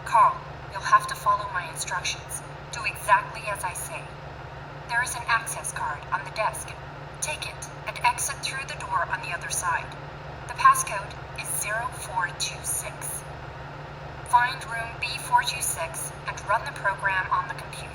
Carl, you'll have to follow my instructions. Do exactly as I say. There is an access card on the desk. Take it and exit through the door on the other side. The passcode is 0426. Find room B426 and run the program on the computer.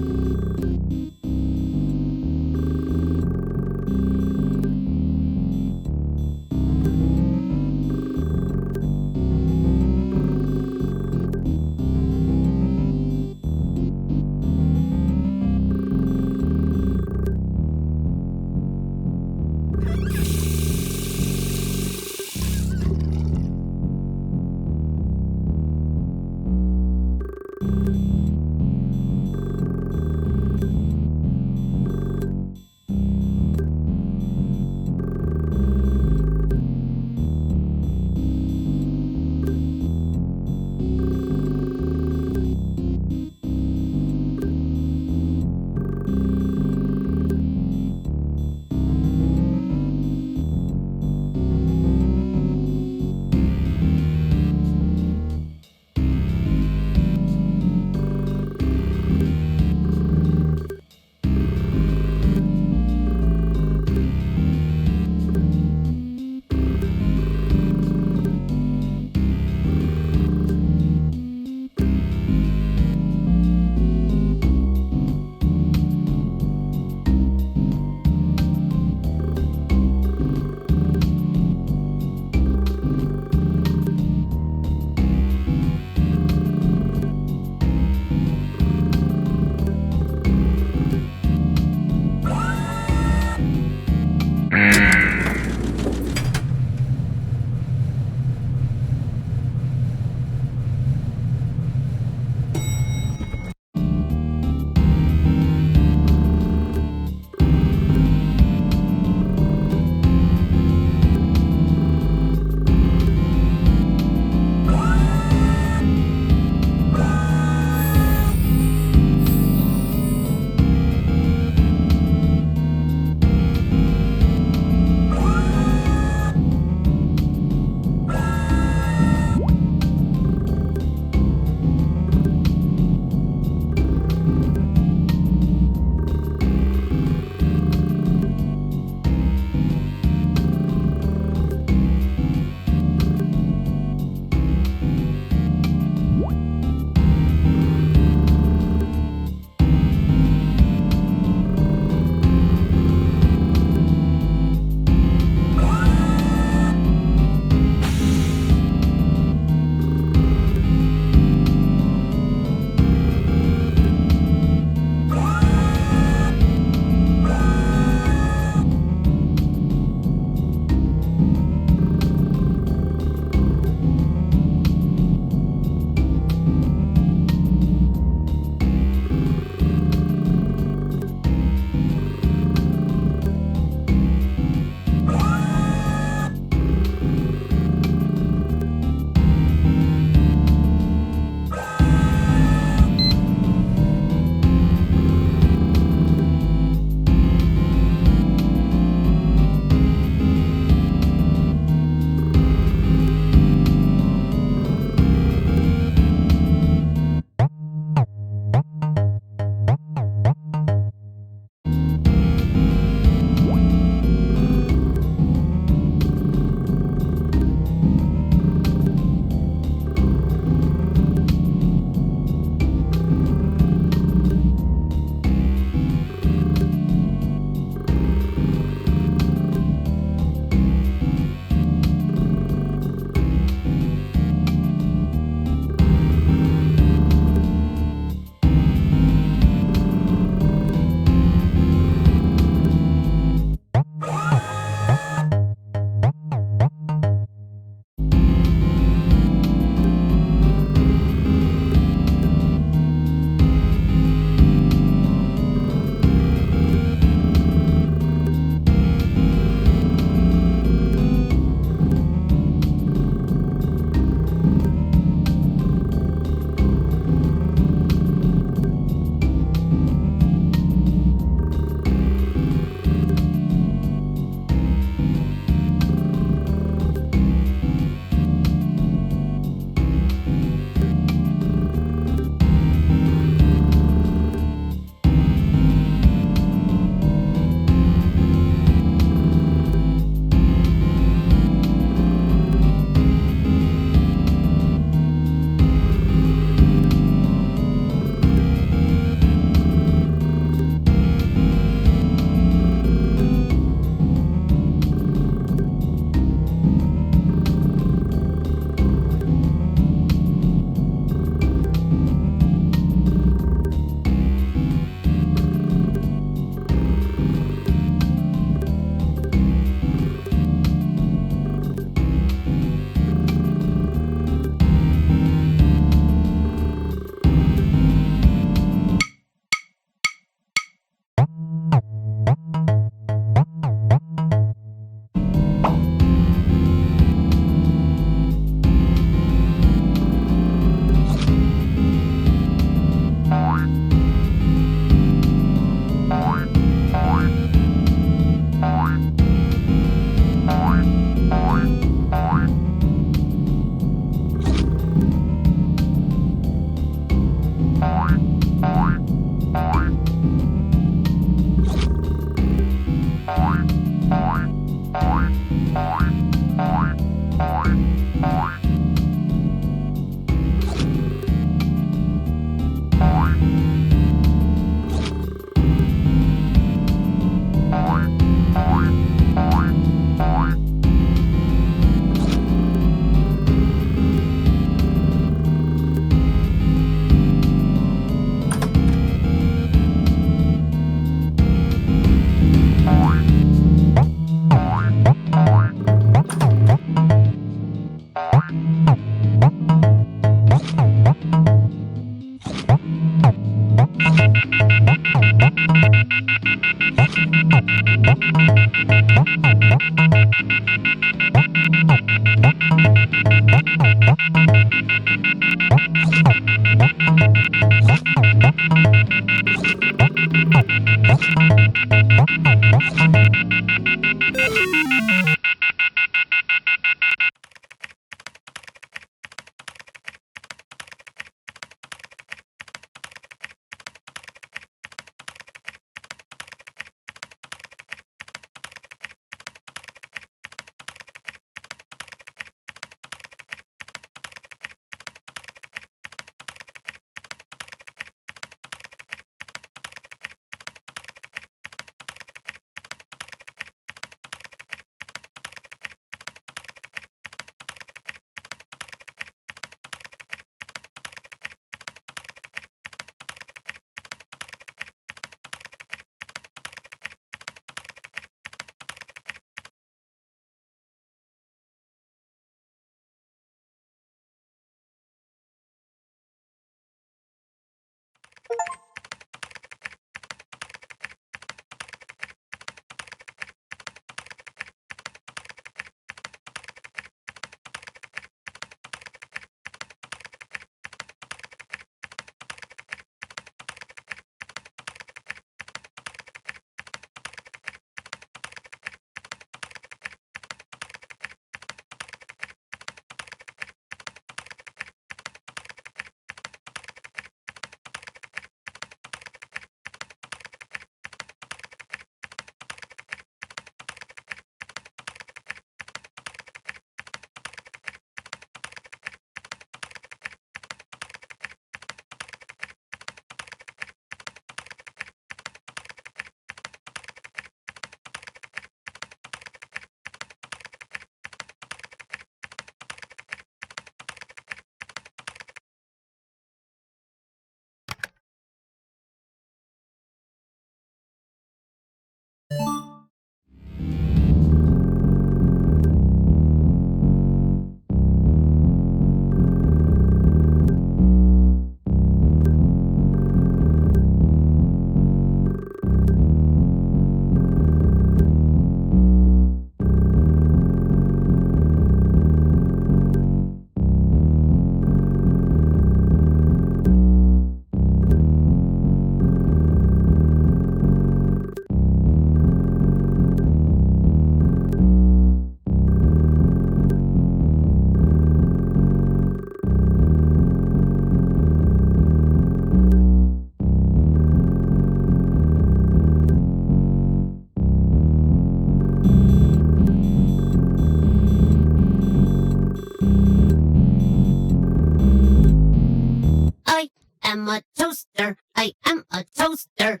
am a toaster. I am a toaster.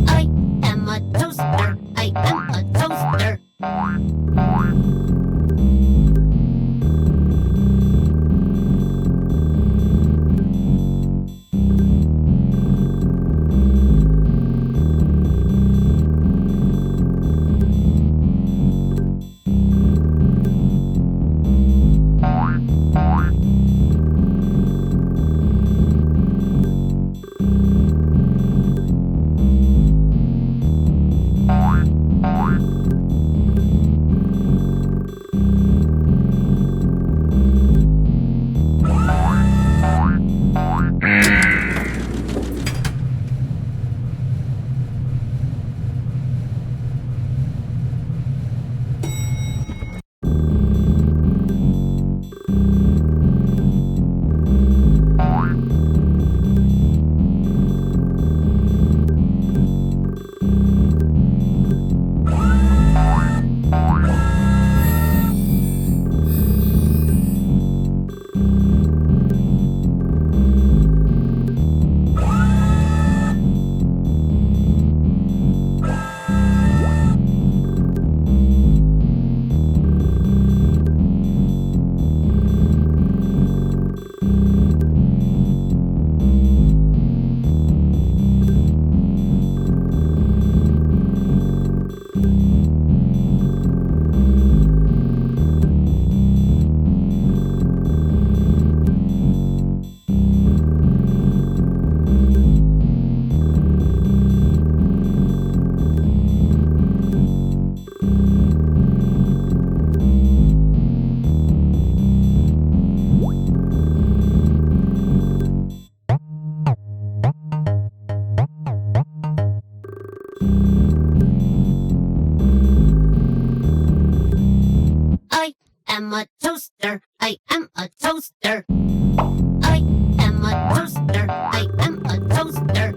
I am a toaster. I am a toaster. toaster. I am a toaster. I am a toaster. I am a toaster.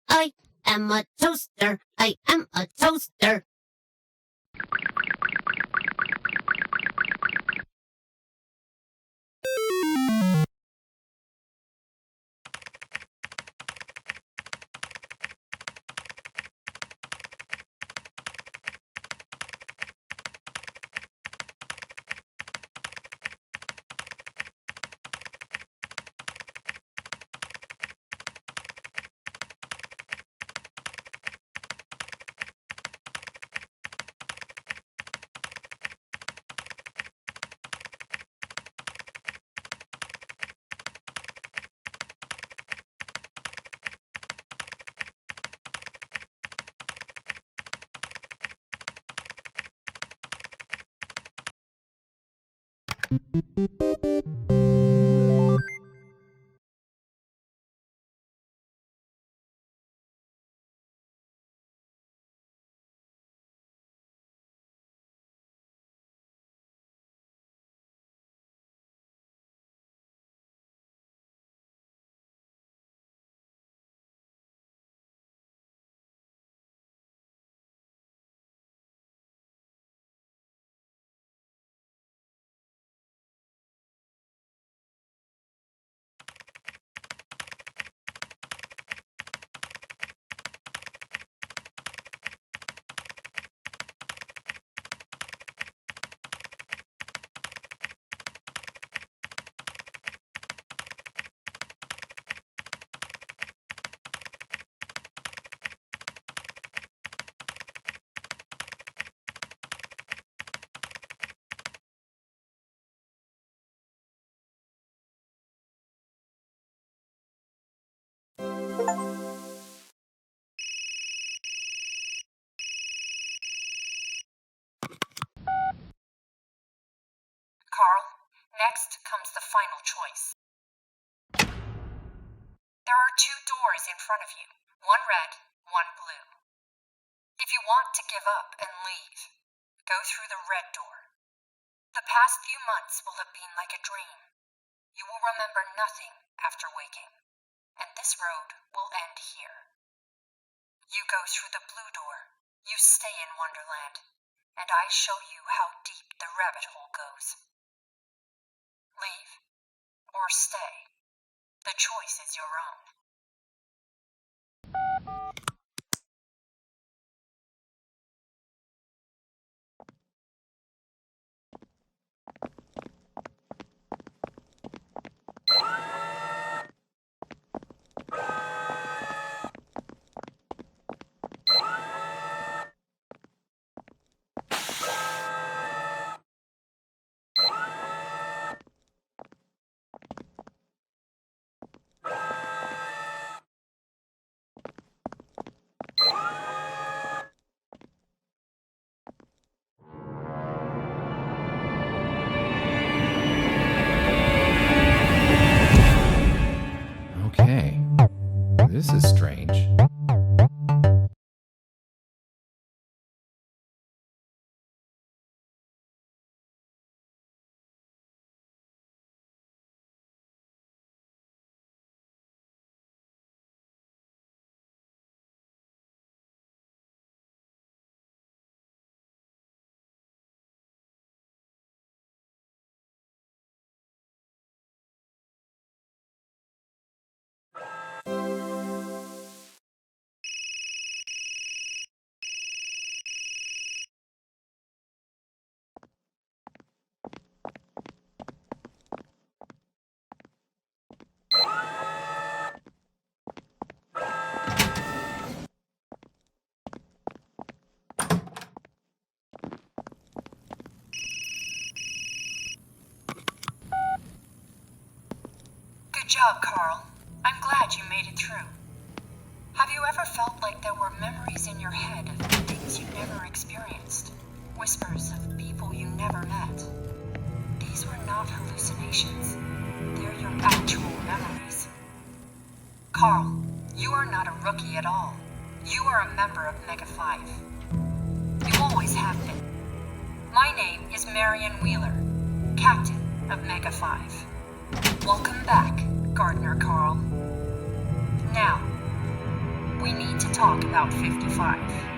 I am a toaster. I am a toaster. Carl, next comes the final choice. There are two doors in front of you, one red, one blue. If you want to give up and leave, go through the red door. The past few months will have been like a dream. You will remember nothing after waking, and this road will end here. You go through the blue door, you stay in Wonderland, and I show you how deep the rabbit hole goes. Leave, or stay. The choice is your own. This is strange. Good job, Carl. I'm glad you made it through. Have you ever felt like there were memories in your head of things you never experienced? Whispers of people you never met? These were not hallucinations. They're your actual memories. Carl, you are not a rookie at all. You are a member of Mega 5. You always have been. My name is Marion Wheeler, Captain of Mega 5. Welcome back, Gardener Carl. Now, we need to talk about 55.